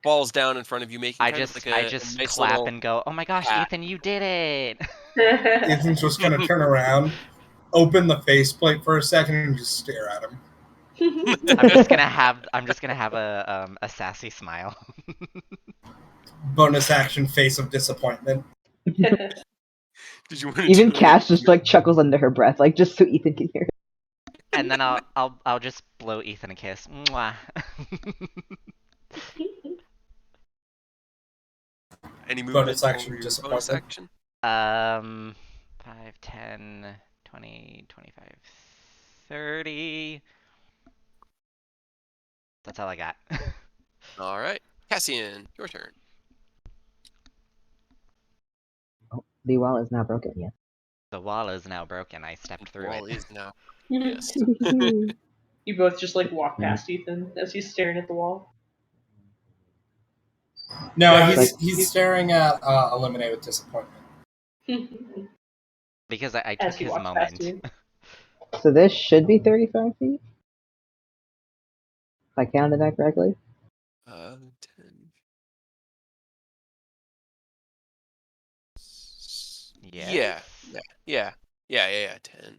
S2: falls down in front of you, making
S5: I
S2: kind
S5: just
S2: of like a nice
S5: clap
S2: little
S5: and go, "Oh my gosh,
S2: hat.
S5: Ethan, you did it!"
S4: Ethan's just going to turn around, open the faceplate for a second, and just stare at him.
S5: I'm just gonna have a sassy smile.
S4: Bonus action face of disappointment.
S2: Did you want to
S3: Even
S2: do
S3: Cass just like chuckles under her breath, like just so Ethan can hear it.
S5: And then I'll just blow Ethan a kiss. Mwah.
S2: any movement
S4: Bonus action
S2: over your bonus
S4: disappointment.
S2: action?
S5: 5, 10, 20, 25, 30. That's all I got.
S2: All right, Cassian, your turn.
S3: The wall is now broken, yes.
S5: The wall is now broken. I stepped through
S2: Wall
S5: it.
S2: is now. Yes.
S1: You both just like walk past Ethan as he's staring at the wall.
S4: No,
S3: Yeah,
S4: he's staring at Eliminate with disappointment.
S5: Because I
S1: As
S5: took
S1: he
S5: his
S1: walks past
S5: moment.
S1: you.
S3: So this should be 35 feet? If I counted that correctly?
S2: 10.
S5: Yes?
S2: Yeah. 10.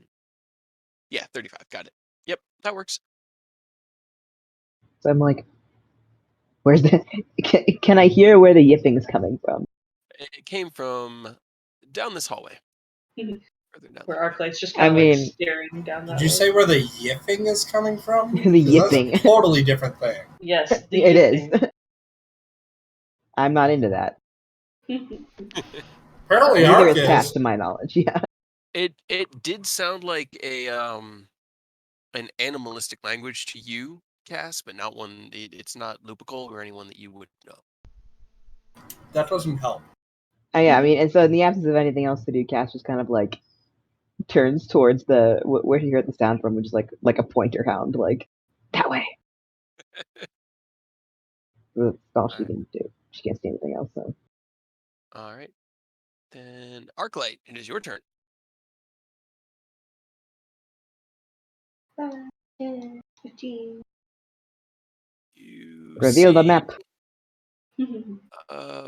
S2: Yeah, 35. Got it. Yep, that works.
S3: So I'm like, where's the... Can I hear where the yipping is coming from?
S2: It came from down this hallway. Further down
S1: Where
S2: that way.
S1: Arclight's just kind of like staring down that
S4: Did you
S1: way.
S4: say where the yipping is coming from?
S3: The
S4: 'Cause
S3: yipping.
S4: That's a totally different thing.
S1: Yes, the
S3: It is.
S1: yipping.
S3: I'm not into that.
S4: Apparently,
S3: Neither
S4: Arc
S3: is
S4: is.
S3: Cass, to my knowledge, yeah.
S2: It did sound like an animalistic language to you, Cass, but not one. It's not Lupical or anyone that you would know.
S4: That doesn't help.
S3: Yeah, I mean, and so in the absence of anything else to do, Cass just kind of like turns towards the where she heard the sound from, which is like a pointer hound, like that way. That's all she can do. She can't see anything else. So
S2: All right. Then Arclight, it is your turn.
S1: 5, 10, 15.
S2: You
S3: reveal the
S2: see-
S3: map.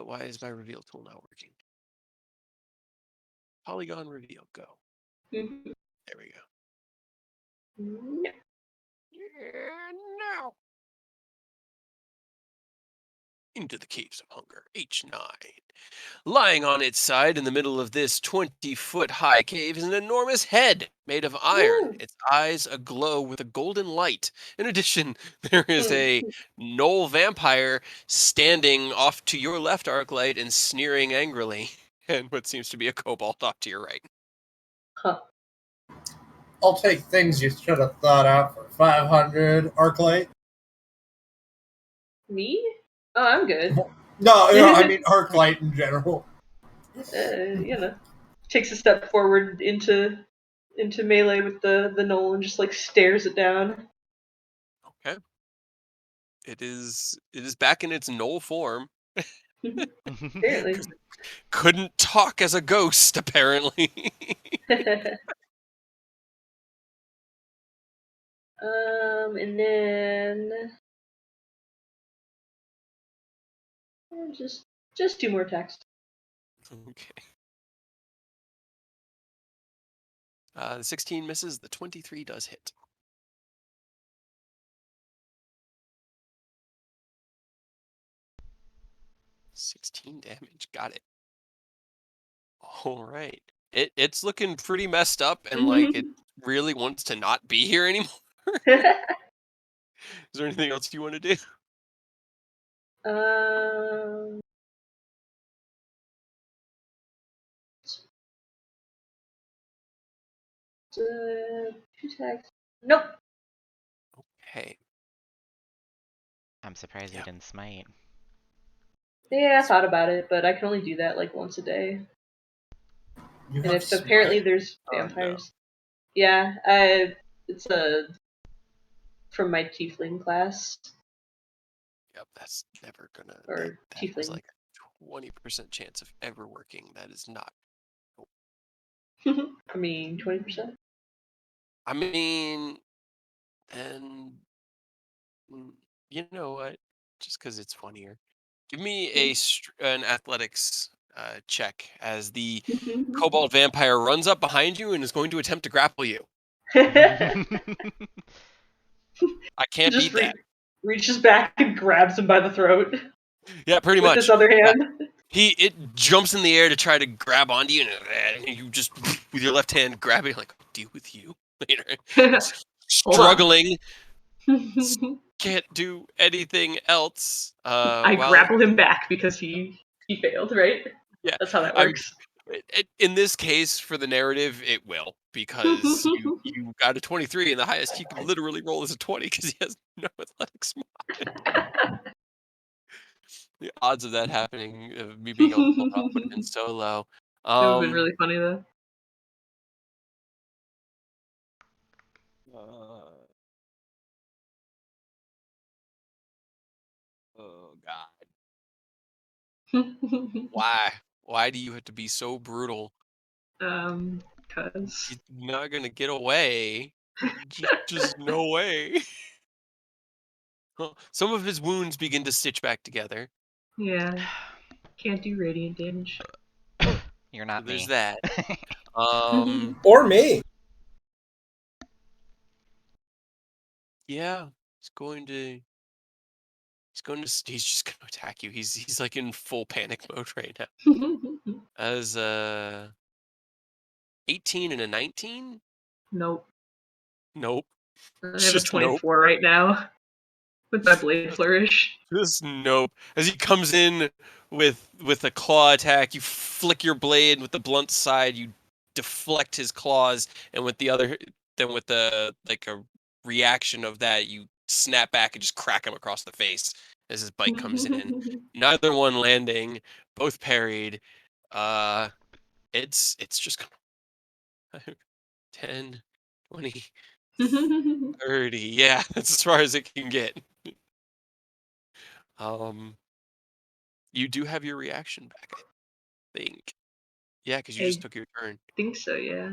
S2: Why is my reveal tool not working? Polygon reveal, go. There we go.
S1: No.
S2: Yeah, no. Into the caves of hunger, H9. Lying on its side in the middle of this 20-foot high cave is an enormous head made of iron, its eyes aglow with a golden light. In addition, there is a gnoll vampire standing off to your left, Arclight, and sneering angrily, and what seems to be a kobold off to your right.
S1: Huh.
S4: I'll take things you should have thought out for 500, Arclight.
S1: Me? Oh, I'm good.
S4: No, I mean Arclight in general.
S1: Takes a step forward into melee with the knoll and just like stares it down.
S2: Okay. It is back in its knoll form.
S1: Apparently.
S2: Couldn't talk as a ghost, apparently.
S1: And then just 2 more attacks.
S2: Okay. The 16 misses. The 23 does hit. $16 damage. Got it. All right. It's looking pretty messed up, and like it really wants to not be here anymore. Is there anything else you want to do?
S1: Two attacks. Nope.
S2: Okay.
S5: I'm surprised you didn't smite.
S1: Yeah, I thought about it, but I can only do that like once a day.
S4: You
S1: And
S4: have
S1: if apparently
S4: smite?
S1: there's
S2: Oh,
S1: vampires. Yeah, it's from my tiefling class.
S2: Yep, that's never gonna.
S1: Or
S2: That has
S1: tiefling.
S2: like a 20% chance of ever working. That is not.
S1: I mean, 20%.
S2: I mean, and you know what? Just because it's funnier, give me an athletics check as the kobold vampire runs up behind you and is going to attempt to grapple you. I can't
S1: Just
S2: beat that.
S1: reaches back and grabs him by the throat.
S2: Yeah, pretty
S1: with
S2: much.
S1: his other hand.
S2: Yeah. It jumps in the air to try to grab onto you, and you just with your left hand grab it. Like, I'll deal with you later. It's struggling. Can't do anything else.
S1: I grapple him back because he failed, right?
S2: Yeah,
S1: That's how that works.
S2: In this case, for the narrative, it will, because you got a 23, and the highest he can literally roll is a 20 because he has no athletics mod. The odds of that happening, of me being able to pull it off, would have been so low.
S1: It would have been really funny though.
S2: Oh God! Why? Why do you have to be so brutal?
S1: Cause
S2: You're not gonna get away. Just no way. Some of his wounds begin to stitch back together.
S1: Yeah, can't do radiant damage.
S5: You're not
S2: So there's
S5: me.
S2: that.
S4: Or me.
S2: Yeah, he's just going to attack you. He's like in full panic mode right now. As 18 and a 19?
S1: Nope.
S2: Nope.
S1: I have
S2: Just
S1: a 24 right now with my blade flourish.
S2: Just nope. As he comes in with a claw attack, you flick your blade with the blunt side, you deflect his claws, and with the other, then with the like a reaction of that, you snap back and just crack him across the face as his bite comes in. Neither one landing, both parried. It's just 10, 20, 30. Yeah, that's as far as it can get. You do have your reaction back, I think. Yeah, because you just took your turn.
S1: I think so, yeah.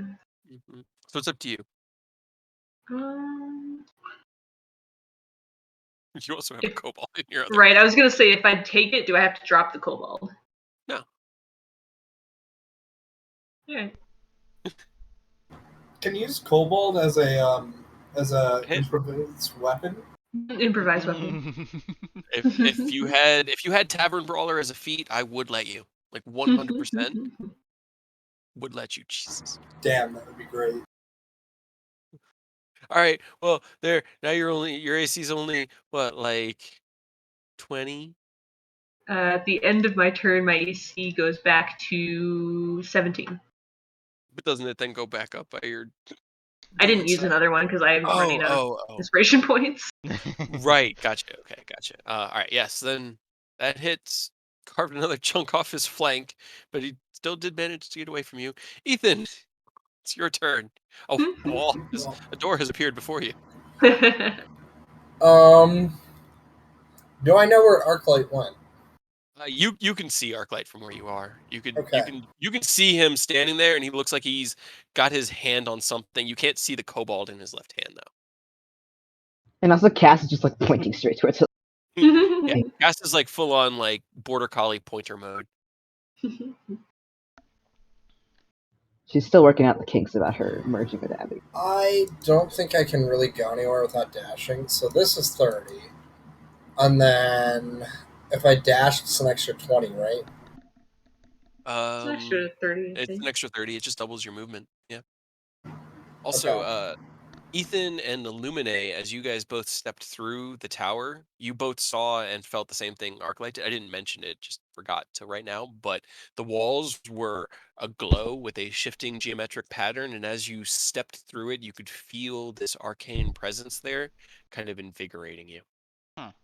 S2: So it's up to you. You also have a kobold in your other.
S1: Right, I was gonna say, if I take it, do I have to drop the kobold?
S2: No.
S1: Yeah.
S4: Can you use kobold as a improvised weapon?
S1: Improvised weapon.
S2: If you had Tavern Brawler as a feat, I would let you. Like 100% would let you. Jesus.
S4: Damn, that would be great.
S2: All right. Well, there. Now your AC's only what, like 20?
S1: At the end of my turn, my AC goes back to 17.
S2: But doesn't it then go back up by your?
S1: I didn't use another one because I'm running out of inspiration points.
S2: Right. Gotcha. Okay. Gotcha. All right. Yes. Then that hits carved another chunk off his flank, but he still did manage to get away from you. Ethan, it's your turn. Oh, a door has appeared before you.
S4: Do I know where Arclight went?
S2: You can see Arclight from where you are. You
S4: Okay.
S2: can see him standing there, and he looks like he's got his hand on something. You can't see the kobold in his left hand though.
S3: And also, Cass is just like pointing straight towards it.
S2: Yeah, Cass is like full on like border collie pointer mode.
S3: She's still working out the kinks about her merging with Abby.
S4: I don't think I can really go anywhere without dashing, so this is 30. And then if I dash, it's an extra 20, right?
S1: It's an extra 30.
S2: It's an extra 30. It just doubles your movement. Yeah. Also,
S4: Okay.
S2: Ethan and Illumine, as you guys both stepped through the tower, you both saw and felt the same thing Arclight did. I didn't mention it, just forgot to right now, but the walls were aglow with a shifting geometric pattern, and as you stepped through it, you could feel this arcane presence there, kind of invigorating you. But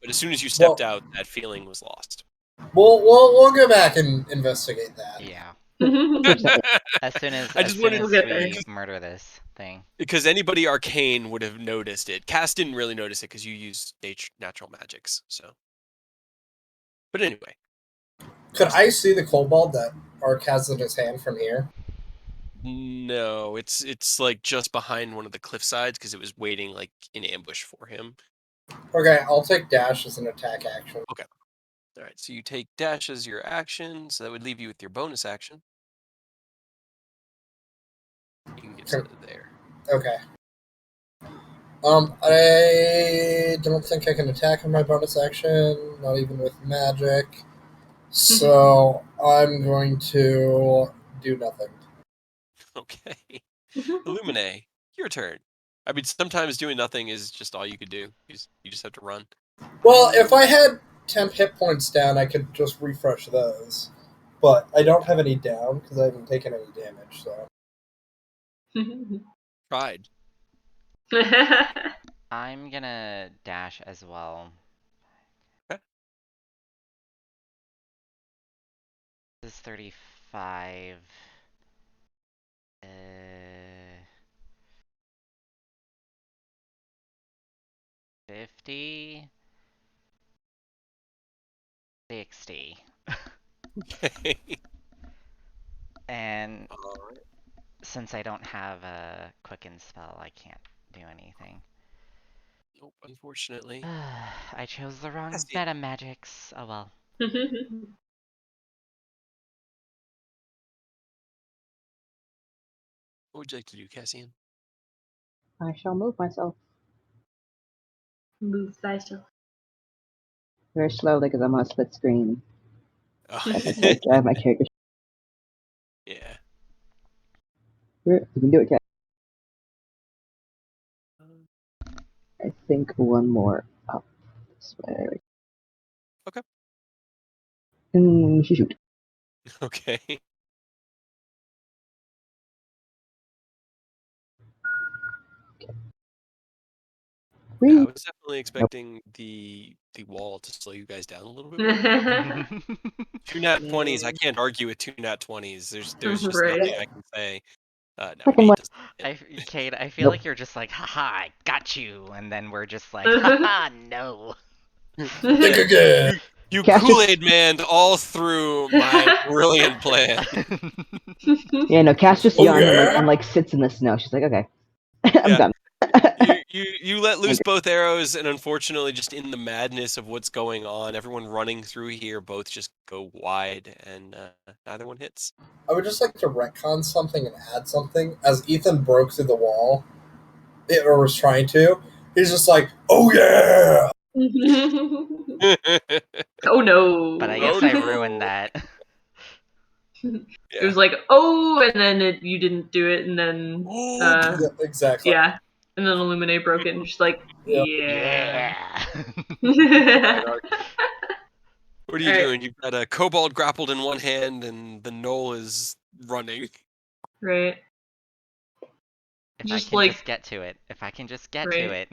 S2: as soon as you stepped out, that feeling was lost.
S4: We'll go back and investigate that.
S5: Yeah.
S2: As
S5: soon as we murder this thing.
S2: Because anybody arcane would have noticed it. Cass didn't really notice it because you use natural magics. So, but anyway,
S4: could I see the kobold that Ark has in his hand from here?
S2: No, it's like just behind one of the cliff sides because it was waiting like in ambush for him.
S4: Okay, I'll take dash as an attack action.
S2: Okay. All right, so you take dash as your action, so that would leave you with your bonus action. You can get to there.
S4: Okay. I don't think I can attack on my bonus action, not even with magic. So I'm going to do nothing.
S2: Okay. Illumine, your turn. I mean, sometimes doing nothing is just all you could do. You just have to run.
S4: Well, if I had temp hit points down, I could just refresh those. But I don't have any down because I haven't taken any damage, so.
S2: Tried.
S5: I'm gonna dash as well.
S2: Okay.
S5: This is 35. 50. 60.
S2: Okay.
S5: And since I don't have a quicken spell, I can't do anything.
S2: Nope, unfortunately.
S5: I chose the wrong meta magics. Oh well.
S2: What would you like to do, Cassian?
S3: I shall move myself.
S1: Move thyself.
S3: Very slowly because I'm on a split screen.
S2: Oh.
S3: I have my character.
S2: Yeah.
S3: You can do it, Cat. I think one more up this way.
S2: Okay.
S3: And shoot.
S2: Okay. Yeah, I was definitely expecting the wall to slow you guys down a little bit more. 2 nat 20s, I can't argue with 2 nat 20s. There's just nothing I can say. No,
S5: Cade, I feel like you're just like, haha, I got you, and then we're just like, haha, no.
S2: You Kool-Aid man all through my brilliant plan.
S3: Yeah, no, Cass just yawns and like sits in the snow. She's like, okay, I'm done.
S2: You let loose both arrows, and unfortunately, just in the madness of what's going on, everyone running through here both just go wide, and neither one hits.
S4: I would just like to retcon something and add something. As Ethan broke through the wall, or was trying to, he's just like, "Oh yeah!"
S1: Oh no!
S5: But I guess I ruined that.
S1: It was like, oh, and then you didn't do it, and then
S4: yeah, exactly.
S1: Yeah, and then Illumine broke it, and just like, yeah.
S2: What are you doing? You've got a kobold grappled in one hand, and the gnoll is running.
S5: Right. If I can just get to it. If I can just get to it.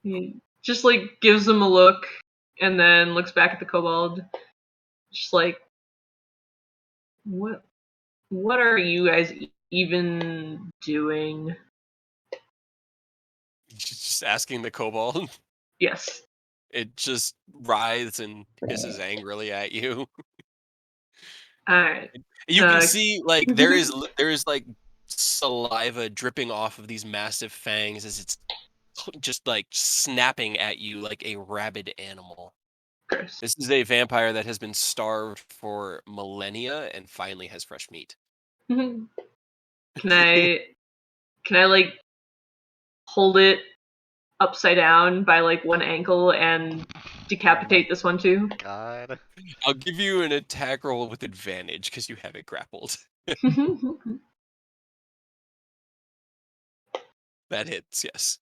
S1: He just like gives him a look, and then looks back at the kobold, just like, what are you guys even doing?
S2: Just asking the kobold.
S1: Yes.
S2: It just writhes and hisses angrily at you.
S1: Alright.
S2: You can see like there is like saliva dripping off of these massive fangs as it's just like snapping at you like a rabid animal.
S1: Gross.
S2: This is a vampire that has been starved for millennia and finally has fresh meat.
S1: Can I like hold it upside down by like one ankle and decapitate this one too?
S5: God.
S2: I'll give you an attack roll with advantage because you have it grappled. That hits, yes.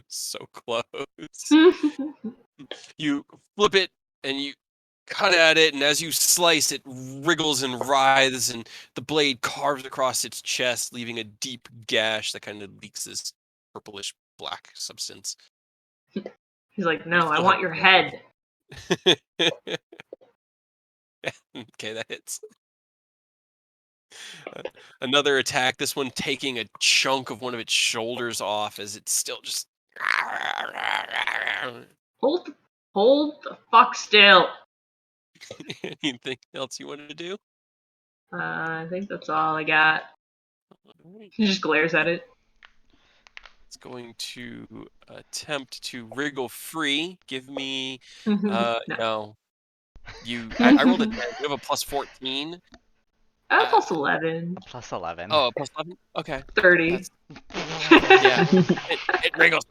S2: So close. You flip it and you cut at it, and as you slice, it wriggles and writhes, and the blade carves across its chest, leaving a deep gash that kind of leaks this purplish black substance.
S1: He's like,
S2: You
S1: no, I
S2: still
S1: want
S2: have
S1: your
S2: advantage.
S1: head.
S2: Okay, that hits. Another attack, this one taking a chunk of one of its shoulders off as it's still just...
S1: Hold the fuck still.
S2: Anything else you wanted to do?
S1: I think that's all I got.
S2: Alright.
S1: He just glares at it.
S2: It's going to attempt to wriggle free. Give me...
S1: No.
S2: no. I rolled a 10. You have a plus 14.
S1: Plus 11.
S5: Plus 11.
S2: Oh, plus 11? Okay.
S1: 30.
S2: That's, yeah. It wriggles.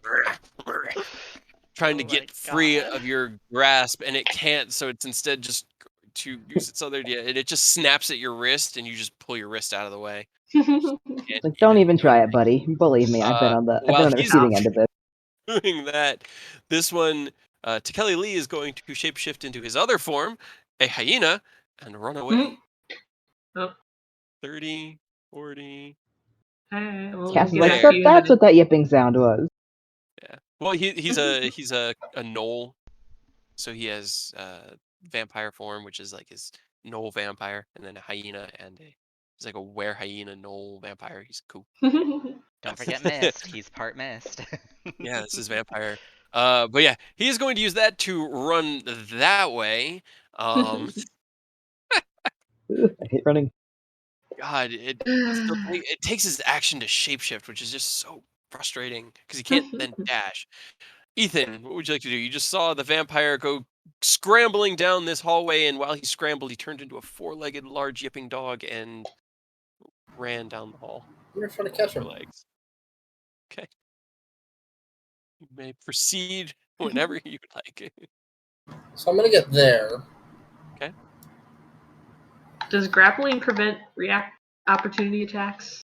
S2: Trying to
S5: Oh
S2: get
S5: my
S2: free
S5: God.
S2: of your grasp, and it can't, so it's instead just to use its other... Yeah, and it just snaps at your wrist, and you just pull your wrist out of the way. Can't
S3: Like, don't even
S2: do
S3: try it,
S2: anything.
S3: buddy. Believe me, I've been on the
S2: While he's
S3: receiving end of this.
S2: doing that, this one, Tekeli Lee is going to shapeshift into his other form, a hyena, and run away.
S1: Oh.
S2: 30, 40.
S1: Alright, we'll
S3: Cass is
S1: get
S3: like,
S1: after
S3: so
S1: you in a
S3: that's
S1: minute.
S3: what that yipping sound was.
S2: Yeah. Well, he's a gnoll, so he has vampire form, which is like his gnoll vampire, and then a hyena and he's like a were hyena gnoll vampire. He's cool.
S5: Don't forget Mist. He's part Mist.
S2: Yeah, this is vampire. But yeah, he is going to use that to run that way.
S3: I hate running.
S2: God, it takes his action to shapeshift, which is just so frustrating because he can't then dash. Ethan, what would you like to do? You just saw the vampire go scrambling down this hallway, and while he scrambled, he turned into a four-legged large yipping dog and ran down the hall.
S4: You're trying to catch
S2: Four
S4: him.
S2: legs. Okay. You may proceed whenever you'd like.
S4: So I'm gonna get there.
S2: Okay.
S1: Does grappling prevent opportunity attacks?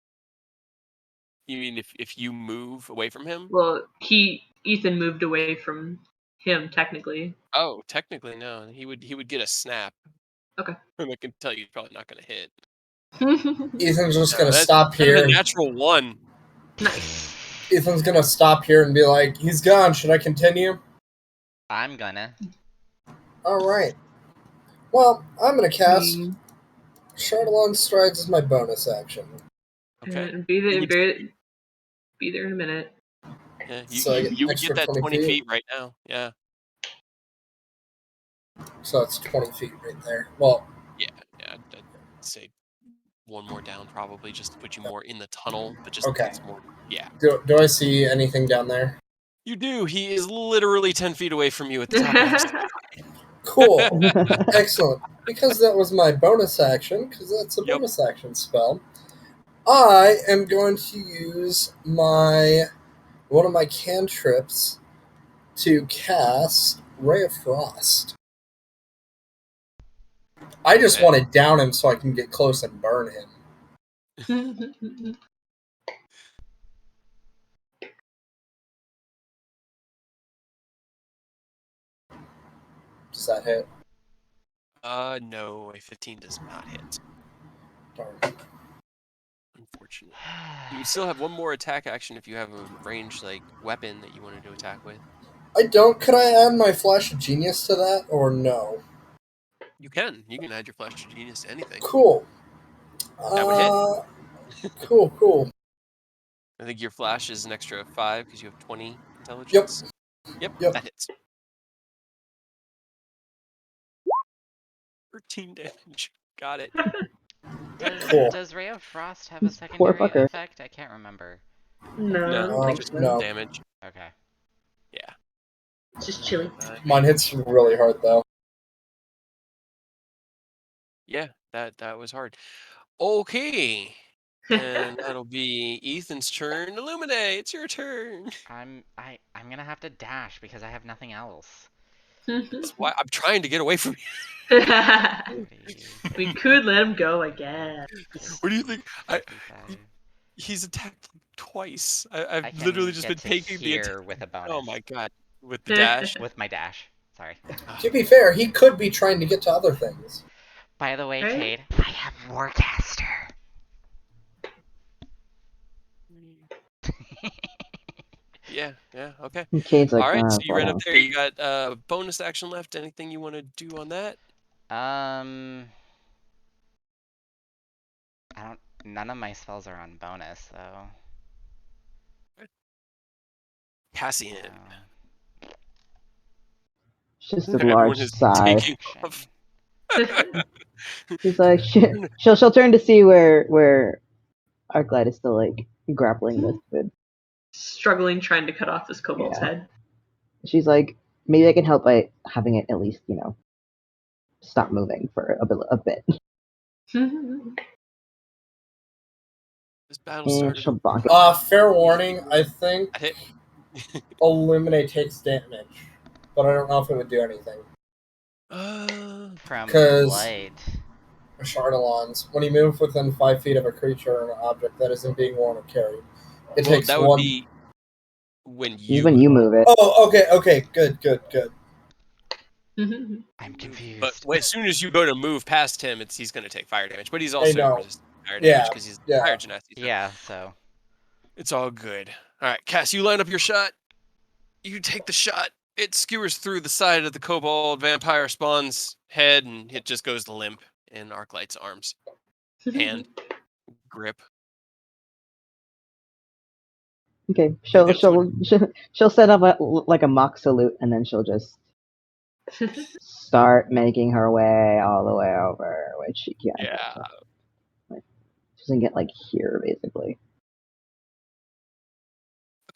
S2: You mean if you move away from him?
S1: Well, Ethan moved away from him technically.
S2: Oh, technically no. He would get a snap.
S1: Okay.
S2: And I can tell you, he's probably not going to hit.
S4: Ethan's just
S2: No,
S4: gonna
S2: that
S4: stop
S2: is
S4: here.
S2: a natural 1.
S1: Nice.
S4: Ethan's gonna stop here and be like, "He's gone. Should I continue?"
S5: I'm gonna.
S4: All right. Well, I'm gonna cast Charlatan Strides as my bonus action.
S2: Okay.
S1: Be there in a minute.
S2: Yeah,
S4: So I get
S2: you would
S4: extra
S2: get that
S4: 20
S2: 20
S4: feet?
S2: feet right now. Yeah.
S4: So that's 20 feet right there. Well,
S2: Yeah, I'd say one more down probably just to put you more in the tunnel, but just
S4: okay.
S2: it's more. Yeah.
S4: Do I see anything down there?
S2: You do. He is literally 10 feet away from you at the top of this.
S4: Cool. Excellent. Because that was my bonus action, because that's a
S2: Yep.
S4: bonus action spell, I am going to use one of my cantrips to cast Ray of Frost. I just
S2: Okay.
S4: want to down him so I can get close and burn him. Does that hit?
S2: No, a 15 does not hit.
S4: Darn.
S2: Unfortunately. You would still have one more attack action if you have a ranged like weapon that you wanted to attack with.
S4: I don't. Could I add my Flash of Genius to that, or no?
S2: You can. You can add your Flash of Genius to anything.
S4: Cool.
S2: That would hit.
S4: Cool.
S2: I think your Flash is an extra 5 because you have 20
S4: Yep.
S2: intelligence. Yep, that hits. 13 damage. Got it.
S4: Cool.
S5: Does Ray of Frost have a
S3: Poor
S5: secondary
S3: fucker.
S5: effect? I can't remember.
S1: No, I don't think
S2: just
S1: so.
S4: no.
S2: damage.
S5: Okay.
S2: Yeah.
S1: It's just chilly.
S4: Mine hits really hard though.
S2: Yeah, that was hard. Okay. And that'll be Ethan's turn. Illuminate, it's your turn.
S5: I'm gonna have to dash because I have nothing else.
S2: That's why I'm trying to get away from you.
S1: We could let him go, I guess.
S2: What do you think?
S5: 55.
S2: He's attacked twice.
S5: I
S2: I've
S5: can
S2: literally just
S5: get
S2: been
S5: to
S2: taking the attack.
S5: here with a bonus.
S2: Oh my god. With the dash.
S5: With my dash. Sorry.
S4: To be fair, he could be trying to get to other things.
S5: By the way,
S1: Right?
S5: Cade, I have Warcaster.
S2: Yeah, okay.
S3: Cade's like,
S2: Alright, so you ran
S3: wow.
S2: up there. You got bonus action left. Anything you want to do on that?
S5: None of my spells are on bonus, though.
S2: Cassian.
S5: So,
S3: It's just a
S2: Everyone
S3: large
S2: is
S3: sigh.
S2: taking off.
S3: She's like, she'll turn to see where Arclight is still like grappling with it.
S1: Struggling trying to cut off this kobold's head.
S3: She's like, maybe I can help by having it at least, stop moving for a bit.
S2: This battle
S3: And
S2: started.
S3: she'll bonk it.
S4: Fair warning, I think
S2: I hit.
S4: Illuminate takes damage, but I don't know if it would do anything.
S5: from
S4: 'Cause-
S5: what?
S4: Chardalons. When you move within 5 feet of a creature or an object that isn't being worn or carried, it
S2: Well,
S4: takes
S2: that would
S4: one.
S2: be when
S3: It's
S2: you
S3: when you move it.
S4: Oh, okay, good.
S5: I'm confused.
S2: But as soon as you go to move past him, he's going to take fire damage. But he's also
S4: know.
S2: resistant to fire damage because he's
S4: Yeah.
S2: fire genasi. So
S5: Yeah, so.
S2: it's all good. All right, Cass, you line up your shot. You take the shot. It skewers through the side of the kobold vampire spawn's head, and it just goes limp in Arclight's arms. Hand grip.
S3: Okay, she'll set up a mock salute, and then she'll just start making her way all the way over, which she can't.
S2: Yeah.
S3: She doesn't get here basically.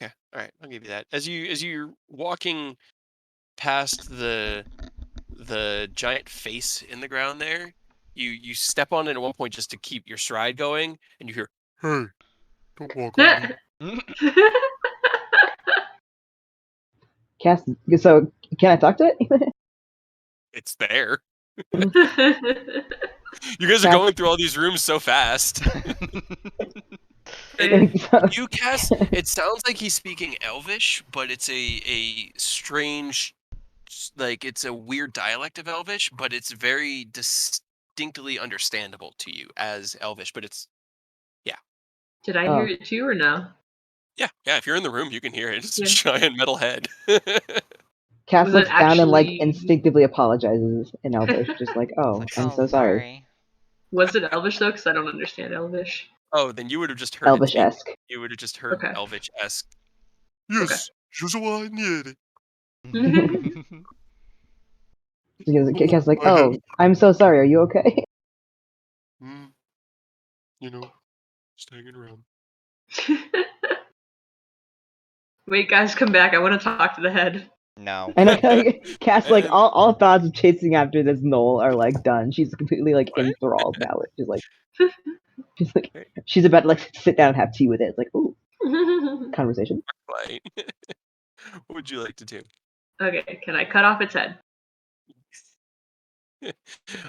S2: Okay. All right. I'll give you that. As you're walking past the giant face in the ground there, you step on it at one point just to keep your stride going, and you hear, "Hey, don't walk on me."
S3: Cass, so can I talk to it?
S2: It's there. You guys are going through all these rooms so fast. You, Cass, it sounds like he's speaking Elvish, but it's a strange, it's a weird dialect of Elvish, but it's very distinctly understandable to you as Elvish, but it's, yeah.
S1: Did I hear it too or no?
S2: Yeah, if you're in the room, you can hear it. It's a
S1: Yeah.
S2: giant metal head.
S3: Cass
S1: Was
S3: looks
S1: it
S3: down and
S1: actually-
S3: instinctively apologizes in Elvish, just oh,
S5: It's
S3: I'm so sorry.
S1: Was it Elvish though? Because I don't understand Elvish.
S2: Oh, then you would have just heard
S3: Elvish-esque.
S2: You would have just heard
S1: Okay.
S2: Elvish-esque. Yes, just what I needed.
S3: Cass is like, oh, I'm so sorry. Are you okay?
S2: Just hanging around.
S1: Wait, guys, come back. I want to talk to the head.
S5: No.
S3: I know. Cass all thoughts of chasing after this knoll are done. She's completely enthralled now. She's about to sit down and have tea with it. It's ooh, conversation.
S2: What would you like to do?
S1: Okay, can I cut off its head?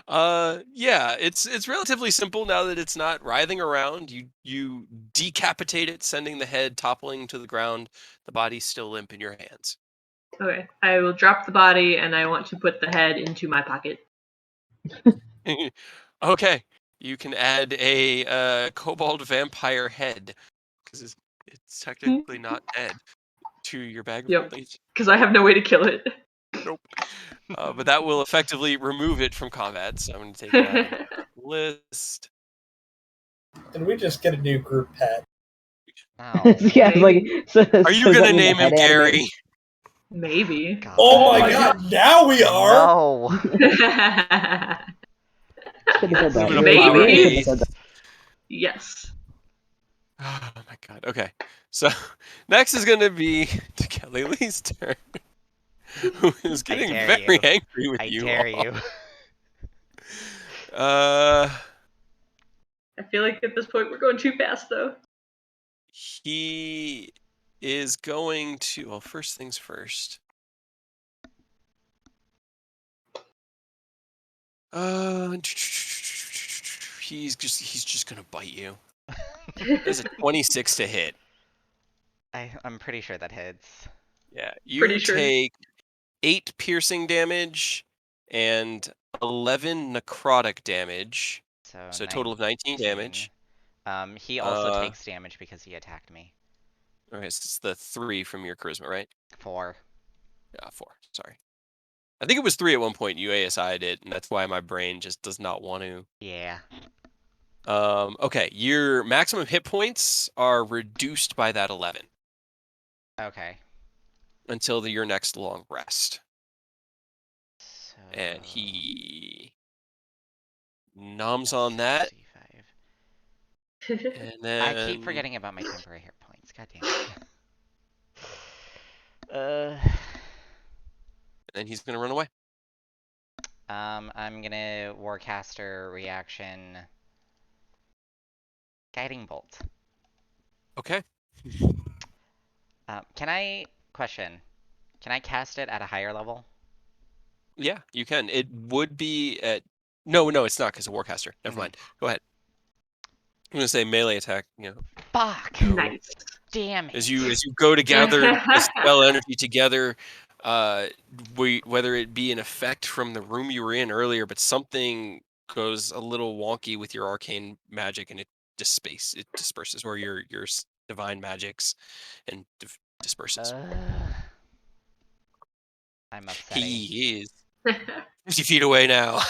S2: Yeah, it's relatively simple now that it's not writhing around. You decapitate it, sending the head toppling to the ground. The body's still limp in your hands.
S1: Okay, I will drop the body and I want to put the head into my pocket.
S2: Okay, you can add a kobold vampire head because it's technically not dead to your bag of
S1: Yep.
S2: leech?
S1: Because I have no way to kill it.
S2: Nope. But that will effectively remove it from combat, so I'm going to take it out of the list.
S4: Did we just get a new group pet?
S5: Oh,
S3: Yeah, like,
S2: Are you going to name him Gary?
S1: Maybe.
S5: God.
S4: Oh my god, now we are!
S5: No.
S3: Should have said that.
S2: Maybe.
S3: Really, really should have said that.
S1: Yes.
S2: Oh my god. Okay. So next is going to be to Kelly Lee's turn, who is getting
S5: dare
S2: very
S5: you.
S2: angry with
S5: I
S2: you.
S5: dare
S2: all.
S5: you.
S1: I feel like at this point we're going too fast, though.
S2: He is going to. Well, first things first. He's just gonna bite you. There's a 26 to hit.
S5: I'm pretty sure that hits.
S2: Yeah, you
S1: Pretty sure.
S2: take 8 piercing damage and 11 necrotic damage. So a total of 19 damage.
S5: He also takes damage because he attacked me.
S2: Okay, so it's the 3 from your charisma, right?
S5: 4.
S2: Yeah, 4. Sorry. I think it was 3 at one point. You ASI'd it, and that's why my brain just does not want to.
S5: Yeah.
S2: Okay, your maximum hit points are reduced by that 11
S5: Okay.
S2: until your next long rest.
S5: So...
S2: And he noms on that.
S5: 65.
S2: And then
S5: I keep forgetting about my temporary hit points. God damn it.
S2: And then he's gonna run away.
S5: I'm gonna Warcaster reaction Guiding Bolt.
S2: Okay.
S5: Can I cast it at a higher level?
S2: Yeah, you can. It would be at no, it's not because of Warcaster. Never mind. Go ahead. I'm gonna say melee attack.
S5: Fuck.
S2: No.
S1: Nice.
S5: Damn it.
S2: As you go to gather the spell energy together, whether it be an effect from the room you were in earlier, but something goes a little wonky with your arcane magic, and it disperses, or your divine magics, and disperses.
S5: I'm upsetting.
S2: He is 50 feet away now,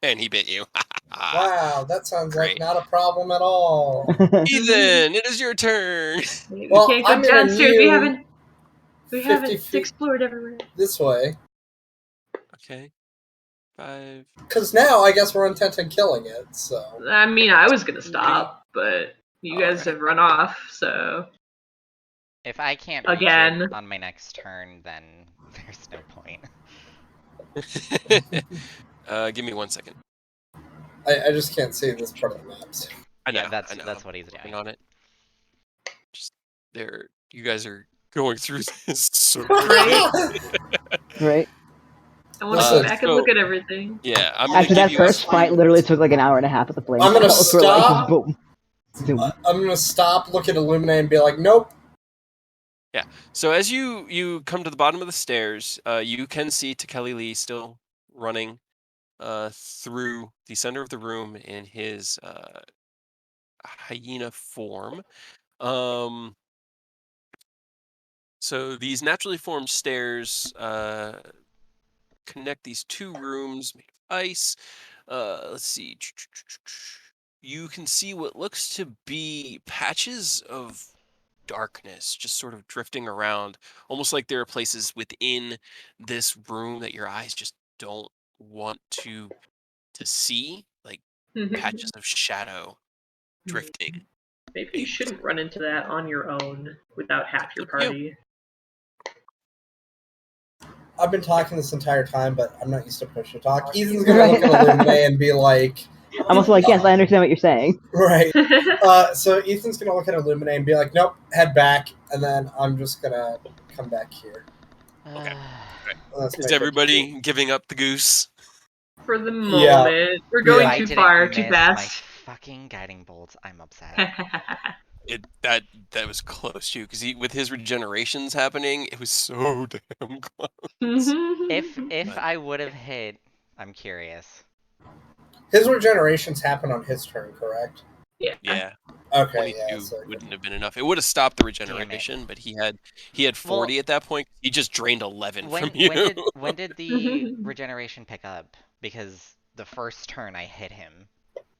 S2: and he bit you.
S4: Wow, that sounds
S2: Great.
S4: like not a problem at all.
S2: Ethan, it is your turn.
S1: We
S4: Well,
S1: can't
S4: I'm
S1: go
S4: gonna
S1: downstairs.
S4: new
S1: We
S4: 50
S1: haven't
S4: feet
S1: explored everywhere.
S4: this way.
S2: Okay. 5.
S4: Because now I guess we're intent on killing it, so.
S1: I mean, I was gonna stop, but you guys have run off, so.
S5: If I can't reach
S1: Again.
S5: it on my next turn, then there's no point.
S2: Give me 1 second.
S4: I just can't see this part of the maps.
S2: I know.
S5: Yeah, that's
S2: I know.
S5: what he's
S2: Working
S5: doing.
S2: on it. Just there. You guys are going through this so
S1: Right.
S3: Right.
S1: I want to
S4: Listen,
S1: go back and look at everything.
S2: Yeah, I'm gonna
S3: After
S2: give
S3: that
S2: you
S3: first
S2: a
S3: fight, literally took like an hour and a half at the flame.
S4: I'm gonna
S3: spells, where, like,
S4: stop.
S3: boom. Zoom.
S4: I'm gonna stop, look at Illuminate, and be like, nope.
S2: Yeah. So as you come to the bottom of the stairs, you can see Kelly Lee still running through the center of the room in his hyena form. So these naturally formed stairs connect these 2 rooms made of ice. Let's see. You can see what looks to be patches of darkness just sort of drifting around, almost like there are places within this room that your eyes just don't want to see, like patches of shadow drifting.
S1: Maybe you shouldn't run into that on your own without half your party.
S4: I've been talking this entire time, but I'm not used to push to talk. Ethan's gonna look at Illuminate and be like...
S3: I'm also like, yes, I understand what you're saying.
S4: Right. So Ethan's gonna look at Illuminate and be like, nope, head back, and then I'm just gonna come back here.
S2: Okay.
S4: That's
S2: Is everybody giving up the goose?
S1: For the moment. We're going
S5: I
S1: too
S5: didn't
S1: far, too
S5: miss my
S1: fast.
S5: fucking guiding bolts. I'm upset.
S2: That was close too, because with his regenerations happening, it was so damn close.
S5: If I would have hit, I'm curious.
S4: His regenerations happen on his turn, correct?
S2: Yeah.
S4: Okay,
S2: 22
S4: yeah. So
S2: wouldn't have been enough. It would have stopped the regeneration, but he had 40 at that point. He just drained 11 from you.
S5: When did the regeneration pick up? Because the first turn I hit him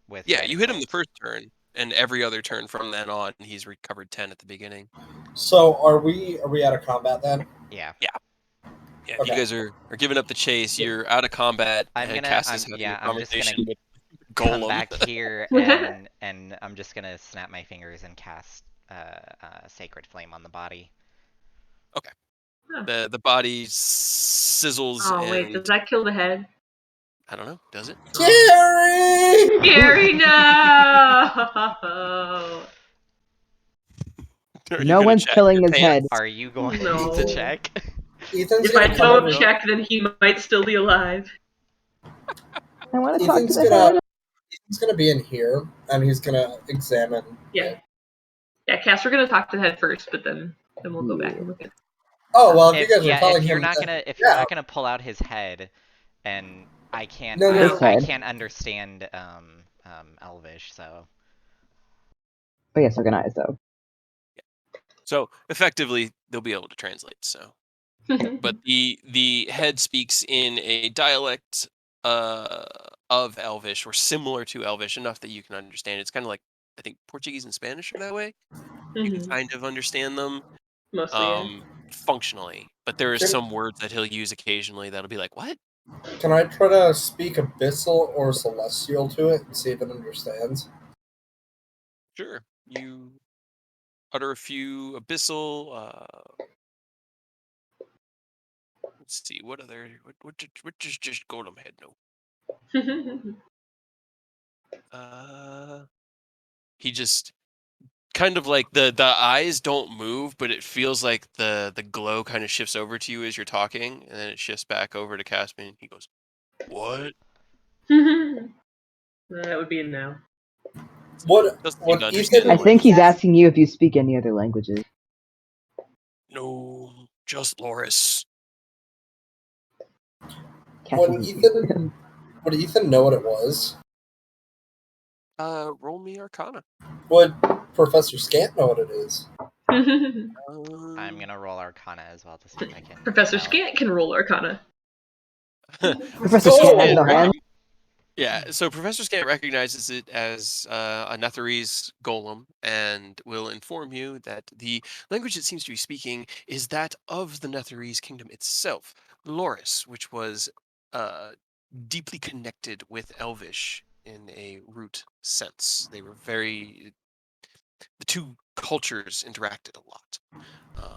S5: with
S2: Yeah,
S5: guiding
S2: you hit him the
S5: bolt.
S2: first turn, and every other turn from then on, he's recovered 10 at the beginning.
S4: So are we out of combat then?
S5: Yeah.
S2: Yeah,
S4: Okay.
S2: you guys are giving up the chase. You're out of combat, and Cass is having a
S5: I'm just gonna
S2: conversation with
S5: come
S2: Golem.
S5: back here and I'm just gonna snap my fingers and cast Sacred Flame on the body.
S2: Okay. The body sizzles.
S1: Oh wait, does that kill the head?
S2: I don't know. Does it?
S4: Gary!
S1: Gary, no!
S3: No one's killing his head.
S5: Are you going
S1: No.
S5: to check?
S4: Ethan's
S1: If I
S4: gonna come over.
S1: don't check, then he might still be alive.
S3: I want to talk to
S4: Ethan's
S3: the
S4: gonna
S3: head.
S4: Ethan's gonna be in here and he's gonna examine.
S1: Yeah. Yeah, Cass, we're gonna talk to the head first, but then we'll go back and look at.
S4: Oh well, if you guys are telling
S5: if you're
S4: him,
S5: not gonna pull out his head, and I can't
S4: No.
S5: I can't understand Elvish, so.
S3: But yes, organized though.
S2: So effectively, they'll be able to translate. So, but the head speaks in a dialect of Elvish or similar to Elvish, enough that you can understand. It's kind of like, I think, Portuguese and Spanish are that way. You can kind of understand them.
S1: Mostly.
S2: Functionally, but there are some words that he'll use occasionally that'll be like, what?
S4: Can I try to speak Abyssal or Celestial to it and see if it understands?
S2: Sure. You utter a few Abyssal. Let's see, what does just Golem Head know? He just kind of like the eyes don't move, but it feels like the glow kind of shifts over to you as you're talking, and then it shifts back over to Caspian. He goes, "What?"
S1: That would be a no.
S4: What
S3: I think he's asking you if you speak any other languages.
S2: No, just Loris.
S4: Would Ethan know what it was?
S2: Roll me Arcana.
S4: Would Professor Scant know what it is?
S5: I'm gonna roll Arcana as well to see if I can.
S1: Professor Scant can roll Arcana.
S3: Professor Scant has no hands.
S2: Yeah, so Professor Scant recognizes it as a Netherese golem and will inform you that the language it seems to be speaking is that of the Netherese kingdom itself, Loris, which was deeply connected with Elvish in a root sense. They were the two cultures interacted a lot.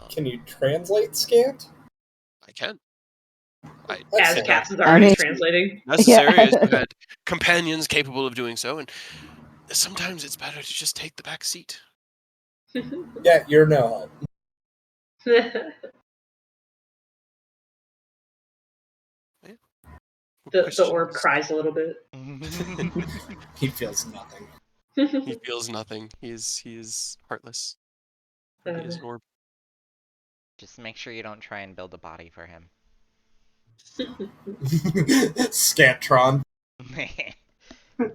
S4: Can you translate Scant?
S2: I can.
S1: As Cass is already translating.
S2: Necessary, as you had companions capable of doing so, and sometimes it's better to just take the back seat.
S4: Yeah, you're no help.
S1: The orb cries a little bit.
S4: He feels nothing.
S2: He feels nothing. He is heartless. He is an orb.
S5: Just make sure you don't try and build a body for him.
S4: Scantron.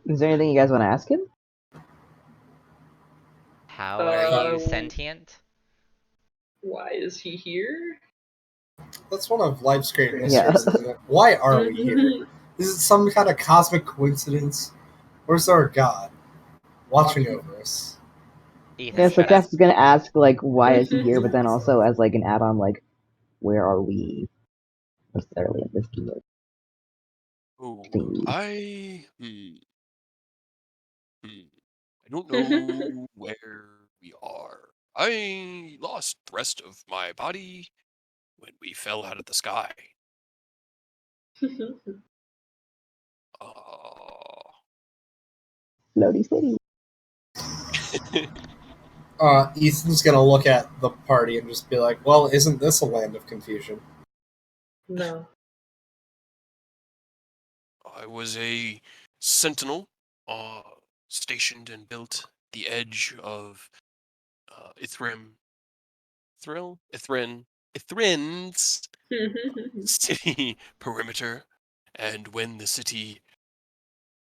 S3: Is there anything you guys want to ask him?
S5: How are you sentient?
S1: Why is he here?
S4: That's one of life's great mysteries, isn't it? Why are we here? Is it some kind of cosmic coincidence? Or is there a god watching over us?
S3: Yeah, so Cass is gonna ask, like, why is he here, but then also as, like, an add-on, like, where are we necessarily in this game?
S2: I don't know where we are. I lost the rest of my body when we fell out of the sky.
S3: Floaty City.
S4: Ethan's gonna look at the party and just be like, well, isn't this a land of confusion?
S1: No.
S2: I was a sentinel, stationed and built at the edge of Ithrin's city perimeter, and when the city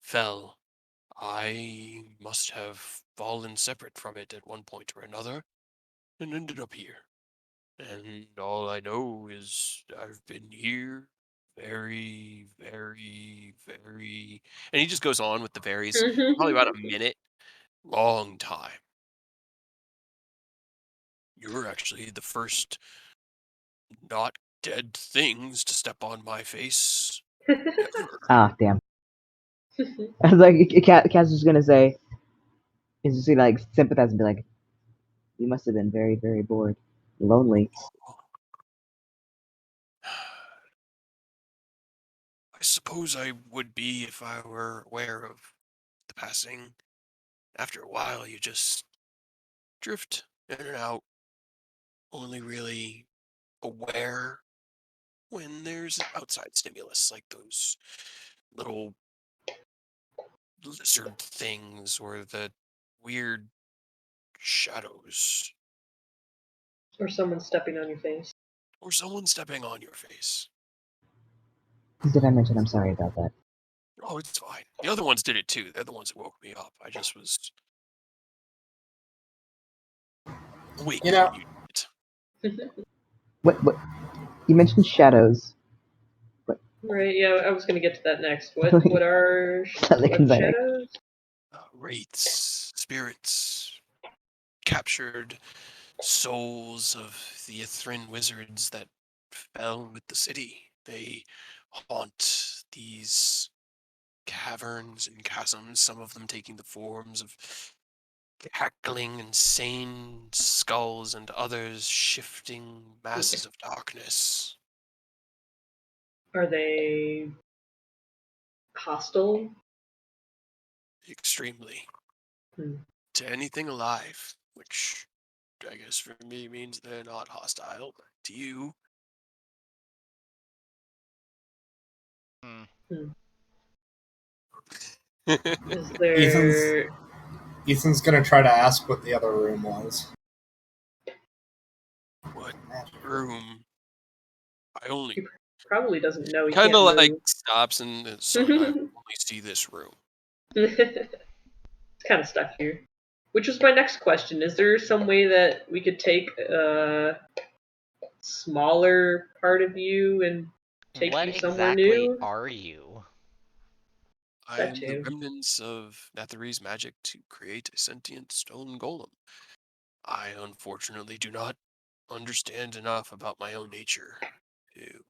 S2: fell, I must have fallen separate from it at one point or another and ended up here. And all I know is I've been here very, very, very. And he just goes on with the varies, probably about a minute. Long time. You're actually the first not dead things to step on my face ever.
S3: Ah, damn. I was like, Cass is gonna say, is just gonna like sympathize and be like, you must have been very, very bored, lonely.
S2: I suppose I would be if I were aware of the passing. After a while, you just drift in and out, only really aware when there's an outside stimulus, like those little lizard things or the weird shadows.
S1: Or someone stepping on your face.
S2: Or someone stepping on your face.
S3: Did I mention I'm sorry about that?
S2: Oh, it's fine. The other ones did it too. They're the ones who woke me up. I just was awake
S4: You know-
S2: when you did it.
S3: What? You mentioned shadows.
S1: Right, yeah, I was gonna get to that next. What are
S3: Slightly
S1: what
S3: concerning.
S1: shadows?
S2: Wraiths, spirits, captured souls of the Ithrin wizards that fell with the city. They haunt these caverns and chasms, some of them taking the forms of cackling, insane skulls, and others shifting masses of darkness.
S1: Are they hostile?
S2: Extremely.
S1: Hmm.
S2: To anything alive, which I guess for me means they're not hostile, but to you,
S1: Is there
S4: Ethan's gonna try to ask what the other room was.
S2: what room? I only
S1: he probably doesn't know he
S2: kind
S1: can't
S2: of like
S1: move.
S2: stops and son, I only see this room.
S1: It's kind of stuck here. Which was my next question. Is there some way that we could take a smaller part of you and take
S5: What
S1: you somewhere
S5: exactly
S1: new?
S5: are you?
S2: I
S1: That
S2: am the
S1: too.
S2: remnants of Nathari's magic to create a sentient stone golem. I unfortunately do not understand enough about my own nature to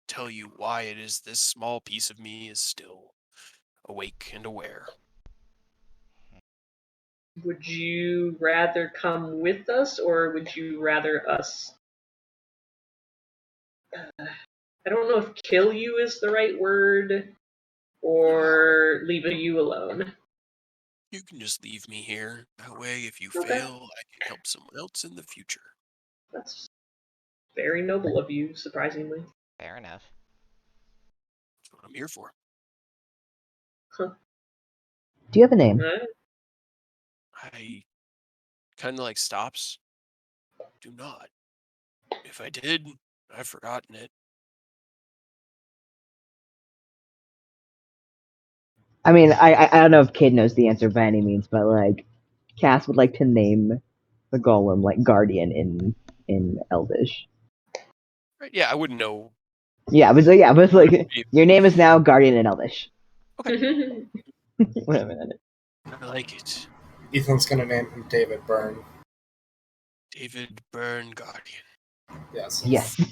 S2: tell you why it is this small piece of me is still awake and aware.
S1: Would you rather come with us, or would you rather us? I don't know if kill you is the right word, or leave you alone.
S2: You can just leave me here. That way, if you
S1: Okay.
S2: fail, I can help someone else in the future.
S1: That's very noble of you, surprisingly.
S5: Fair enough.
S2: That's what I'm here for.
S1: Huh.
S3: Do you have a name?
S2: I kind of like stops. Do not. If I did, I've forgotten it.
S3: I mean, I don't know if Kid knows the answer by any means, but like, Cass would like to name the golem like Guardian in Elvish.
S2: Right? Yeah, I wouldn't know.
S3: Yeah, but it's like your name is now Guardian in Elvish.
S2: Okay.
S3: Whatever that is.
S2: I like it.
S4: Ethan's gonna name him David Byrne.
S2: David Byrne Guardian.
S4: Yes.
S3: Yes.
S2: I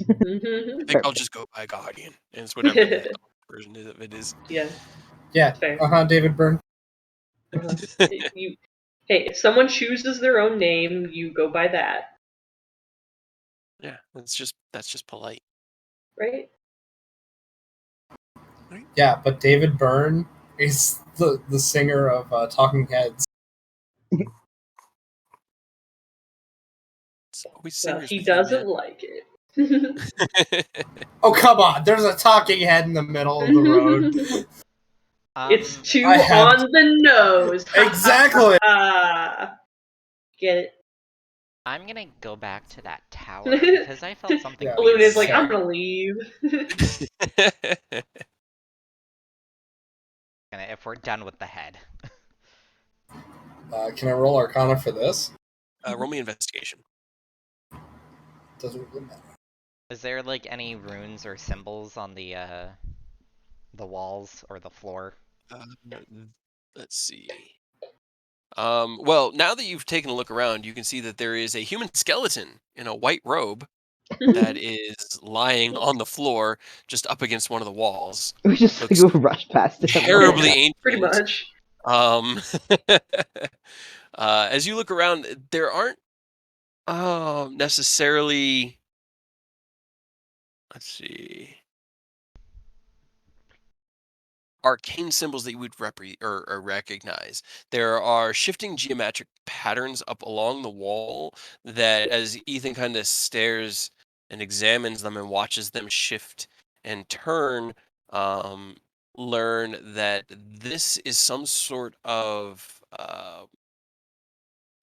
S2: think I'll just go by Guardian. And it's whatever the version of it is.
S1: Yeah.
S4: Yeah.
S1: Fair.
S4: David Byrne.
S1: Hey, if someone chooses their own name, you go by that,
S2: Yeah, that's just polite.
S1: right?
S4: Yeah, but David Byrne is the singer of Talking Heads.
S2: It's always
S1: Well,
S2: singers
S1: he
S2: with you,
S1: doesn't
S2: man.
S1: like it.
S4: Oh, come on! There's a talking head in the middle of the road.
S1: It's too
S4: I have
S1: on the nose.
S4: Exactly.
S1: Get it?
S5: I'm gonna go back to that tower because I felt something
S4: Yeah.
S5: weird
S1: Luna's
S5: in
S1: like, I'm
S5: there.
S1: gonna leave.
S5: If we're done with the head.
S4: Can I roll Arcana for this?
S2: Roll me investigation.
S4: Doesn't really matter.
S5: Is there like any runes or symbols on the walls or the floor?
S2: Let's see. Well, now that you've taken a look around, you can see that there is a human skeleton in a white robe that is lying on the floor, just up against one of the walls.
S3: We just
S2: Looks
S3: go rush past him.
S2: terribly ancient.
S1: Pretty much.
S2: As you look around, there aren't necessarily. Let's see. Arcane symbols that you would or recognize. There are shifting geometric patterns up along the wall that, as Ethan kind of stares and examines them and watches them shift and turn, learn that this is some sort of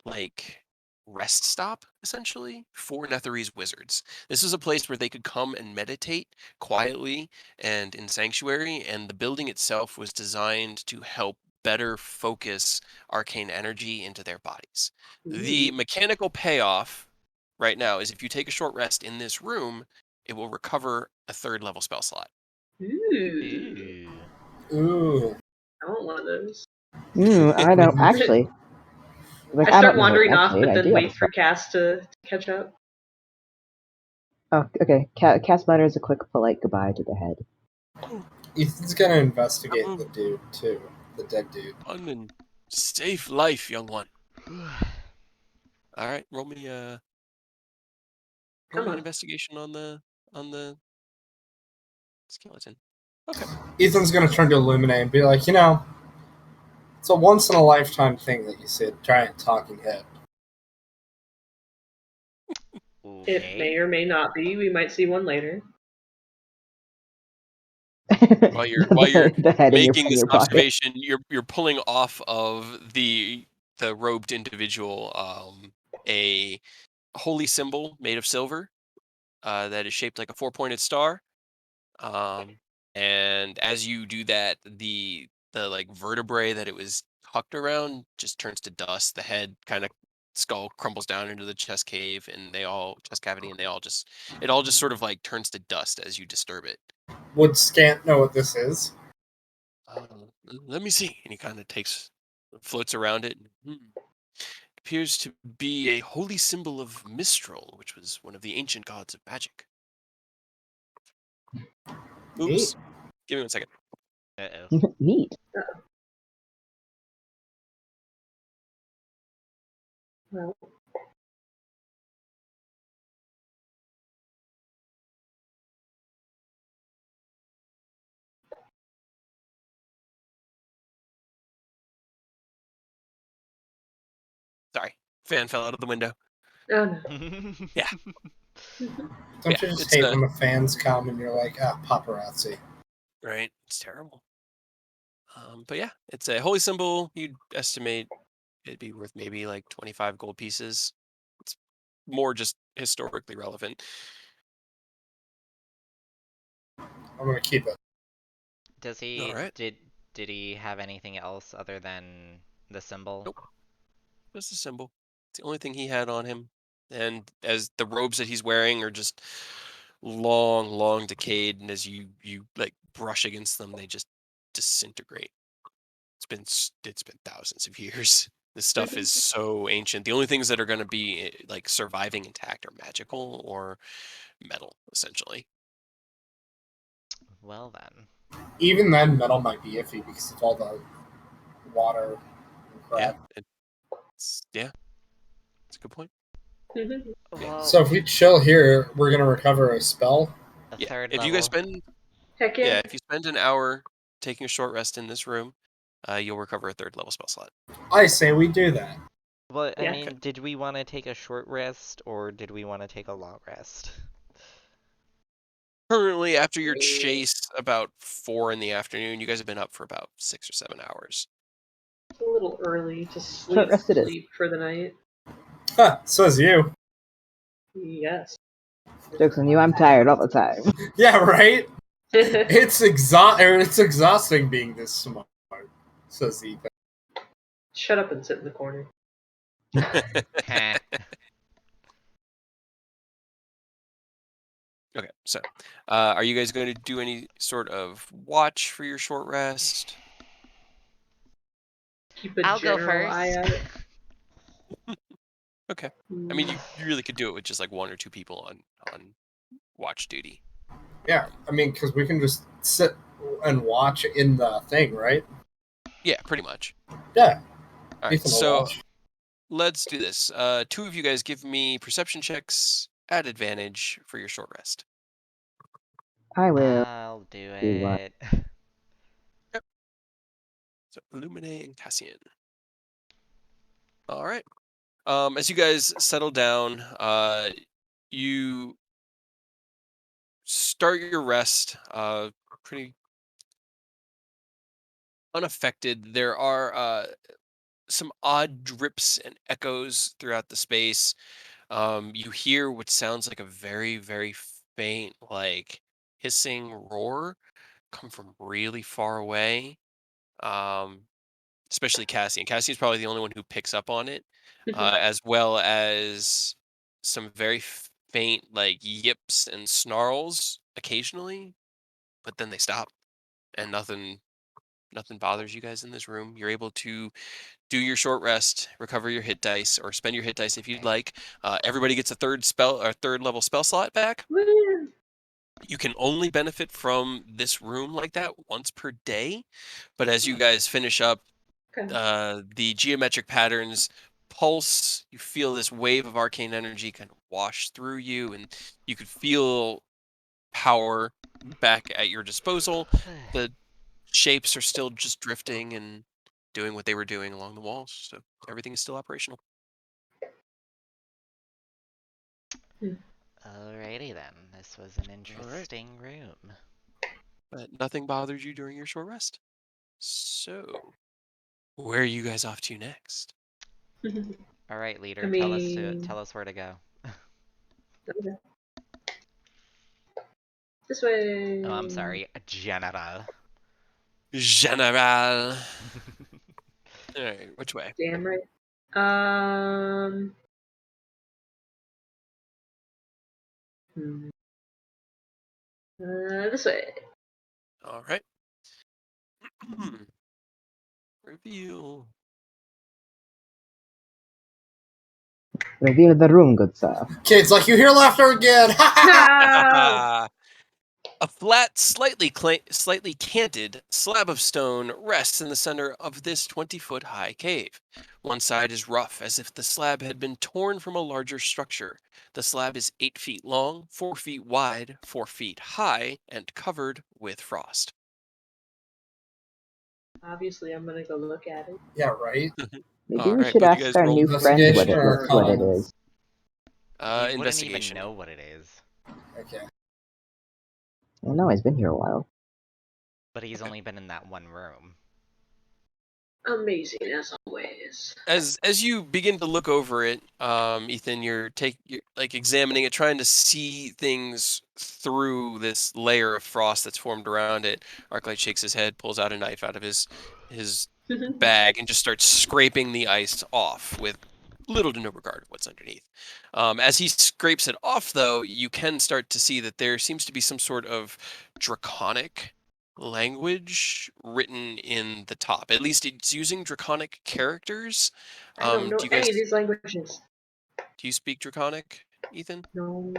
S2: like rest stop, essentially, for Netherese wizards. This is a place where they could come and meditate quietly and in sanctuary, and the building itself was designed to help better focus arcane energy into their bodies. The mechanical payoff right now is if you take a short rest in this room, it will recover a 3rd level spell slot.
S1: Ooh.
S4: Ooh.
S1: I want one of those.
S3: I don't actually. Like,
S1: I start
S3: don't know,
S1: wandering off,
S3: actually,
S1: but
S3: I
S1: then
S3: do have
S1: wait
S3: a
S1: for Cass to catch up.
S3: Oh, okay. Cass mutters a quick, polite goodbye to the head.
S4: Ethan's gonna investigate the dude too, the dead dude.
S2: Fun and safe life, young one. All right, roll me an investigation on the skeleton. Okay.
S4: Ethan's gonna turn to Illuminate and be like, it's a once in a lifetime thing that you see a giant talking head.
S5: Okay.
S1: It may or may not be. We might see one later.
S2: While you're
S3: the head
S2: making
S3: in
S2: this
S3: your pocket.
S2: observation, you're pulling off of the robed individual a holy symbol made of silver that is shaped like a 4-pointed star. And as you do that, the like vertebrae that it was tucked around just turns to dust. The head kind of skull crumbles down into the chest cave, and chest cavity, and it all just sort of like turns to dust as you disturb it.
S4: Would Scant know what this is?
S2: Let me see. And he kind of floats around it. Appears to be a holy symbol of Mistral, which was one of the ancient gods of magic. Oops.
S4: Neat.
S2: Give me 1 second.
S5: Uh-oh.
S3: Neat.
S1: Well,
S2: Sorry. Fan fell out of the window.
S1: oh no.
S2: Yeah.
S4: Don't you just hate when the fans come and you're like, paparazzi.
S2: Right. It's terrible. But yeah, it's a holy symbol. You'd estimate it'd be worth maybe like 25 gold pieces. It's more just historically relevant.
S4: I'm gonna keep it.
S5: Does he?
S2: All right.
S5: Did he have anything else other than the symbol?
S2: Nope. Just a symbol. It's the only thing he had on him. And as the robes that he's wearing are just long decayed, and as you like brush against them, they just disintegrate. It's been thousands of years. This stuff is so ancient. The only things that are going to be like surviving intact are magical or metal, essentially.
S5: Well then.
S4: Even then, metal might be iffy because of all the water and crap.
S2: Yeah, it's a good point.
S5: Well,
S4: So if we chill here, we're gonna recover a spell.
S5: a third
S2: if
S5: level.
S2: you guys spend,
S1: Heck yeah.
S2: if you spend an hour taking a short rest in this room, you'll recover a 3rd level spell slot.
S4: I say we do that.
S5: Well, I
S1: Yeah.
S5: mean, did we want to take a short rest or did we want to take a long rest?
S2: Currently, after your chase about 4 in the afternoon, you guys have been up for about 6 or 7 hours.
S1: It's a little early to
S3: Short rest it is.
S1: sleep for the night.
S4: Huh, says you.
S1: Yes.
S3: Joke's on you, I'm tired all the time.
S4: Yeah, right? It's exhausting being this smart, says Ethan.
S1: Shut up and sit in the corner.
S5: Heh.
S2: Okay, so are you guys going to do any sort of watch for your short rest?
S1: Keep a
S5: I'll go
S1: general eye
S5: first.
S1: out.
S2: Okay. I mean, you really could do it with just like 1 or 2 people on watch duty.
S4: Yeah, I mean, because we can just sit and watch in the thing, right?
S2: Yeah, pretty much.
S4: Yeah.
S2: All right,
S4: Ethan will
S2: so
S4: watch.
S2: let's do this. 2 of you guys give me perception checks at advantage for your short rest.
S3: I will.
S5: I'll do
S3: Do what?
S5: it.
S2: So Illumine and Cassian. All right. As you guys settle down, you start your rest pretty unaffected. There are some odd drips and echoes throughout the space. You hear what sounds like a very, very faint, like hissing roar come from really far away. Um, Especially Cassie. And Cassie's probably the only one who picks up on it, as well as some very faint, like yips and snarls occasionally, but then they stop, and nothing bothers you guys in this room. You're able to do your short rest, recover your hit dice, or spend your hit dice if you'd like. Everybody gets a third level spell slot back.
S1: Woo!
S2: You can only benefit from this room like that once per day, but as you guys finish up,
S1: Okay.
S2: the geometric patterns pulse. You feel this wave of arcane energy kind of wash through you, and you could feel power back at your disposal. The shapes are still just drifting and doing what they were doing along the walls, so everything is still operational.
S5: Alrighty then. This was an interesting room.
S2: But nothing bothered you during your short rest. So, where are you guys off to next?
S5: Alright, leader,
S1: I
S5: tell us where to go.
S1: Okay. This way.
S5: Oh, I'm sorry, General.
S2: General. All right, which way?
S1: Damn right. This way.
S2: All right. Reveal.
S3: Reveal the room, good sir.
S4: Kids, like you hear laughter again.
S1: Ah!
S2: A flat, slightly canted slab of stone rests in the center of this 20-foot high cave. One side is rough, as if the slab had been torn from a larger structure. The slab is 8 feet long, 4 feet wide, 4 feet high, and covered with frost.
S1: Obviously, I'm gonna go look at it.
S4: Yeah, right.
S3: Maybe
S2: All
S3: we
S2: right,
S3: should
S2: both you
S3: ask
S2: guys
S3: our
S2: roll
S3: new friend
S4: Investigation or
S3: what it
S4: con?
S3: is.
S5: He wouldn't
S2: investigation.
S5: even know what it is.
S4: Okay.
S3: I know, he's been here a while.
S2: Okay.
S5: But he's only been in that one room.
S1: Amazing as always.
S2: As you begin to look over it, Ethan, you're like examining it, trying to see things through this layer of frost that's formed around it. Arclight shakes his head, pulls out a knife out of his bag, and just starts scraping the ice off with little to no regard of what's underneath. As he scrapes it off, though, you can start to see that there seems to be some sort of draconic language written in the top. At least it's using draconic characters.
S1: I don't know
S2: Do you guys
S1: any of these languages.
S2: do you speak draconic, Ethan?
S1: No.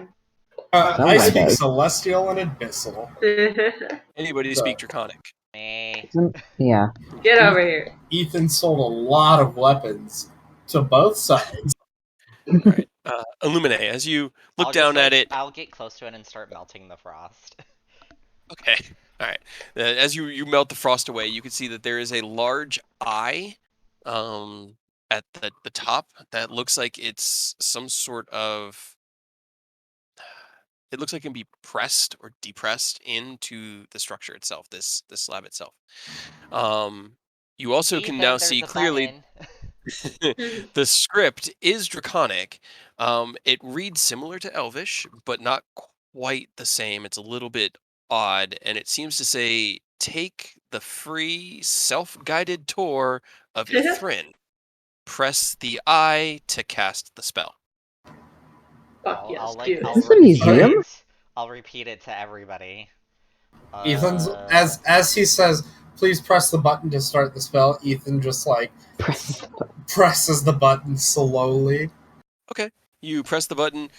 S4: I
S3: Someone
S4: speak
S3: does.
S4: Celestial and Abyssal.
S2: Anybody speak draconic?
S5: Me.
S3: Yeah.
S1: Get over here.
S4: Ethan sold a lot of weapons to both sides.
S2: All right. Illumine, as you look down at it.
S5: I'll get close to it and start melting the frost.
S2: Okay. All right. As you melt the frost away, you can see that there is a large eye at the top that looks like it's some sort of. It looks like it can be pressed or depressed into the structure itself, this slab itself. You also can now see clearly the script is draconic. It reads similar to Elvish, but not quite the same. It's a little bit odd, and it seems to say, "Take the free self-guided tour of Ithrin." press the I to cast the spell.
S1: Fuck yes,
S5: I'll
S1: do
S3: Is this
S1: it.
S3: a museum?
S5: I'll repeat it to everybody.
S4: Ethan's as he says, "Please press the button to start the spell." Ethan just like presses the button slowly.
S2: Okay. You press the button.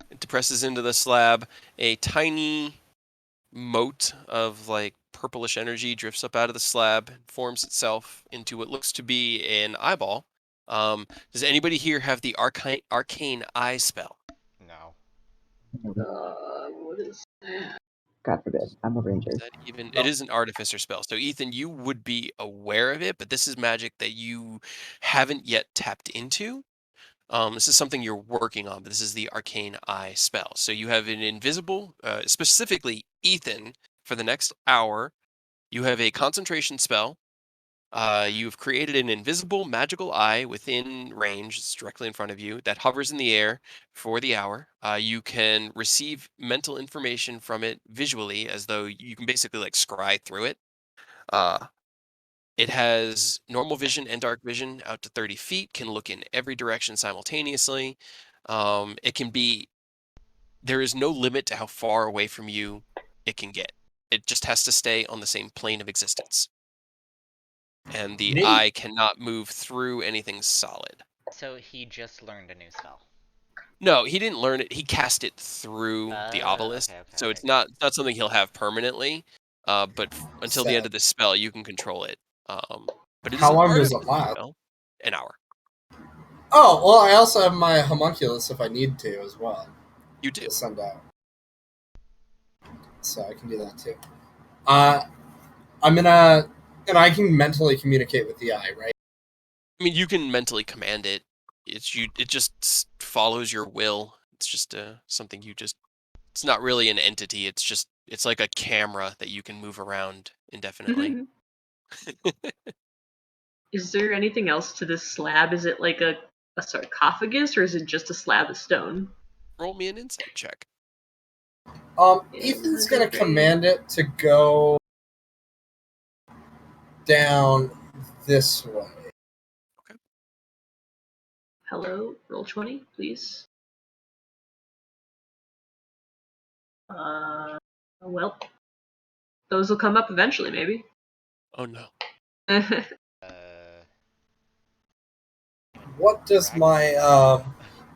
S2: It depresses into the slab. A tiny mote of like purplish energy drifts up out of the slab, forms itself into what looks to be an eyeball. Does anybody here have the arcane eye spell?
S5: No.
S1: What is that?
S3: God forbid. I'm a ranger.
S2: Is that even? It is an artificer spell. So Ethan, you would be aware of it, but this is magic that you haven't yet tapped into. This is something you're working on, but this is the arcane eye spell. So you have an invisible, specifically Ethan, for the next hour. You have a concentration spell. You've created an invisible magical eye within range. It's directly in front of you that hovers in the air for the hour. You can receive mental information from it visually, as though you can basically like scry through it. It has normal vision and dark vision out to 30 feet, can look in every direction simultaneously. It can be, there is no limit to how far away from you it can get. It just has to stay on the same plane of existence. And the
S4: Neat.
S2: eye cannot move through anything solid.
S5: So he just learned a new spell.
S2: No, he didn't learn it. He cast it through the obelisk.
S5: Okay,
S2: So it's not something he'll have permanently. But until the end of the spell, you can control it. But it is
S4: How
S2: an
S4: long does it
S2: artificer
S4: last?
S2: spell. An hour.
S4: Oh, well, I also have my homunculus if I need to as well.
S2: You do.
S4: To send out. So I can do that too. I'm gonna, and I can mentally communicate with the eye, right?
S2: I mean, you can mentally command it. It just follows your will. It's just something you just. It's not really an entity. It's like a camera that you can move around indefinitely.
S1: Is there anything else to this slab? Is it like a sarcophagus, or is it just a slab of stone?
S2: Roll me an insight check.
S4: Ethan's gonna command it to go down this way.
S2: Okay.
S1: Hello, roll 20, please. Well, those will come up eventually, maybe.
S2: Oh no.
S4: What does my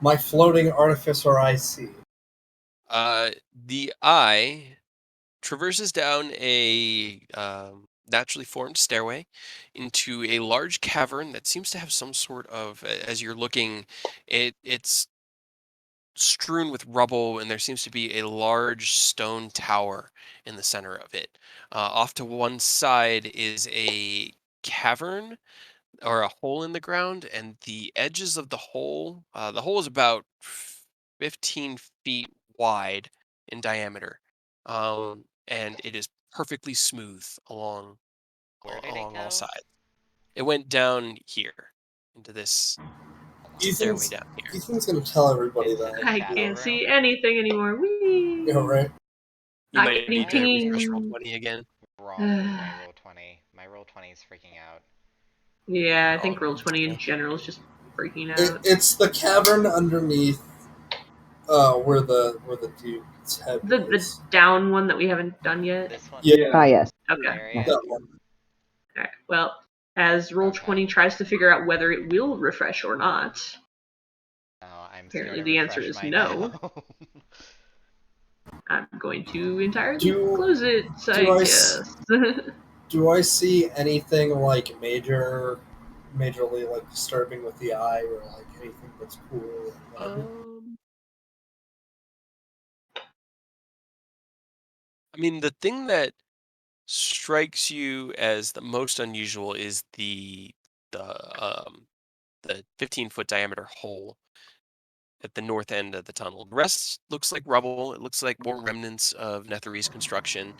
S4: my floating artificer eye see?
S2: The eye traverses down a naturally formed stairway into a large cavern that seems to have some sort of, as you're looking, it's strewn with rubble, and there seems to be a large stone tower in the center of it. Off to one side is a cavern or a hole in the ground, and the edges of the hole is about 15 feet wide in diameter, and it is perfectly smooth
S5: Where did it
S2: along all
S5: go?
S2: sides. It went down here into this stairway down here.
S4: Ethan's gonna tell everybody
S5: Into
S4: that.
S5: the
S1: I
S5: shadow
S1: can't
S5: room?
S1: see anything anymore. Whee!
S4: Yeah, right.
S2: You
S1: Not
S2: might
S1: getting
S2: need to refresh
S1: pinged.
S2: roll 20 again.
S5: Wrong with my roll 20. My roll 20 is freaking out.
S1: Yeah, I
S2: You're
S1: think
S2: all
S1: roll 20 in
S2: good.
S1: general is just freaking out.
S4: It's the cavern underneath where the dude's head
S1: The
S4: is.
S1: down one that we haven't done yet.
S5: This one?
S4: Yeah.
S3: Ah, yes.
S1: Okay.
S5: Area?
S4: That one.
S1: Alright. Well, as roll
S5: Okay.
S1: 20 tries to figure out whether it will refresh or not,
S5: No, I'm
S1: apparently
S5: scared
S1: the
S5: to
S1: answer
S5: refresh
S1: is
S5: my
S1: no.
S5: gnome.
S1: I'm going to entirely
S4: Do-
S1: close it, I
S4: do I
S1: guess.
S4: Do I see anything like majorly like disturbing with the eye, or like anything that's cool? Or whatever?
S2: I mean, the thing that strikes you as the most unusual is the 15-foot diameter hole at the north end of the tunnel. The rest looks like rubble. It looks like more remnants of Netherese construction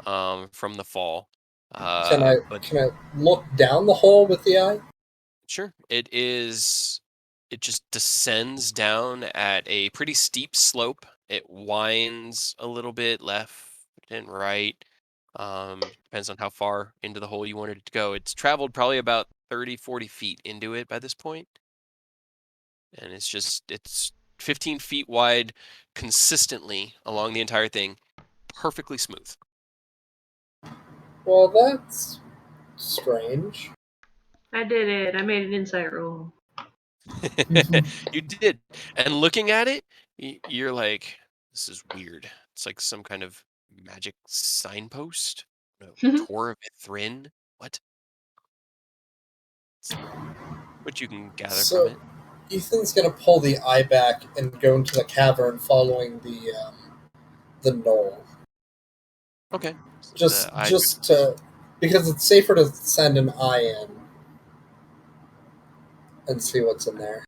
S2: from the fall. But
S4: Can I look down the hole with the eye?
S2: sure, it is. It just descends down at a pretty steep slope. It winds a little bit left and right. Depends on how far into the hole you wanted it to go. It's traveled probably about 30, 40 feet into it by this point. And it's 15 feet wide consistently along the entire thing. Perfectly smooth.
S4: Well, that's strange.
S1: I did it. I made an insight roll.
S2: You did. And looking at it, you're like, this is weird. It's like some kind of magic signpost. No, Tor of Ithrin. What? What you can gather from it.
S4: Ethan's gonna pull the eye back and go into the cavern, following the knoll.
S2: Okay.
S4: Just to, because it's safer to send an eye in and see what's in there.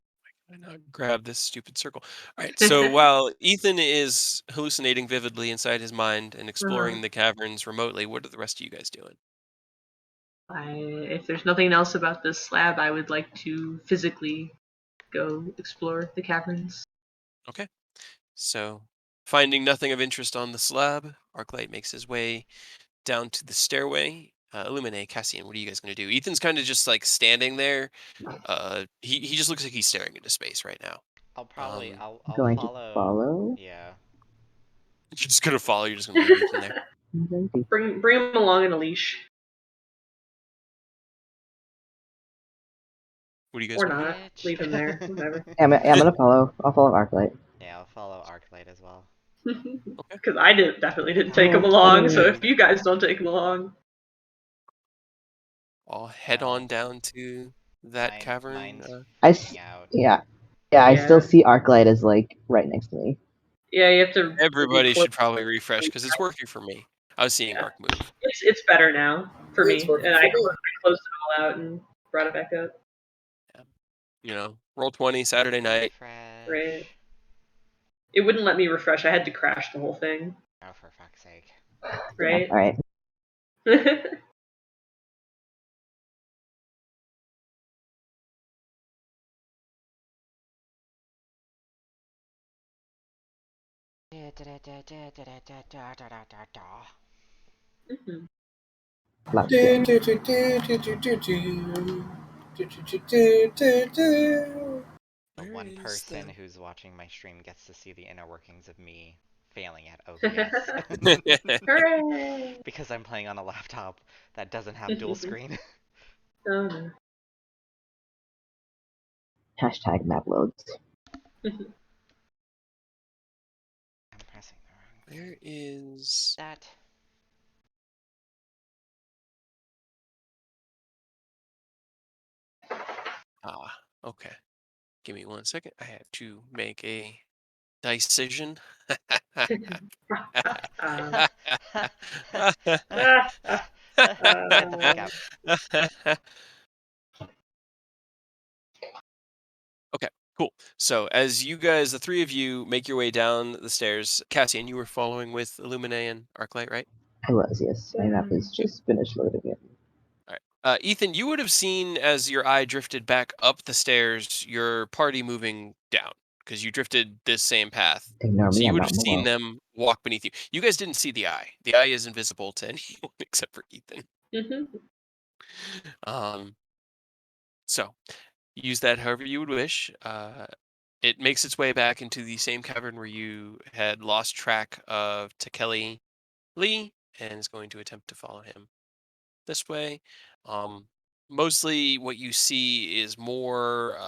S2: Why not grab this stupid circle? All right. So while Ethan is hallucinating vividly inside his mind and exploring the caverns remotely, what are the rest of you guys doing?
S1: If there's nothing else about this slab, I would like to physically go explore the caverns.
S2: Okay. So, finding nothing of interest on the slab, Arclight makes his way down to the stairway. Illumine, Cassian, what are you guys going to do? Ethan's kind of just like standing there. He just looks like he's staring into space right now.
S5: I'll probably I'll
S3: Going
S5: follow.
S3: to follow?
S5: Yeah.
S2: You're just going to follow. You're just going to leave Ethan there.
S1: Bring him along in a leash.
S2: What do you guys
S1: Or
S2: want?
S1: not. Leave him there. Whatever.
S3: I'm gonna follow. I'll follow Arclight.
S5: Yeah, I'll follow Arclight as well.
S1: Because I definitely didn't take him along, so if you guys don't take him along.
S2: I'll head on down to that cavern.
S5: Mine's out.
S3: Yeah, I still see Arclight as like right next to me.
S1: Yeah, you have to.
S2: Everybody should probably refresh because it's working for me. I was seeing Arc move.
S1: It's better now for me, and I
S4: for me.
S1: closed it all out and brought it back up.
S2: Yeah. You know, roll 20 Saturday night.
S5: Refresh.
S1: Right. It wouldn't let me refresh. I had to crash the whole thing.
S5: Oh, for fuck's sake.
S1: Right.
S3: Yeah, all right.
S5: One person who's watching my stream gets to see the inner workings of me failing at OBS.
S1: Hooray!
S5: Because I'm playing on a laptop that doesn't have dual screen.
S1: Oh no.
S3: Hashtag map loads.
S5: I'm pressing the wrong.
S2: Where is
S5: that?
S2: Okay. Give me 1 second. I have to make a decision.
S5: Get the fuck out.
S2: Okay, cool. So as you guys, the three of you, make your way down the stairs, Cassian, you were following with Illumine and Arclight, right?
S3: I was, yes. My map is just finished loading it.
S2: All right. Ethan, you would have seen as your eye drifted back up the stairs, your party moving down because you drifted this same path.
S3: Ignore
S2: So
S3: me,
S2: you
S3: I'm
S2: would
S3: not
S2: have seen
S3: Malone.
S2: them walk beneath you. You guys didn't see the eye. The eye is invisible to anyone except for Ethan. So use that however you would wish. It makes its way back into the same cavern where you had lost track of Tekeli Lee and is going to attempt to follow him this way. Mostly what you see is more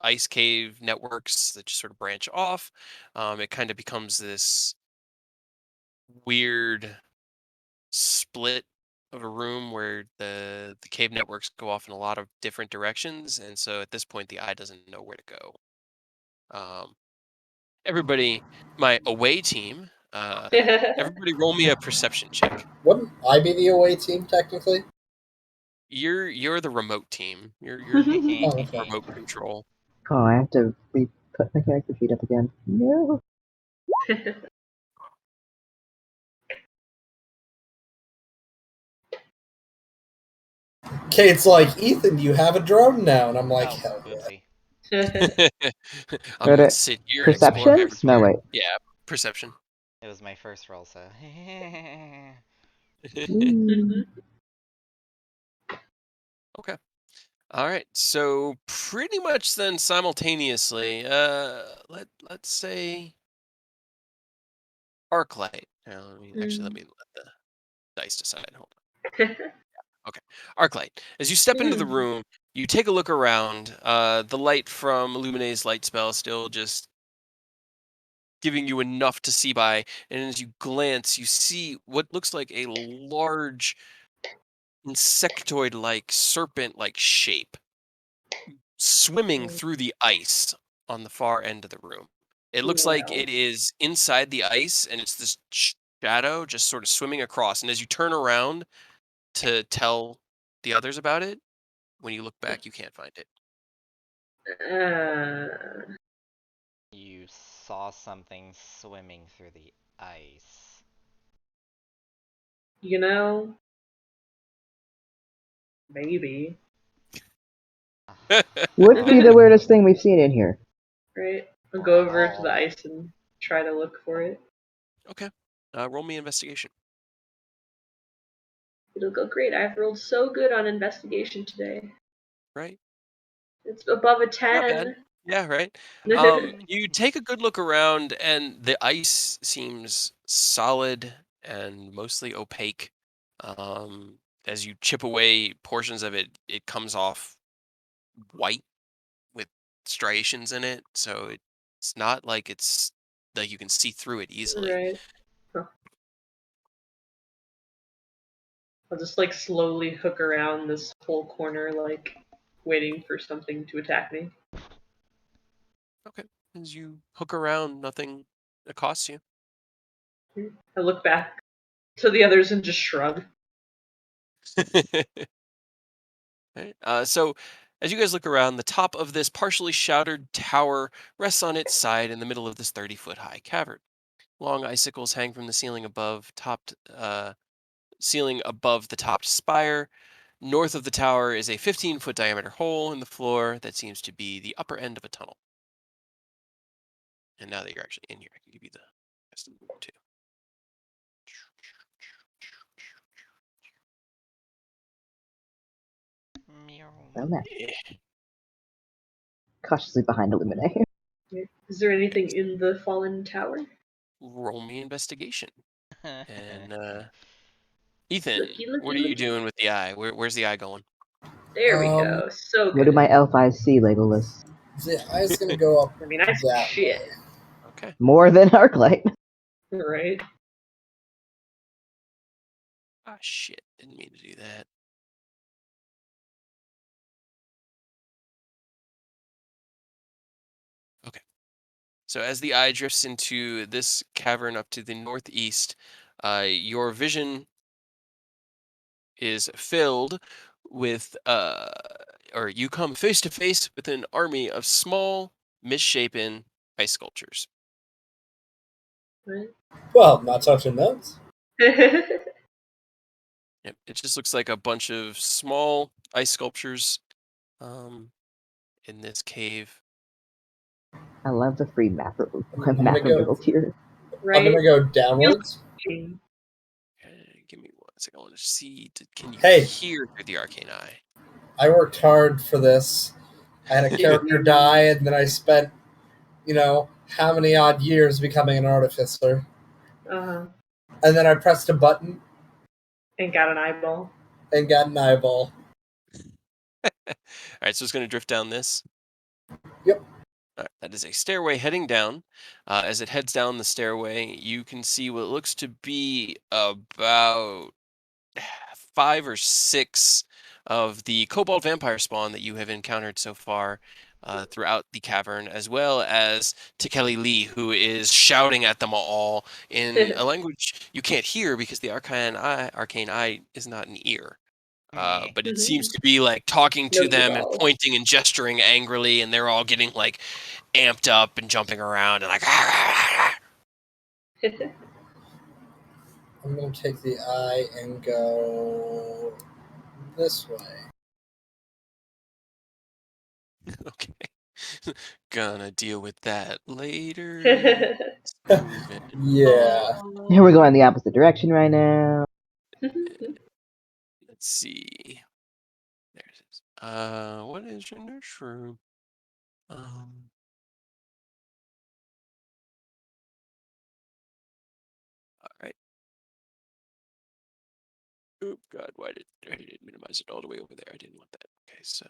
S2: ice cave networks that just sort of branch off. It kind of becomes this weird split of a room where the cave networks go off in a lot of different directions, and so at this point the eye doesn't know where to go. Everybody, my away team, everybody roll me a perception check.
S4: Wouldn't I be the away team technically?
S2: You're the remote team. You're
S4: okay.
S2: remote control.
S3: Oh, I have to put my character sheet up again. No.
S4: Kate's like, Ethan, you have a drone now, and I'm like, hell yeah.
S2: I'm gonna sit here and explore
S3: Perception? No, wait.
S2: Yeah, perception.
S5: It was my first roll, so.
S3: Mm.
S2: Okay. All right. So pretty much then simultaneously, let's say Arclight. Now, let me let the dice decide. Hold on. Okay. Arclight. As you step into the room, you take a look around. The light from Illumine's light spell still just giving you enough to see by, and as you glance, you see what looks like a large insectoid-like serpent-like shape swimming through the ice on the far end of the room. It looks like it is inside the ice, and it's this shadow just sort of swimming across. And as you turn around to tell the others about it, when you look back, you can't find it.
S5: You saw something swimming through the ice.
S1: You know, maybe.
S3: Would be the weirdest thing we've seen in here.
S1: Right? I'll go over to the ice and try to look for it.
S2: Okay. Roll me investigation.
S1: It'll go great. I've rolled so good on investigation today.
S2: Right.
S1: It's above a
S2: Not bad.
S1: 10.
S2: Yeah, right. You take a good look around, and the ice seems solid and mostly opaque. As you chip away portions of it, it comes off white with striations in it, so it's not like it's like you can see through it easily.
S1: Right. Huh. I'll just like slowly hook around this whole corner, like waiting for something to attack me.
S2: Okay. As you hook around, nothing accosts you.
S1: I look back to the others and just shrug.
S2: Right. So, as you guys look around, the top of this partially shrouded tower rests on its side in the middle of this 30-foot high cavern. Long icicles hang from the ceiling above the topped spire. North of the tower is a 15-foot diameter hole in the floor that seems to be the upper end of a tunnel. And now that you're actually in here, I can give you the rest of the map too.
S3: Okay. Cautiously behind Illumine.
S1: Is there anything in the fallen tower?
S2: Roll me investigation. And Ethan,
S1: Looky,
S2: what are you doing with the eye? Where's the eye going?
S1: There we go. So
S3: What
S1: good.
S3: do my elf eyes see, Legolas?
S4: The eye's gonna go up
S1: I mean, I see
S4: that
S1: shit.
S4: way.
S2: Okay.
S3: More than Arclight.
S1: Right?
S2: Ah, shit. Didn't mean to do that. Okay. So as the eye drifts into this cavern up to the northeast, your vision is filled with, or you come face to face with an army of small, misshapen ice sculptures.
S1: Right?
S4: Well, not touching those.
S2: Yep, it just looks like a bunch of small ice sculptures in this cave.
S3: I love the free map
S4: gonna go-
S3: reveal here.
S4: I'm gonna go downwards.
S2: Okay, give me 1 second. I want to see. Can you
S4: Hey.
S2: hear through the arcane eye?
S4: I worked hard for this. I had a character die, and then I spent, how many odd years becoming an artificer.
S1: Uh-huh.
S4: And then I pressed a button
S1: And got an eyeball.
S4: and got an eyeball.
S2: All right, so it's going to drift down this.
S4: Yep.
S2: All right, that is a stairway heading down. As it heads down the stairway, you can see what looks to be about 5 or 6 of the kobold vampire spawn that you have encountered so far throughout the cavern, as well as Tekeli Lee, who is shouting at them all in a language you can't hear because the arcane eye is not an ear. But it seems to be like talking to them and pointing and gesturing angrily, and they're all getting like amped up and jumping around and like.
S4: I'm going to take the eye and go this way.
S2: Okay. Gonna deal with that later.
S4: Yeah.
S3: We're going the opposite direction right now.
S2: Let's see. There's it. What is your nurse room? All right. Oh God, why did I didn't minimize it all the way over there? I didn't want that. Okay, so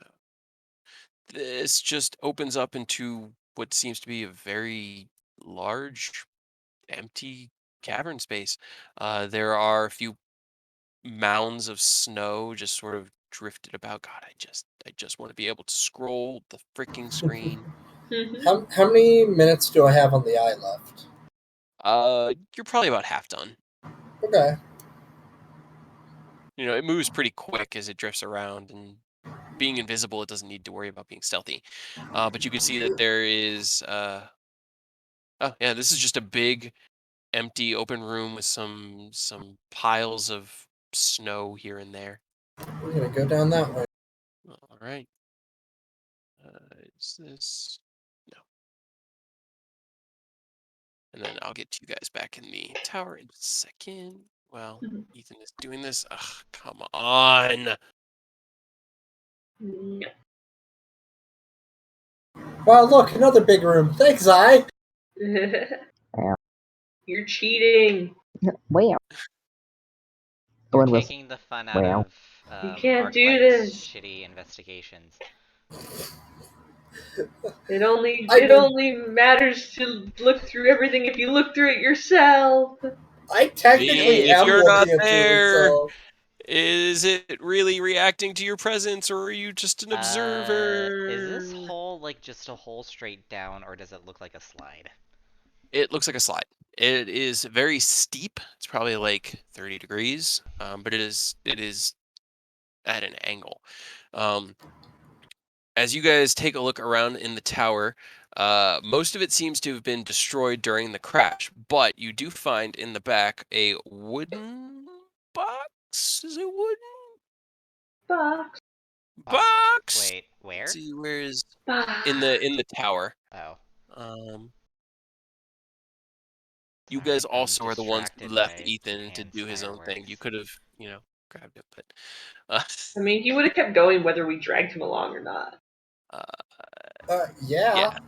S2: this just opens up into what seems to be a very large, empty cavern space. There are a few mounds of snow just sort of drifted about. God, I just want to be able to scroll the freaking screen.
S4: How many minutes do I have on the eye left?
S2: You're probably about half done.
S4: Okay.
S2: You know, it moves pretty quick as it drifts around, and being invisible, it doesn't need to worry about being stealthy. But you can see that there is. Oh yeah, this is just a big, empty, open room with some piles of snow here and there.
S4: We're gonna go down that way.
S2: All right. Is this? No. And then I'll get to you guys back in the tower in a second. Well, Ethan is doing this. Ugh, come on.
S1: No.
S4: Wow, look, another big room. Thanks, I.
S1: You're cheating.
S3: Wow.
S5: You're
S3: Owen was
S5: taking the fun out
S3: wow.
S5: of
S1: You can't do
S5: Arclight's
S1: this.
S5: shitty investigations.
S1: It only
S4: I mean-
S1: only matters to look through everything if you look through it yourself.
S4: I technically
S2: If
S4: am
S2: you're not
S4: looking into it,
S2: there,
S4: so
S2: is it really reacting to your presence, or are you just an observer?
S5: Is this hole like just a hole straight down, or does it look like a slide?
S2: It looks like a slide. It is very steep. It's probably like 30 degrees, but it is at an angle. As you guys take a look around in the tower, most of it seems to have been destroyed during the crash, but you do find in the back a wooden box. Is it wooden?
S1: Box.
S2: Box.
S5: Wait, where?
S2: Let's see, where is
S1: Box.
S2: in the tower?
S5: Oh.
S2: You
S5: Sorry,
S2: guys
S5: I'm
S2: also are the ones who
S5: distracted
S2: left
S5: by
S2: Ethan to
S5: Japan's
S2: do his own thing. You
S5: fireworks.
S2: could have, grabbed it, but
S1: I mean, he would have kept going whether we dragged him along or not.
S4: yeah.
S2: yeah.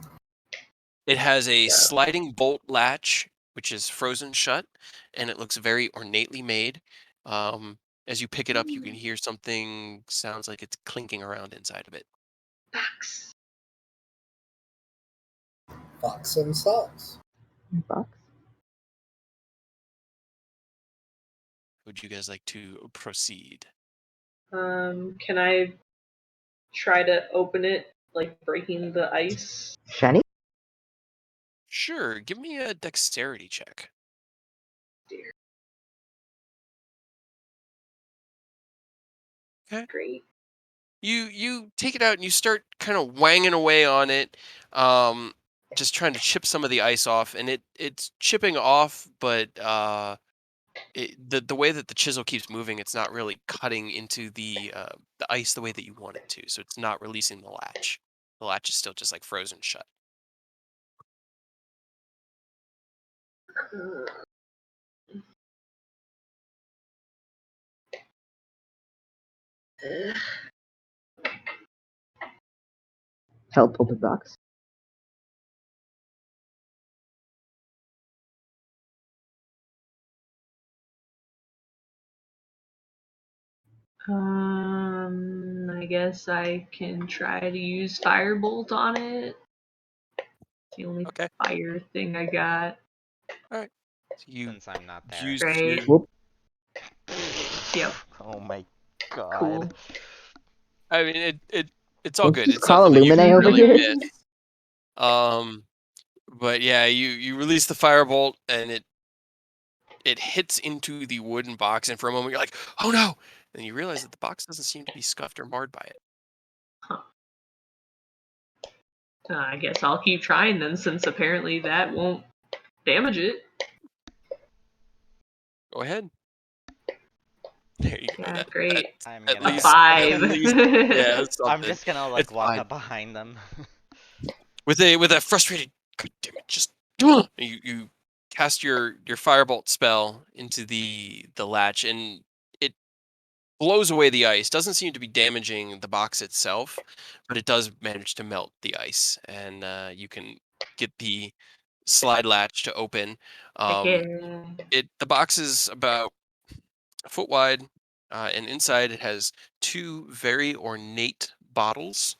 S2: It has a
S1: Yeah.
S2: sliding bolt latch, which is frozen shut, and it looks very ornately made. As you pick it up, you can hear something sounds like it's clinking around inside of it.
S1: Box.
S4: Fox and socks.
S3: Box.
S2: Would you guys like to proceed?
S1: Can I try to open it, like breaking the ice?
S3: Shiny?
S2: Sure, give me a dexterity check.
S1: Dear.
S2: Okay.
S1: Great.
S2: You take it out and you start kind of wanging away on it, just trying to chip some of the ice off, and it's chipping off, but the way that the chisel keeps moving, it's not really cutting into the ice the way that you want it to, so it's not releasing the latch. The latch is still just like frozen shut.
S3: Help open box.
S1: I guess I can try to use Firebolt on it. It's the only
S2: Okay.
S1: fire thing I got.
S2: All right. So you
S5: Since I'm not there.
S2: use
S1: Great.
S2: your.
S3: Whoop.
S1: Yep.
S5: Oh my god.
S1: Cool.
S2: I mean, it's all good.
S3: Just
S2: It's
S3: call
S2: something that you
S3: Illumine
S2: can
S3: over
S2: really
S3: here.
S2: miss. But yeah, you release the firebolt and it hits into the wooden box, and for a moment you're like, oh no! And you realize that the box doesn't seem to be scuffed or marred by it.
S1: I guess I'll keep trying then, since apparently that won't damage it.
S2: Go ahead. There you go.
S1: Yeah, great.
S5: I'm
S2: At
S5: gonna.
S2: least,
S1: 5.
S2: at least, yeah, that's
S5: I'm
S2: something.
S5: just gonna like
S2: It's
S5: walk
S2: fine.
S5: up behind them.
S2: With a frustrated, God damn it, just you cast your firebolt spell into the latch, and blows away the ice. Doesn't seem to be damaging the box itself, but it does manage to melt the ice, and you can get the slide latch to open.
S1: Yeah.
S2: The box is about a foot wide, and inside it has two very ornate bottles.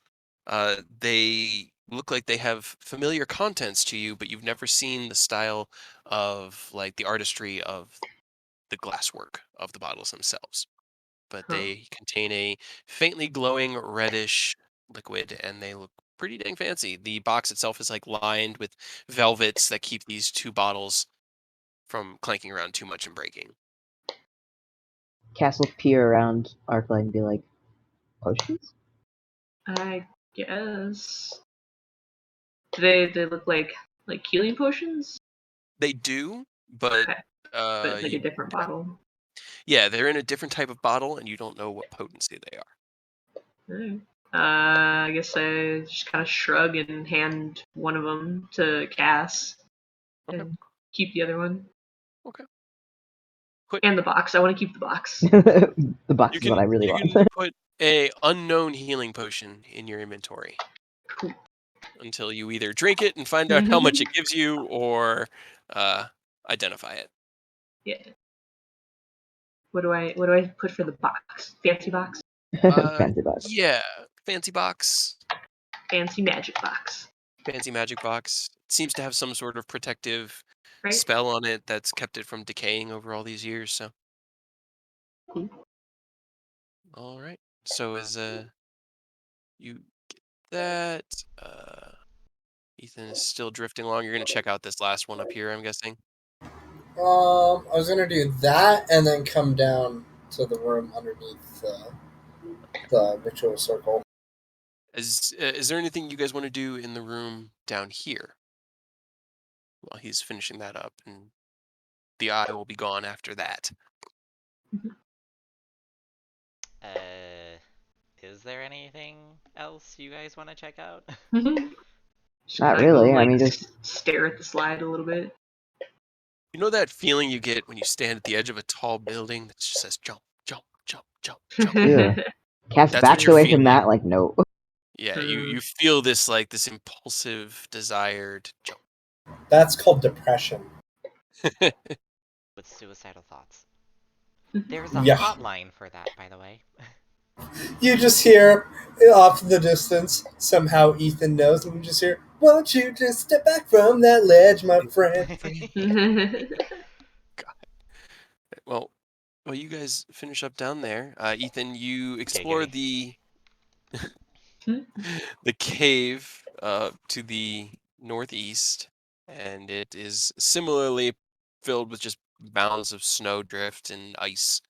S2: They look like they have familiar contents to you, but you've never seen the style of like the artistry of the glasswork of the bottles themselves. But
S1: Huh.
S2: they contain a faintly glowing reddish liquid, and they look pretty dang fancy. The box itself is like lined with velvets that keep these two bottles from clanking around too much and breaking.
S3: Cass will peer around Arclight and be like, potions?
S1: I guess. Do they look like healing potions?
S2: They do, but
S1: Okay. But it's like a different bottle.
S2: yeah, they're in a different type of bottle, and you don't know what potency they are.
S1: Alright. I guess I just kind of shrug and hand one of them to Cass
S2: Okay.
S1: and keep the other one.
S2: Okay.
S1: And the box. I want to keep the box.
S3: The box is what I really want.
S2: You can put a unknown healing potion in your inventory.
S1: Cool.
S2: Until you either drink it and find out how much it gives you, or identify it.
S1: Yeah. What do I put for the box? Fancy box?
S3: Fancy box.
S2: Yeah, fancy box.
S1: Fancy magic box.
S2: Fancy magic box. It seems to have some sort of protective
S1: Right?
S2: spell on it that's kept it from decaying over all these years. So.
S1: Cool.
S2: All right. So as you get that, Ethan is still drifting along. You're gonna check out this last one up here, I'm guessing.
S4: I was gonna do that and then come down to the room underneath the ritual circle.
S2: Is there anything you guys want to do in the room down here while he's finishing that up, and the eye will be gone after that?
S5: Is there anything else you guys want to check out?
S3: Not really. I mean, just
S1: stare at the slide a little bit.
S2: You know that feeling you get when you stand at the edge of a tall building that just says jump, jump, jump, jump, jump?
S3: yeah. Cass
S2: That's
S3: backs
S2: what you're
S3: away from
S2: feeling.
S3: that, like, no.
S2: Yeah, you feel this like this impulsive desire to jump.
S4: That's called depression.
S5: With suicidal thoughts. There's a
S4: Yeah.
S5: hotline for that, by the way.
S4: You just hear off in the distance, somehow Ethan knows, and you just hear, won't you just step back from that ledge, my friend?
S2: Well, you guys finish up down there. Ethan, you explore the cave to the northeast, and it is similarly filled with just mounds of snow drift and ice.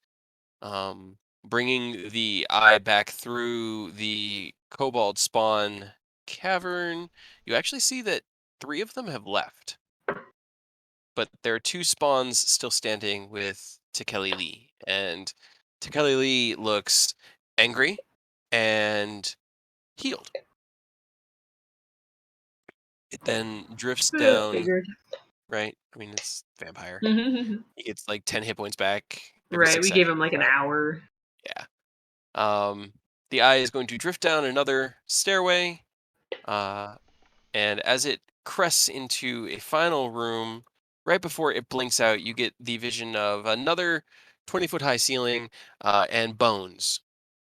S2: Bringing the eye back through the kobold spawn cavern, you actually see that 3 of them have left. But there are 2 spawns still standing with Tekeli Lee, and Tekeli Lee looks angry and healed. It then drifts down, right? I mean, it's vampire. He gets like 10 hit points back. Every
S1: Right,
S2: 6
S1: we gave
S2: seconds.
S1: him like an hour.
S2: Yeah. The eye is going to drift down another stairway, and as it crests into a final room, right before it blinks out, you get the vision of another 20-foot high ceiling and bones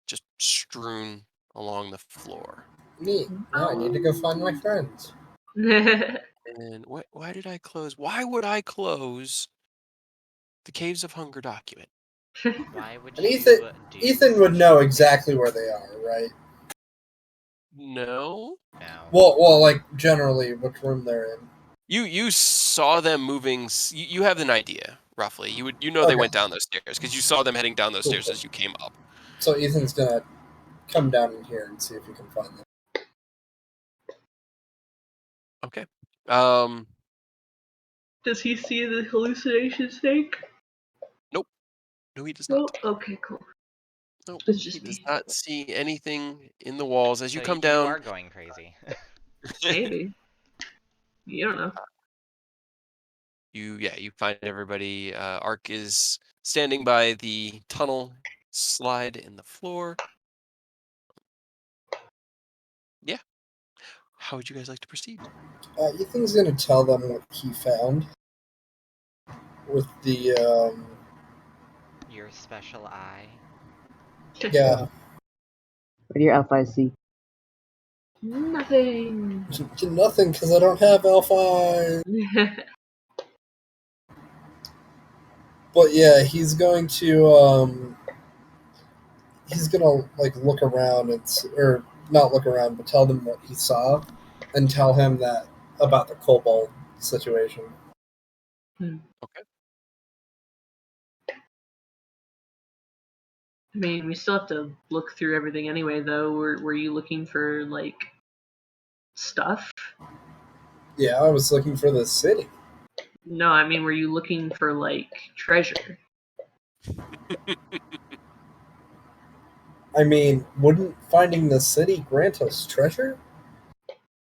S2: just strewn along the floor.
S4: Neat. Now I need to go find my friends.
S2: And why did I close? Why would I close the Caves of Hunger document?
S5: Why would
S4: And
S5: you
S4: Ethan would know exactly where they are, right?
S2: No.
S4: Well, like generally which room they're in.
S2: You saw them moving. You have an idea roughly. You know they went down those stairs because you saw them heading down those stairs as you came up.
S4: So Ethan's gonna come down in here and see if he can find them.
S2: Okay.
S1: Does he see the hallucination snake?
S2: Nope. No, he does not.
S1: Oh, okay, cool.
S2: Nope.
S1: It's just
S2: He does not see anything in the walls as you come down.
S5: You are going crazy.
S1: Maybe. You don't know.
S2: You find everybody. Ark is standing by the tunnel, slide in the floor. Yeah. How would you guys like to proceed?
S4: Ethan's gonna tell them what he found with the
S5: Your special eye.
S4: yeah.
S3: What do your elf eyes see?
S1: Nothing.
S4: Nothing, because I don't have elf eyes. But yeah, he's going to like look around or not look around, but tell them what he saw, and tell him that about the kobold situation.
S2: Okay.
S1: I mean, we still have to look through everything anyway, though. Were you looking for, like, stuff?
S4: Yeah, I was looking for the city.
S1: No, I mean, were you looking for, like, treasure?
S4: I mean, wouldn't finding the city grant us treasure?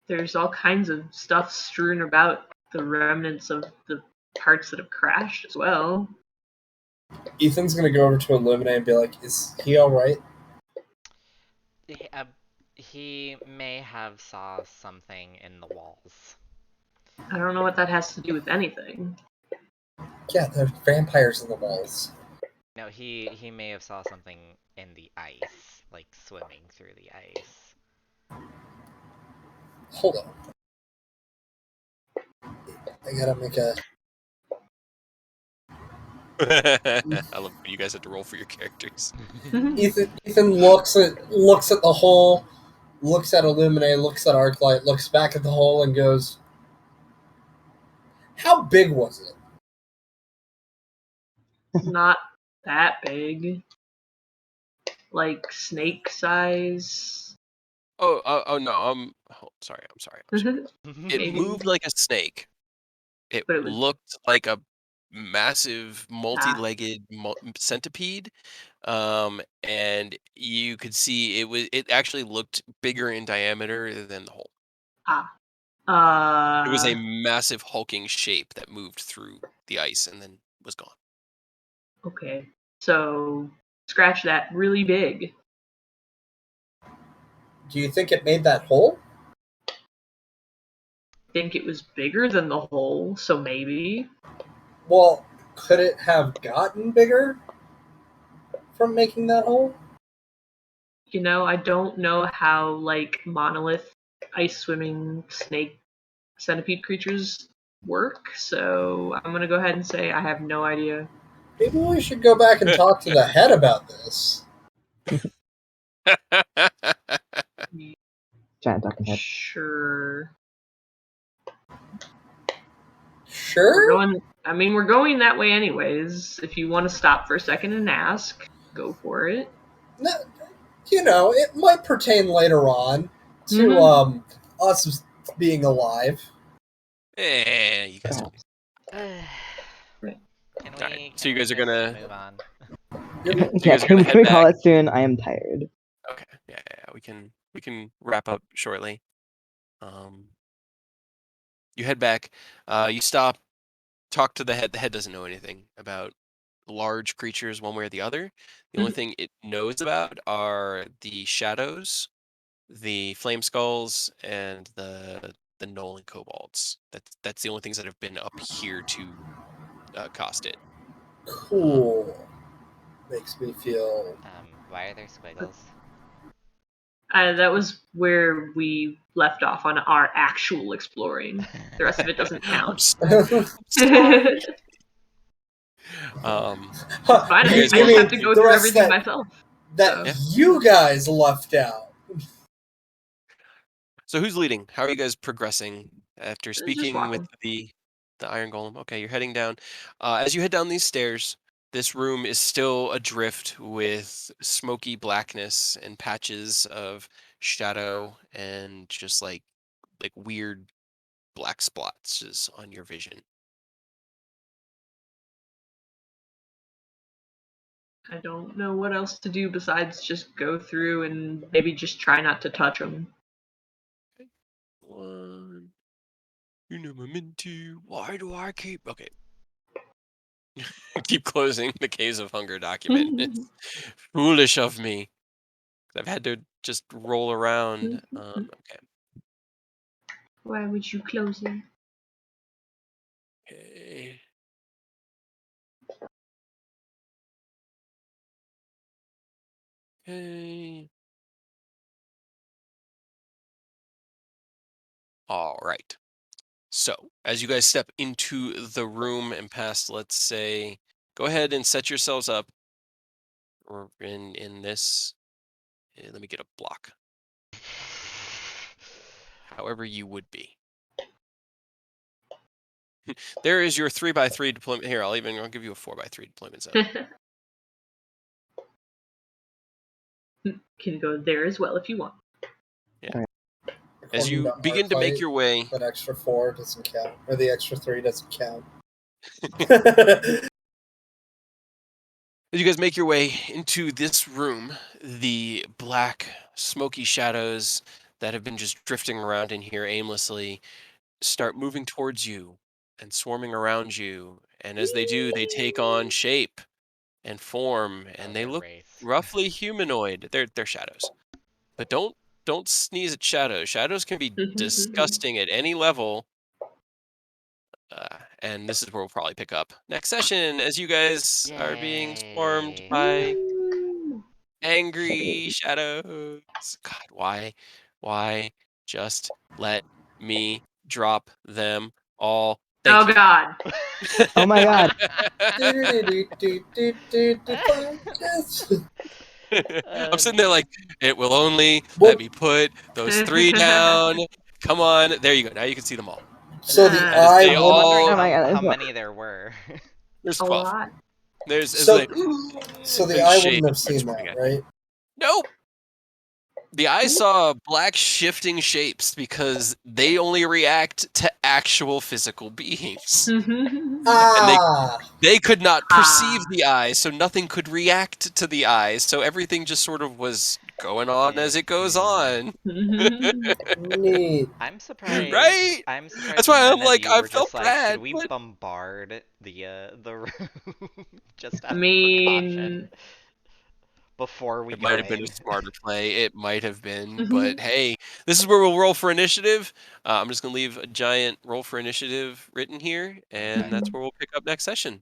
S1: There's all kinds of stuff strewn about the remnants of the parts that have crashed as well.
S4: Ethan's gonna go over to Illuminate and be like, "Is he all right?"
S5: He may have saw something in the walls.
S1: I don't know what that has to do with anything.
S4: Yeah, there's vampires in the walls.
S5: No, he may have saw something in the ice, like swimming through the ice.
S4: Hold on. I gotta make a.
S2: I love when you guys have to roll for your characters.
S4: Ethan looks at the hole, looks at Illuminate, looks at Arclight, looks back at the hole, and goes, "How big was it?"
S1: Not that big. Like snake size.
S2: Oh no. Sorry. I'm sorry. It
S1: Maybe.
S2: moved like a snake. It
S1: But it was
S2: looked like a massive multi-legged centipede, and you could see it actually looked bigger in diameter than the hole. It was a massive hulking shape that moved through the ice and then was gone.
S1: Okay. So scratch that, really big.
S4: Do you think it made that hole?
S1: Think it was bigger than the hole, so maybe.
S4: Well, could it have gotten bigger from making that hole?
S1: You know, I don't know how, like, monolith ice swimming snake centipede creatures work, so I'm gonna go ahead and say I have no idea.
S4: Maybe we should go back and talk to the head about this.
S3: Giant talking head.
S1: Sure.
S4: Sure?
S1: We're going that way anyways. If you want to stop for a second and ask, go for it.
S4: No, you know, it might pertain later on to us being alive.
S2: You guys don't.
S5: Can
S2: Alright,
S5: we?
S2: so you guys are gonna
S5: move on?
S2: so you
S3: Yeah,
S2: guys are gonna
S3: can we
S2: head
S3: call
S2: back.
S3: it soon? I am tired.
S2: Okay, yeah, we can wrap up shortly. You head back. You stop, talk to the head. The head doesn't know anything about large creatures one way or the other. The only thing it knows about are the shadows, the flame skulls, and the Nolan kobolds. That's the only things that have been up here to cost it.
S4: Cool. Makes me feel.
S5: Why are there squiggles?
S1: That was where we left off on our actual exploring. The rest of it doesn't count.
S2: Sorry.
S1: Fine, I
S2: You
S1: just
S2: guys
S1: have to go
S4: the
S1: through
S4: rest
S1: everything myself.
S4: that
S2: Yeah.
S4: you guys left out.
S2: So who's leading? How are you guys progressing after
S1: Just
S2: speaking with
S1: walking.
S2: the Iron Golem? Okay, you're heading down. As you head down these stairs, this room is still adrift with smoky blackness and patches of shadow and just like weird black spots on your vision.
S1: I don't know what else to do besides just go through and maybe just try not to touch them.
S2: One. You know I'm into. Why do I keep? Okay. Keep closing the Caves of Hunger document. It's foolish of me. I've had to just roll around. Okay.
S1: Why would you close it?
S2: Okay. Okay. All right. So, as you guys step into the room and past, let's say, go ahead and set yourselves up. Or in this, let me get a block. However you would be. There is your 3x3 deployment. Here, I'll give you a 4x3 deployment zone.
S1: Can go there as well if you want.
S2: Yeah. As you begin to make your way,
S4: that extra 4 doesn't count, or the extra 3 doesn't count.
S2: as you guys make your way into this room, the black, smoky shadows that have been just drifting around in here aimlessly start moving towards you and swarming around you. And as they do, they take on shape and form, and they look roughly humanoid. They're shadows. But don't sneeze at shadows. Shadows can be disgusting at any level. And this is where we'll probably pick up next session as you guys are being swarmed by angry shadows. God, why just let me drop them all? Thank you.
S1: God.
S3: Oh my god.
S2: I'm sitting there like, it will only let me put those 3 down. Come on. There you go. Now you can see them all.
S4: So the
S2: And as
S4: eye
S2: they
S5: I was wondering
S2: all...
S3: Oh my God,
S5: how many there were.
S2: There's
S1: A
S2: 12.
S1: lot.
S2: There's
S4: so,
S2: like,
S4: so the
S2: there's
S4: eye
S2: shade
S4: wouldn't have
S2: starts
S4: seen
S2: swarming
S4: that,
S2: at you.
S4: right?
S2: Nope. The eye saw black shifting shapes because they only react to actual physical beings. And they could not perceive the eye, so nothing could react to the eye. So everything just sort of was going on as it goes on.
S4: Neat.
S5: I'm surprised.
S2: Right?
S5: I'm surprised
S2: That's why I'm
S5: none of
S2: like,
S5: you
S2: I
S5: were
S2: felt
S5: just like,
S2: bad.
S5: should we
S2: But...
S5: bombard the room just
S1: I
S5: out of precaution
S1: mean,
S5: before we
S2: It
S5: go
S2: might have been a
S5: in?
S2: smarter play. It might have been. But hey, this is where we'll roll for initiative. I'm just going to leave a giant roll for initiative written here, and that's where we'll pick up next session.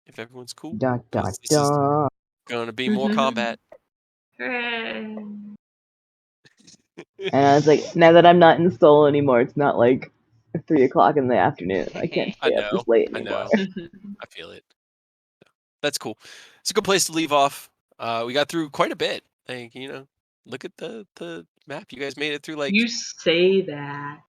S2: If everyone's cool.
S3: Dot dot
S2: Because this is
S3: dot.
S2: going to be more combat.
S1: hooray.
S3: And I was like, now that I'm not in Seoul anymore, it's not like 3 o'clock in the afternoon. I can't
S2: I
S3: stay up
S2: know.
S3: this late
S2: I
S3: anymore.
S2: know. I feel it. That's cool. It's a good place to leave off. We got through quite a bit. Like, look at the map. You guys made it through like...
S1: You say that.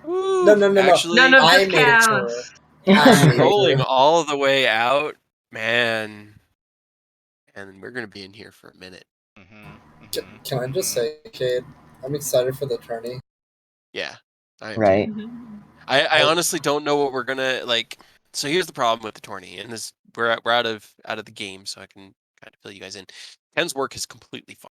S2: Woo,
S4: No.
S2: actually,
S1: None of
S4: I
S1: this
S4: made it
S1: counts.
S2: scrolling all the way out, man. And we're gonna be in here for a minute.
S4: Can I just say, Cade, I'm excited for the tourney.
S2: Yeah, I am
S3: Right.
S2: too. I honestly don't know what we're gonna like. So here's the problem with the tourney, and we're out of the game, so I can kind of fill you guys in. Ken's work is completely fine.